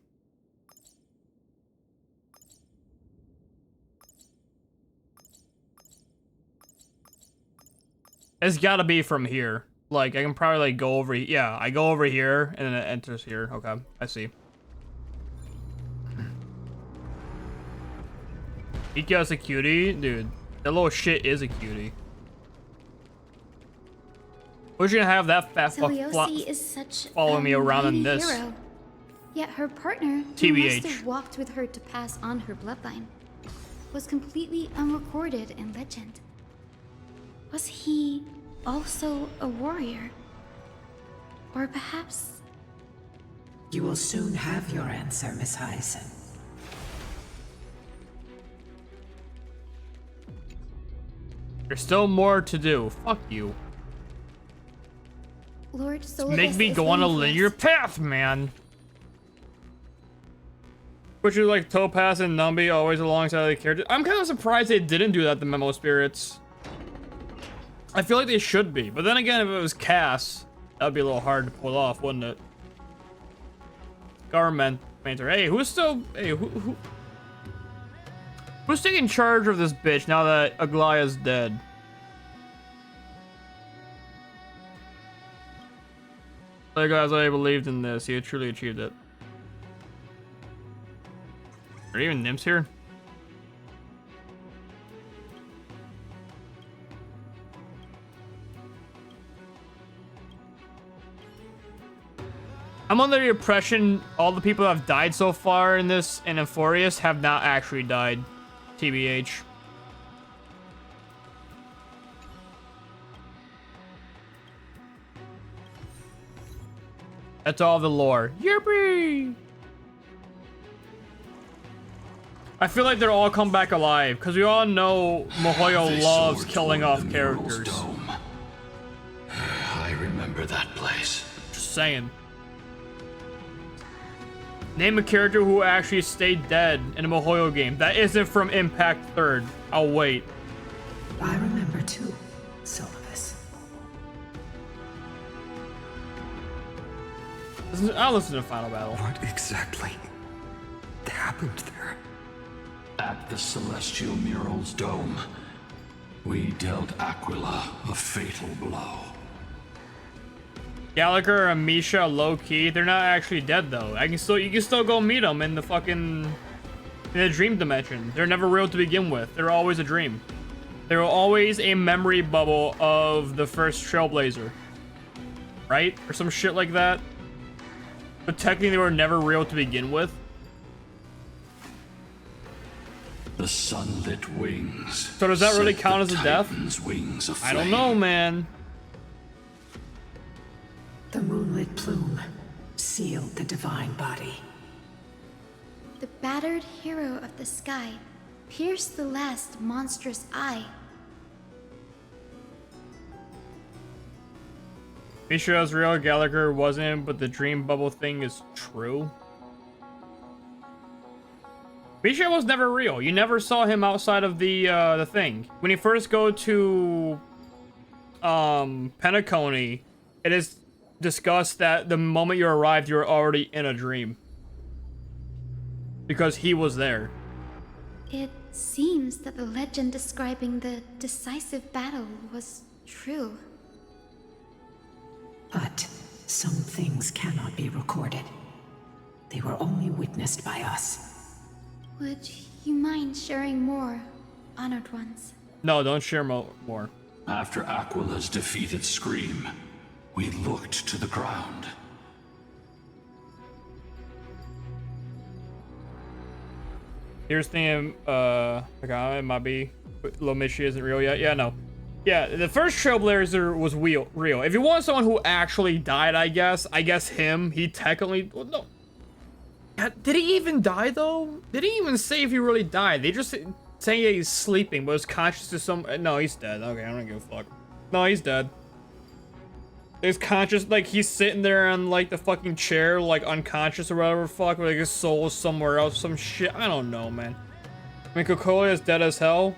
It's gotta be from here. Like, I can probably, like, go over... Yeah, I go over here, and then it enters here. Okay, I see. Ika's a cutie? Dude, that little shit is a cutie. Who's gonna have that fat fuck following me around in this? Hero. Yet her partner, who TBH. must have walked with her to pass on her bloodline, was completely unrecorded in legend. Was he also a warrior? Or perhaps... You will soon have your answer, Miss Hyacinth. There's still more to do. Fuck you. Lord Solibus Make me go on a linear path, man. Which is like Topaz and Numby always alongside the characters. I'm kind of surprised they didn't do that, the Memo Spirits. I feel like they should be. But then again, if it was Cass, that would be a little hard to pull off, wouldn't it? Government mentor. Hey, who's still... Hey, who's taking charge of this bitch now that Aglaya's dead? Hey guys, I believed in this. He had truly achieved it. Are there even nymphs here? I'm under the impression all the people that have died so far in this in Euphorius have not actually died. TBH. That's all the lore. Yippee! I feel like they're all come back alive, because we all know Mihoyo loves killing off characters. I remember that place. Just saying. Name a character who actually stayed dead in a Mihoyo game. That isn't from Impact 3rd. I'll wait. I remember too, Solibus. I'll listen to Final Battle. What exactly happened there? At the Celestial Mural's dome, we dealt Aquila a fatal blow. Gallagher and Misha low-key, they're not actually dead though. You can still go meet them in the fucking... in the dream dimension. They're never real to begin with. They're always a dream. They were always a memory bubble of the first Trailblazer. Right? Or some shit like that. But technically they were never real to begin with. The sunlit wings. So does that really count as a death? Wings of I don't know, man. The moonlit plume sealed the divine body. The battered hero of the sky pierced the last monstrous eye. Misha's real, Gallagher wasn't, but the dream bubble thing is true. Misha was never real. You never saw him outside of the thing. When you first go to Penacony, it is discussed that the moment you arrived, you were already in a dream. Because he was there. It seems that the legend describing the decisive battle was true. But some things cannot be recorded. They were only witnessed by us. Would you mind sharing more Honored ones. No, don't share more. After Aquila's defeated Scream, we looked to the ground. Here's the thing, okay, it might be, Lomishi isn't real yet. Yeah, no. Yeah, the first Trailblazer was real. If you want someone who actually died, I guess him, he technically, well, no. Did he even die, though? Did he even say if he really died? They just say he's sleeping, but was conscious to some, no, he's dead. Okay, I don't give a fuck. No, he's dead. He's conscious, like, he's sitting there on, like, the fucking chair, like, unconscious or whatever, fuck, like, his soul is somewhere else, some shit, I don't know, man. I mean, Kokoya is dead as hell.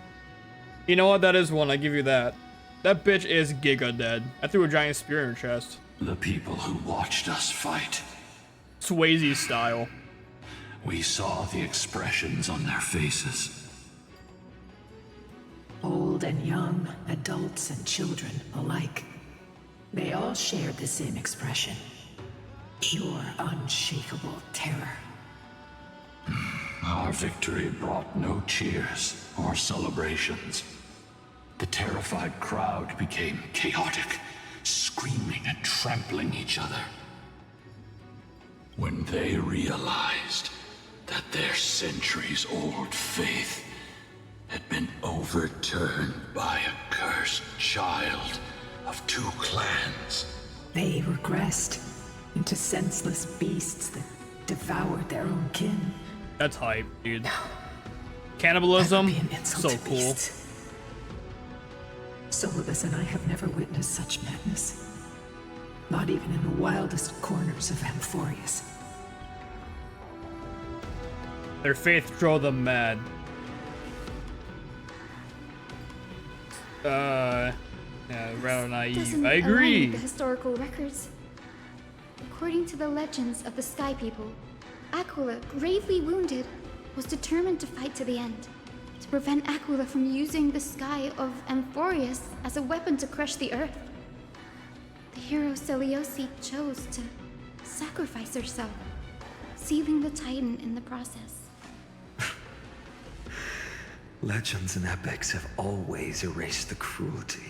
You know what, that is one, I give you that. That bitch is giga dead. I threw a giant spear in her chest. The people who watched us fight. Swayze style. We saw the expressions on their faces. Old and young, adults and children alike. They all shared the same expression. Pure, unshakable terror. Our victory brought no cheers or celebrations. The terrified crowd became chaotic, screaming and trampling each other. When they realized that their centuries-old faith had been overturned by a cursed child of two clans. They regressed into senseless beasts that devoured their own kin. That's hype, dude. Cannibalism, so cool. Solibus and I have never witnessed such madness. Not even in the wildest corners of Amphorius. Their faith drove them mad. Yeah, rather naive. Doesn't I agree. align with the historical records. According to the legends of the Sky People, Aquila, gravely wounded, was determined to fight to the end, to prevent Aquila from using the sky of Amphorius as a weapon to crush the earth. The hero Celiosi chose to sacrifice herself, sealing the Titan in the process. Legends and epics have always erased the cruelty,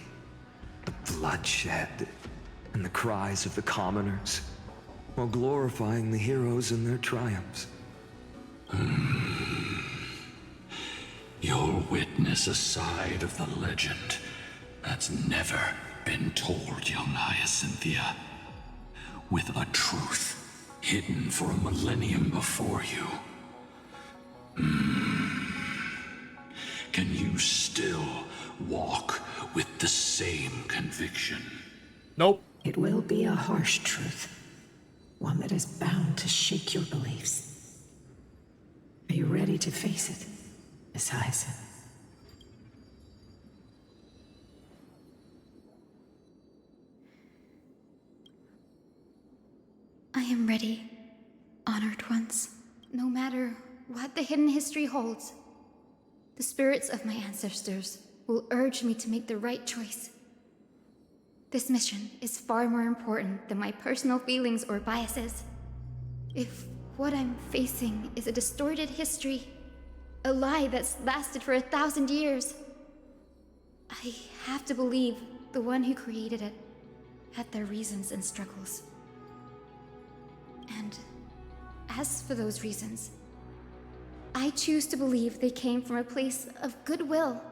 the bloodshed, and the cries of the commoners, while glorifying the heroes and their triumphs. You'll witness a side of the legend that's never been told, young Hyacinthia. With a truth hidden for a millennium before you. Can you still walk with the same conviction? Nope. It will be a harsh truth. One that is bound to shake your beliefs. Are you ready to face it, Miss Hyacinth? I am ready, honored ones. No matter what the hidden history holds, the spirits of my ancestors will urge me to make the right choice. This mission is far more important than my personal feelings or biases. If what I'm facing is a distorted history, a lie that's lasted for 1,000 years, I have to believe the one who created it had their reasons and struggles. And as for those reasons, I choose to believe they came from a place of goodwill.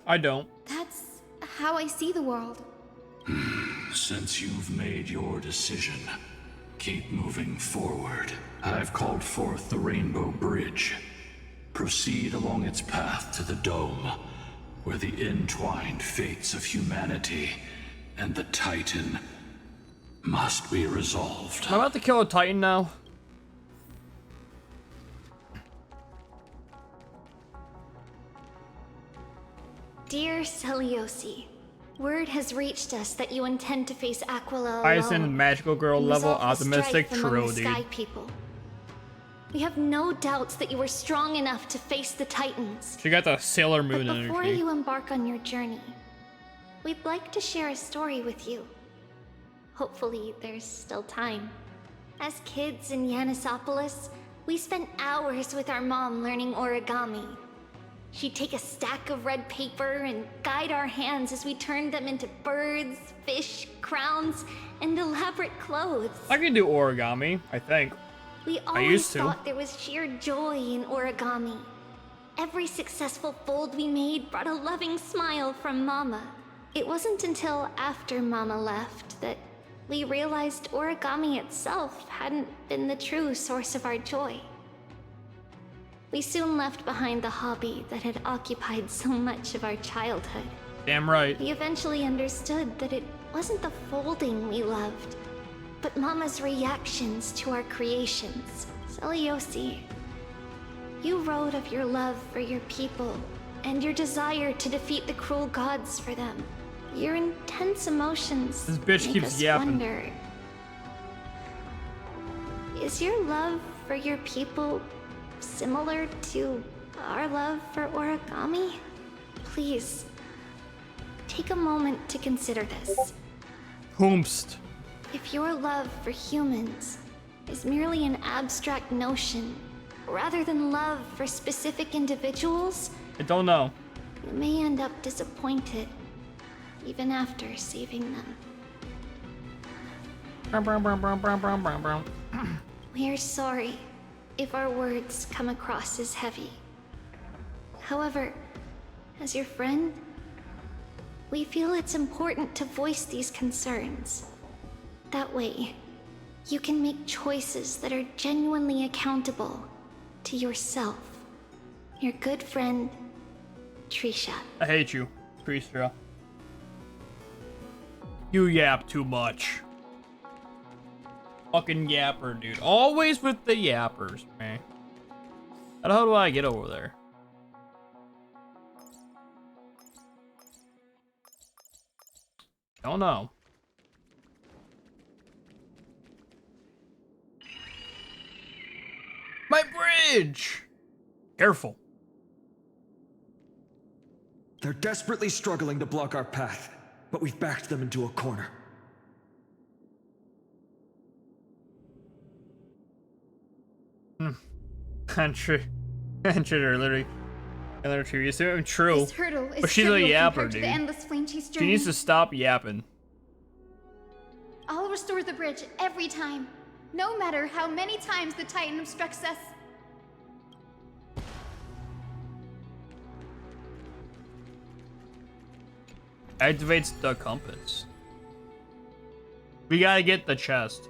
I don't. That's how I see the world. Since you've made your decision, keep moving forward. I've called forth the Rainbow Bridge. Proceed along its path to the Dome, where the entwined fates of humanity and the Titan must be resolved. Am I about to kill a Titan now? Dear Celiosi, word has reached us that you intend to face Aquila alone. Hyacinth, magical girl and level, resolve the optimistic, strife among true, the dude. Sky People. We have no doubts that you are strong enough to face the Titans. She got the Sailor Moon But before energy. you embark on your journey, we'd like to share a story with you. Hopefully, there's still time. As kids in Yanisopolis, we spent hours with our mom learning origami. She'd take a stack of red paper and guide our hands as we turned them into birds, fish, crowns, and elaborate clothes. I can do origami, I think. We always thought there was sheer joy in origami. Every successful fold we made brought a loving smile from Mama. It wasn't until after Mama left that we realized origami itself hadn't been the true source of our joy. We soon left behind the hobby that had occupied so much of our childhood. Damn right. We eventually understood that it wasn't the folding we loved, but Mama's reactions to our creations. Celiosi, you wrote of your love for your people and your desire to defeat the cruel gods for them. Your intense emotions This bitch make keeps us yapping. wonder, is your love for your people similar to our love for origami? Please, take a moment to consider this. Whomst. If your love for humans is merely an abstract notion, rather than love for specific individuals, I don't know. you may end up disappointed, even after saving them. We are sorry if our words come across as heavy. However, as your friend, we feel it's important to voice these concerns. That way, you can make choices that are genuinely accountable to yourself. Your good friend, Trisha. I hate you, Trisha. You yap too much. Fucking yapper, dude. Always with the yappers, man. How do I get over there? Don't know. My bridge! Careful. They're desperately struggling to block our path, but we've backed them into a corner. Country are literally true. True. This hurdle is But she's a trivial yapper, compared to dude. the endless flame chase She journey. needs to stop yapping. I'll restore the bridge every time, no matter how many times the Titan obstructs us. Activates the compass. We gotta get the chest.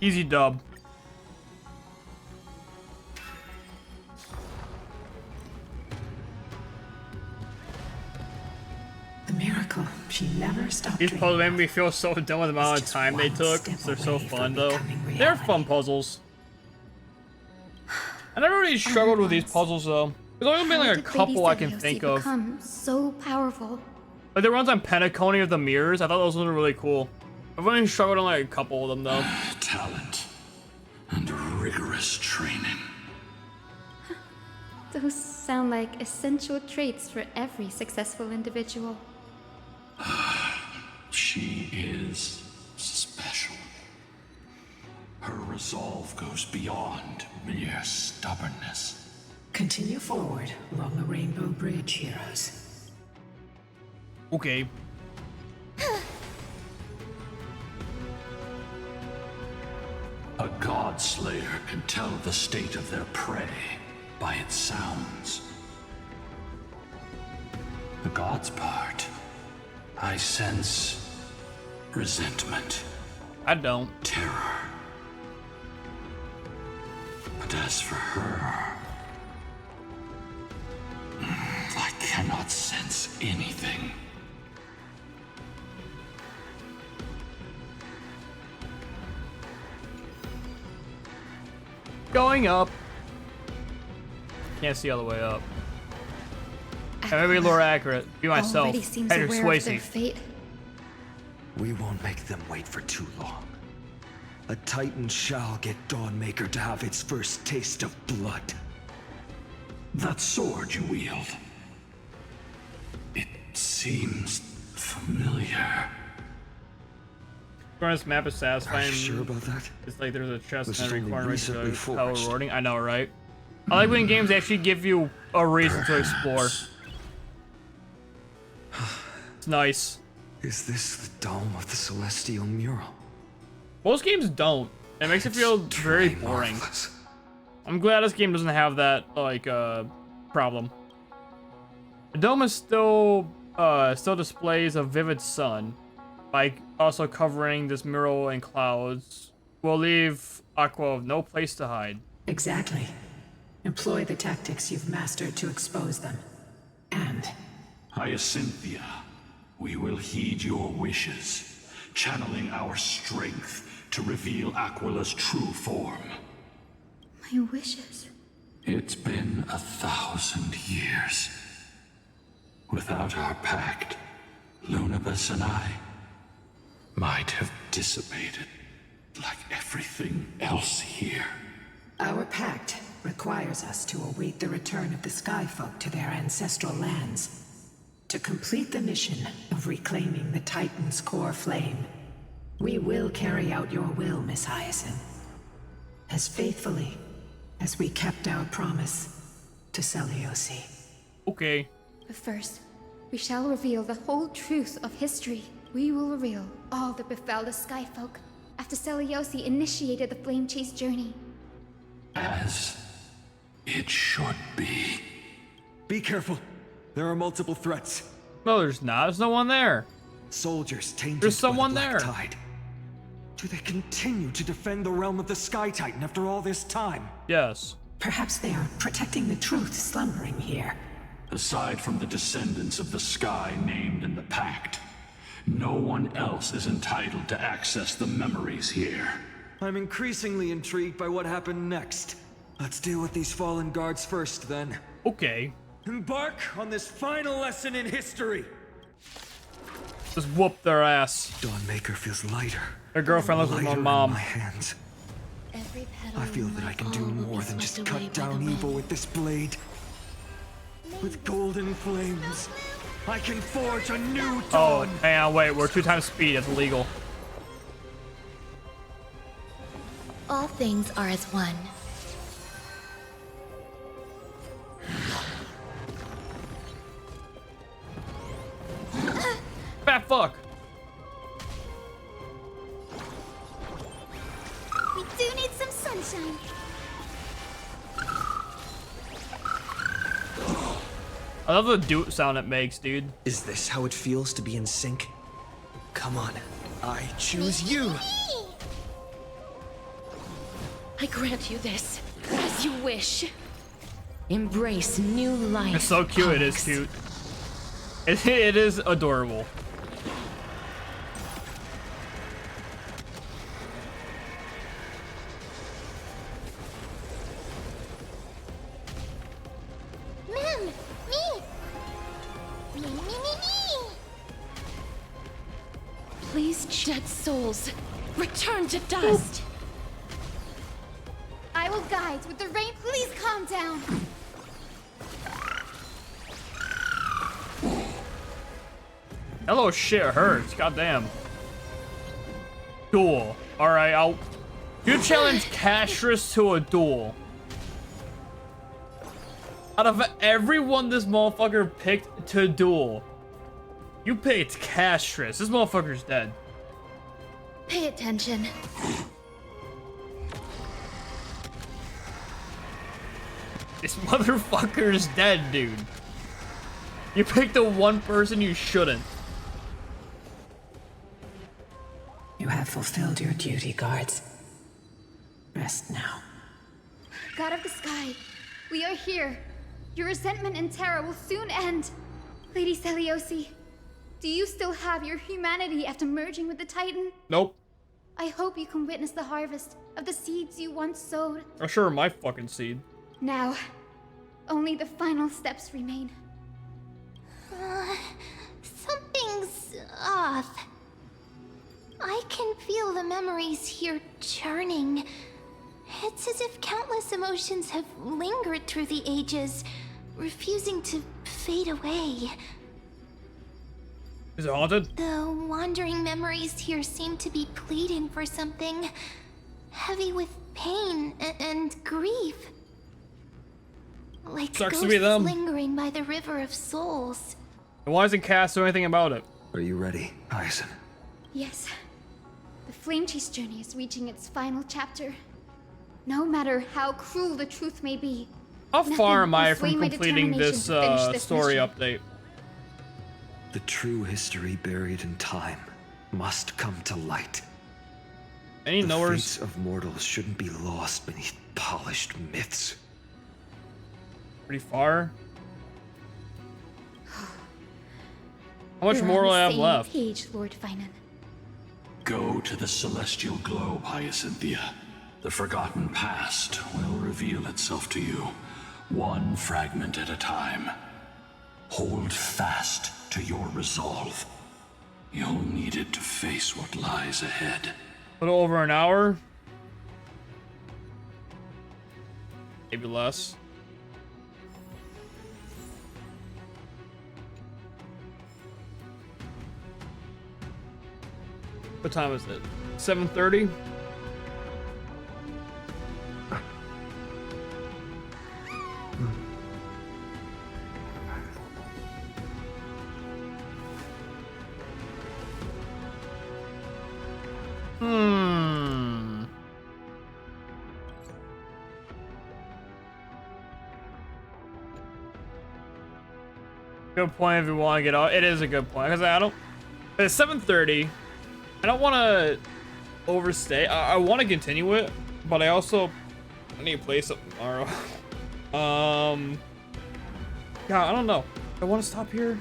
Easy dub. The miracle. She never stopped. These puzzles made me feel so done with the amount of time they took. They're so fun though. They're fun puzzles. I never really struggled with these puzzles though. There's only been like a couple I can think of. Become so powerful. Like the ones on Pentacone of the mirrors, I thought those were really cool. I've only struggled on like a couple of them though. Talent and rigorous training. Those sound like essential traits for every successful individual. She is special. Her resolve goes beyond mere stubbornness. Continue forward along the Rainbow Bridge, heroes. Okay. A god slayer can tell the state of their prey by its sounds. The god's part, I sense resentment. I don't. Terror. But as for her, I cannot sense anything. Going up. Can't see all the way up. Maybe a little accurate. Be myself. Already seems Patrick aware of their Swayze. fate. We won't make them wait for too long. A Titan shall get Dawnmaker to have its first taste of blood. That sword you wield. It seems familiar. This map is satisfying. Are you sure about that? It's like there's a chest This in is every only corner. recently It's forged. rewarding. I know, right? I like when games actually give you a reason to explore. It's nice. Is this the dome of the Celestial Mural? Most games don't. It makes it feel very boring. Marvelous. I'm glad this game doesn't have that like problem. The dome is still displays a vivid sun, by also covering this mural in clouds. Will leave Aqua with no place to hide. Exactly. Employ the tactics you've mastered to expose them. And Hyacinthia, we will heed your wishes, channeling our strength to reveal Aquila's true form. My wishes. It's been 1,000 years. Without our pact, Lunabus and I might have dissipated like everything else here. our pact requires us to await the return of the Skyfolk to their ancestral lands. To complete the mission of reclaiming the Titan's core flame, we will carry out your will, Miss Hyacinth. As faithfully as we kept our promise to Seliosi. Okay. But first, we shall reveal the whole truth of history. We will reveal all that befell the Skyfolk after Seliosi initiated the Flame Chase journey. As it should be. Be careful. There are multiple threats. No, there's not. There's no one there. Soldiers tainted There's someone by the there. Black Tide. Do they continue to defend the realm of the Sky Titan after all this time? Yes. Perhaps they are protecting the truth slumbering here. Aside from the descendants of the sky named in the pact, no one else is entitled to access the memories here. I'm increasingly intrigued by what happened next. Let's deal with these fallen guards first, then. Okay. Embark on this final lesson in history. Just whoop their ass. Dawnmaker feels lighter. Their girlfriend looks like my Lighter in mom. my hands. Every petal I feel that I can do more than just cut down evil with this blade. With golden flames, I can forge a new Oh, dawn. hang on, wait. We're 2 times speed. It's illegal. All things are as one. Fat fuck. We do need some sunshine. I love the doot sound it makes, dude. Is this how it feels to be in sync? Come on, I choose you. I grant you this, as you wish. Embrace new life. It's so cute. It is cute. It is adorable. Ma'am, me. Me. Please, dead souls, return to dust. I will guide with the rain. Please calm down. Hello, shit hurts. Goddamn. Duel. Alright, You challenge Castrus to a duel. Out of everyone this motherfucker picked to duel, you picked Castrus. This motherfucker's dead. Pay attention. This motherfucker's dead, dude. You picked the one person you shouldn't. You have fulfilled your duty, guards. Rest now. God of the sky, we are here. Your resentment and terror will soon end. Lady Seliosi, do you still have your humanity after merging with the Titan? Nope. I hope you can witness the harvest of the seeds you once sowed. I'm sure my fucking seed. Now, only the final steps remain. I can feel the memories here churning. It's as if countless emotions have lingered through the ages, refusing to fade away. Is it haunted? The wandering memories here seem to be pleading for something, heavy with pain and grief. Like Sucks ghosts to be them. lingering by the river of souls. And why doesn't Cass do anything about it? Are you ready, Hyacinth? Yes. The Flame Chase journey is reaching its final chapter. No matter how cruel the truth may be. How far am I will sway from my completing this, determination to finish this story mission. update? The true history buried in time must come to light. Any the knowers? fates of mortals shouldn't be lost beneath polished myths. Pretty far. How much We're more do on I the have same left? Page, Lord Finan. Go to the celestial globe, Hyacinthia. The forgotten past will reveal itself to you, one fragment at a time. Hold fast to your resolve. You'll need it to face what lies ahead. A little over an hour. Maybe less. What time is it? 7:30? Good point if you want to get out. It is a good point because I don't. It's 7:30. I don't want to overstay. I want to continue it, but I also need to play something tomorrow. Yeah, I don't know. I want to stop here.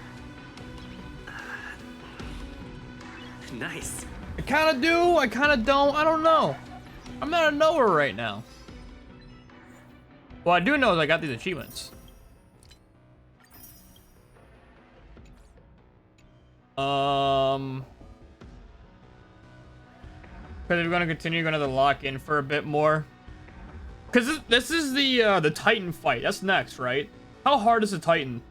Nice. I kind of do. I kind of don't. I don't know. I'm out of nowhere right now. Well, I do know is I got these achievements. Because if you're gonna continue, you're gonna have to lock in for a bit more. Because this is the Titan fight. That's next, right? How hard is the Titan?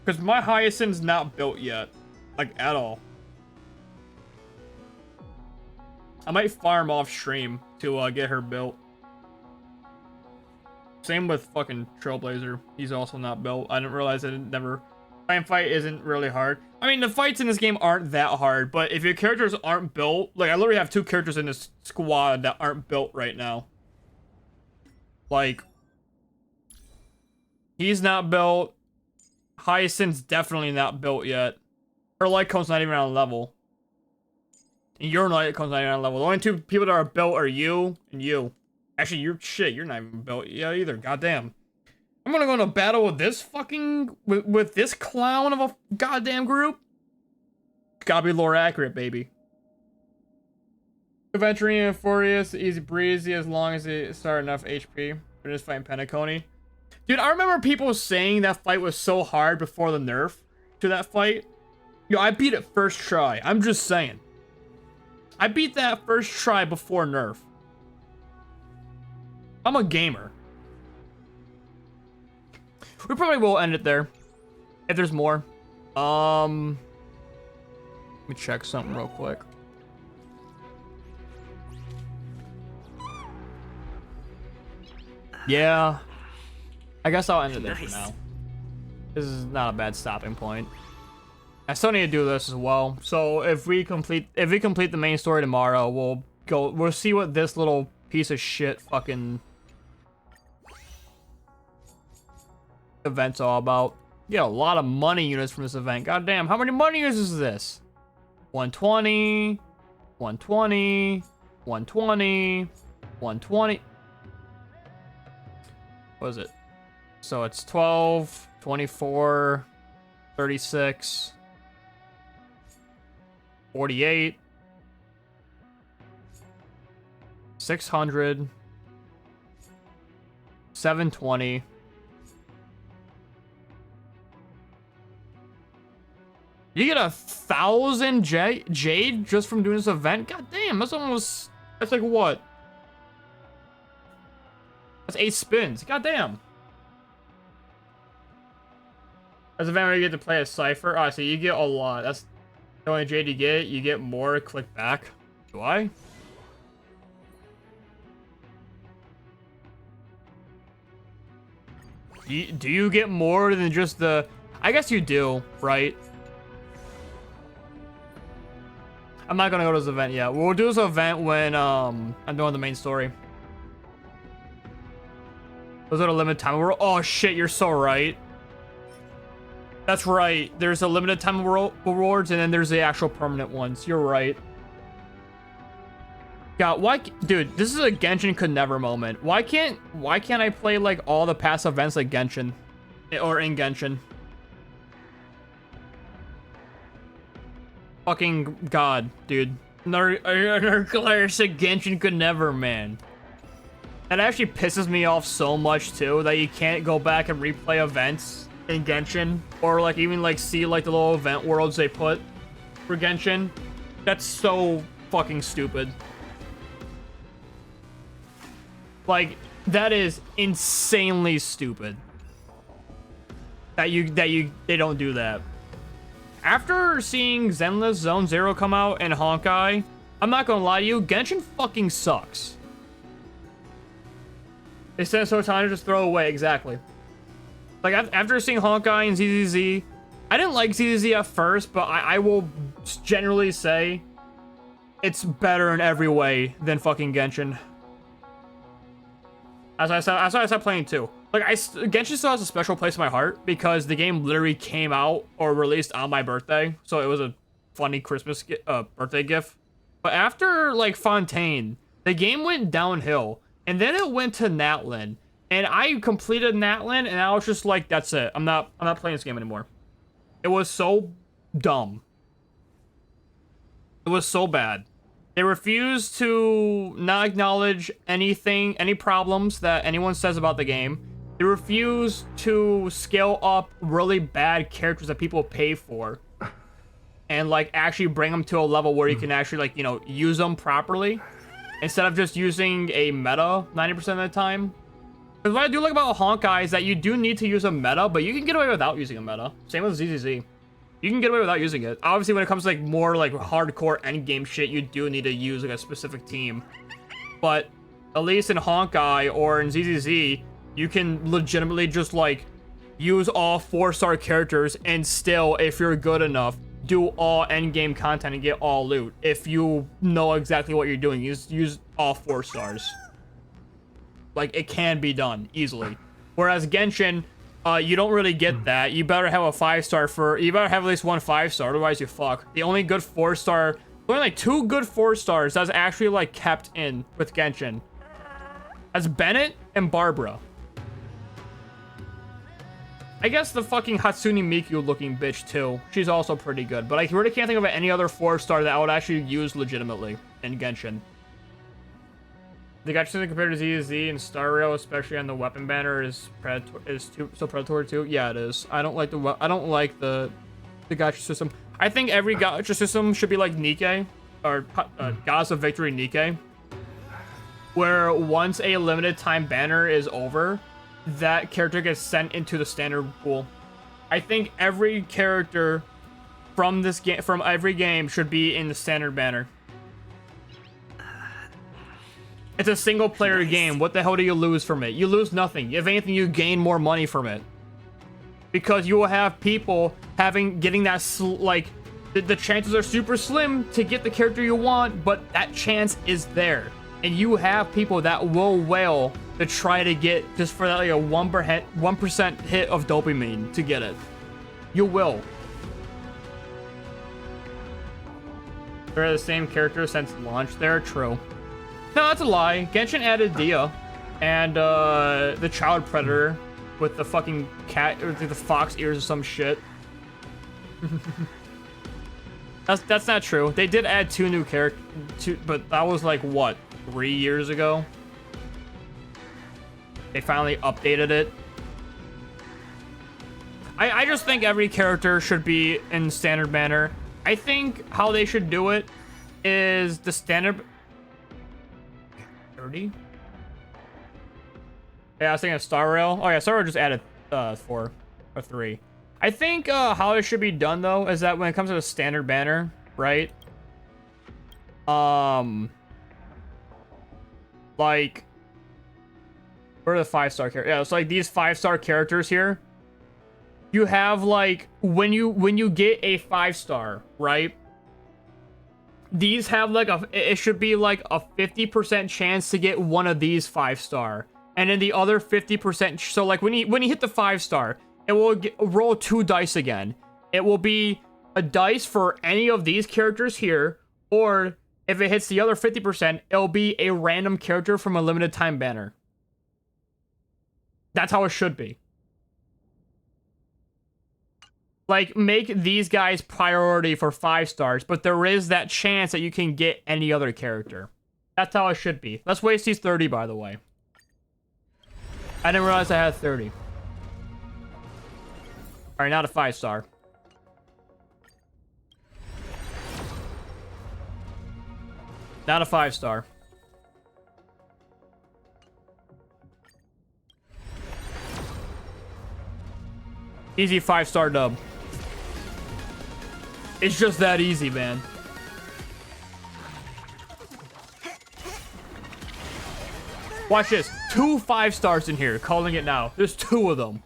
Because my Hyacinth's not built yet, like at all. I might farm off stream to get her built. Same with fucking Trailblazer. He's also not built. I didn't realize I didn't never. Titan fight isn't really hard. I mean, the fights in this game aren't that hard, but if your characters aren't built, like I literally have 2 characters in this squad that aren't built right now. Like, he's not built. Hyacinth's definitely not built yet. Her light cone's not even on level. And your light cone's not even on level. The only 2 people that are built are you and you. Actually, you're shit. You're not even built yet either. Goddamn. I'm gonna go into battle with this fucking... With this clown of a goddamn group? Gotta be lore accurate, baby. Adventuring and Furious, easy breezy as long as they start enough HP. They're just fighting Pentacone. Dude, I remember people saying that fight was so hard before the nerf to that fight. Yo, I beat it first try. I'm just saying. I beat that first try before nerf. I'm a gamer. We probably will end it there. If there's more. Let me check something real quick. Yeah. I guess I'll end it there for now. This is not a bad stopping point. I still need to do this as well. So if we complete the main story tomorrow, we'll see what this little piece of shit fucking event's all about. You get a lot of money units from this event. God damn, how many money units is this? 120, 120, 120, 120. What is it? So it's 12, 24, 36, 48, 600, 720. You get 1,000 jade just from doing this event? God damn, that's like what? That's 8 spins. God damn. As a event where you get to play a cipher. Oh, so you get a lot. That's the only jade you get. You get more. Click back. Do I? Do you get more than just the... I guess you do, right? I'm not gonna go to this event yet. We'll do this event when I'm doing the main story. Was it a limited time world? Oh shit, you're so right. That's right. There's a limited time rewards, and then there's the actual permanent ones. You're right. God, why, dude? This is a Genshin could never moment. Why can't I play like all the past events like Genshin, or in Genshin? Fucking God, dude. Another classic Genshin could never, man. That actually pisses me off so much too, that you can't go back and replay events in Genshin, or like even like see like the little event worlds they put for Genshin. That's so fucking stupid. Like, that is insanely stupid. That they don't do that. After seeing Zenless Zone Zero come out and Honkai, I'm not gonna lie to you, Genshin fucking sucks. They said so time to just throw away, exactly. Like, after seeing Honkai and ZZZ, I didn't like ZZZ at first, but I will generally say it's better in every way than fucking Genshin. As I stopped playing too. Like, Genshin still has a special place in my heart because the game literally came out or released on my birthday, so it was a funny Christmas birthday gift. But after like Fontaine, the game went downhill, and then it went to Natlan, and I completed Natlan, and I was just like, that's it. I'm not playing this game anymore. It was so dumb. It was so bad. They refuse to not acknowledge anything, any problems that anyone says about the game. They refuse to scale up really bad characters that people pay for. And, like, actually bring them to a level where you can actually, like, you know, use them properly. Instead of just using a meta 90% of the time. Because what I do like about Honkai is that you do need to use a meta, but you can get away without using a meta. Same with ZZZ. You can get away without using it. Obviously, when it comes to like more like hardcore endgame shit, you do need to use like a specific team. But at least in Honkai or in ZZZ, you can legitimately just like use all 4-star characters and still, if you're good enough, do all endgame content and get all loot. If you know exactly what you're doing, use all 4 stars. Like, it can be done easily. Whereas Genshin, you don't really get that. You better have a 5-star you better have at least one 5-star, otherwise you fuck. The only good 4-star, only like 2 good 4-stars that's actually like kept in with Genshin. That's Bennett and Barbara. I guess the fucking Hatsune Miku looking bitch too. She's also pretty good, but I really can't think of any other 4-star that I would actually use legitimately in Genshin. The gacha compared to ZZ and Star Rail, especially on the weapon banner, is so predatory too. Yeah, it is. I don't like the gacha system. I think every gacha system should be like Nikke or Gods of Victory Nikke, where once a limited time banner is over, that character gets sent into the standard pool. I think every character from this game, from every game, should be in the standard banner. It's a single player game. What the hell do you lose from it? You lose nothing. If anything, you gain more money from it. Because you will have people getting that, like, the chances are super slim to get the character you want, but that chance is there. And you have people that will wail to try to get, just for that, like a 1% hit of dopamine to get it. You will. They're the same character since launch there? True. No, that's a lie. Genshin added Dia and the child predator with the fucking cat or the fox ears or some shit. That's not true. They did add 2 new characters, but that was like what, 3 years ago? They finally updated it. I just think every character should be in standard banner. I think how they should do it is the standard 30. Yeah, I was thinking of Star Rail. Oh yeah, Star Rail just added 4 or 3. I think how it should be done though is that when it comes to the standard banner, right? Like, where are the 5-star characters? Yeah, it's like these 5-star characters here. You have like when you get a 5-star, right? These have like it should be like a 50% chance to get one of these 5-star, and then the other 50%. So like when you hit the 5-star, it will roll 2 dice again. It will be a dice for any of these characters here, or if it hits the other 50%, it'll be a random character from a limited time banner. That's how it should be. Like, make these guys priority for 5 stars, but there is that chance that you can get any other character. That's how it should be. Let's waste these 30, by the way. I didn't realize I had 30. Alright, not a 5-star. Not a 5-star. Easy 5-star dub. It's just that easy, man. Watch this. 2 5-stars in here. Calling it now. There's 2 of them.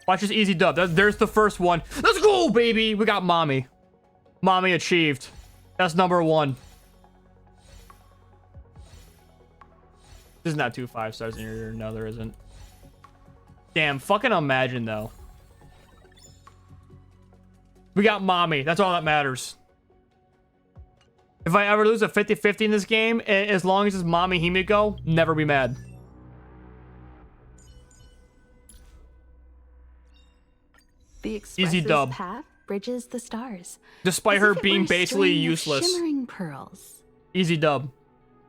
Watch this easy dub. There's the first one. Let's go, baby. We got Mommy. Mommy achieved. That's number 1. There's not 2 5-stars in here. No, there isn't. Damn. Fucking imagine, though. We got Mommy. That's all that matters. If I ever lose a 50-50 in this game, as long as it's Mommy Himiko, never be mad. The easy dub. Path bridges the stars. Despite her being basically useless. Shimmering pearls. Easy dub.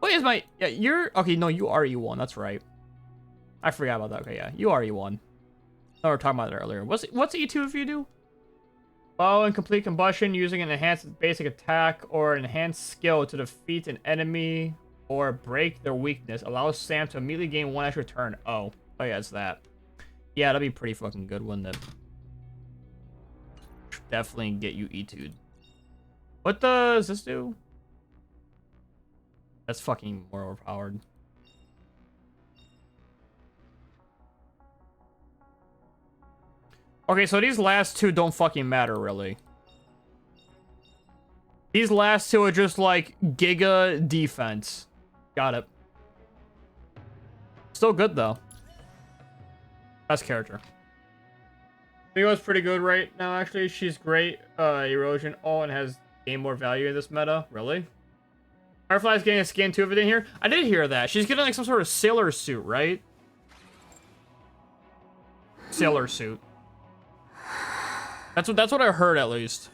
What is my... Yeah, you're... Okay, no, you are E1. That's right. I forgot about that. Okay, yeah. You are E1. Oh, we were talking about it earlier. What's E2 if you do? Follow and complete combustion using an enhanced basic attack or an enhanced skill to defeat an enemy or break their weakness. Allows Sam to immediately gain 1 extra turn. Oh yeah, it's that. Yeah, that'd be pretty fucking good, wouldn't it? Definitely get you E2'd. What does this do? That's fucking more overpowered. Okay, so these last 2 don't fucking matter, really. These last 2 are just, like, Giga defense. Got it. Still good, though. Best character. Miko's pretty good right now, actually. She's great. Erosion. Oh, and has gained more value in this meta. Really? Firefly's getting a skin to everything here. I did hear that. She's getting, like, some sort of sailor suit, right? Sailor suit. That's what I heard, at least.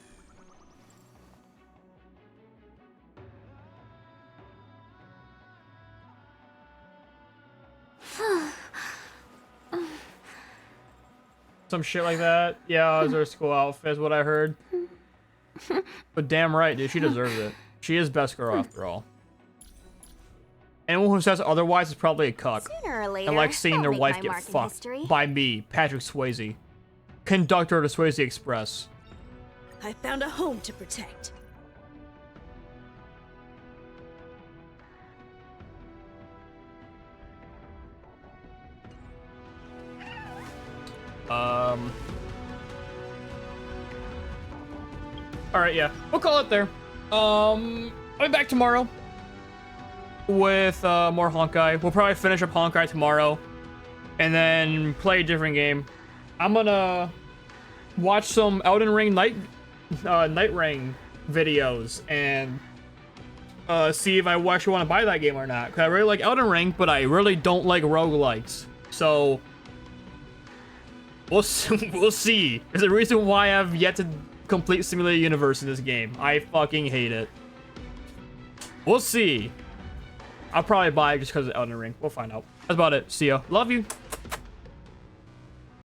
Some shit like that. Yeah, it's her school outfit is what I heard. But damn right, dude, she deserves it. She is best girl after all. Anyone who says otherwise is probably a cuck. Sooner or later, and like seeing I'll their make wife my get mark in fucked history. by me, Patrick Swayze. Conductor of the Swayze Express. I found a home to protect. Alright, yeah. We'll call it there. I'll be back tomorrow with more Honkai. We'll probably finish up Honkai tomorrow and then play a different game. I'm gonna watch some Elden Ring Night Ring videos and see if I actually want to buy that game or not. Cause I really like Elden Ring, but I really don't like roguelikes. So we'll see. There's a reason why I've yet to complete Simulated Universe in this game. I fucking hate it. We'll see. I'll probably buy it just because of Elden Ring. We'll find out. That's about it. See ya. Love you.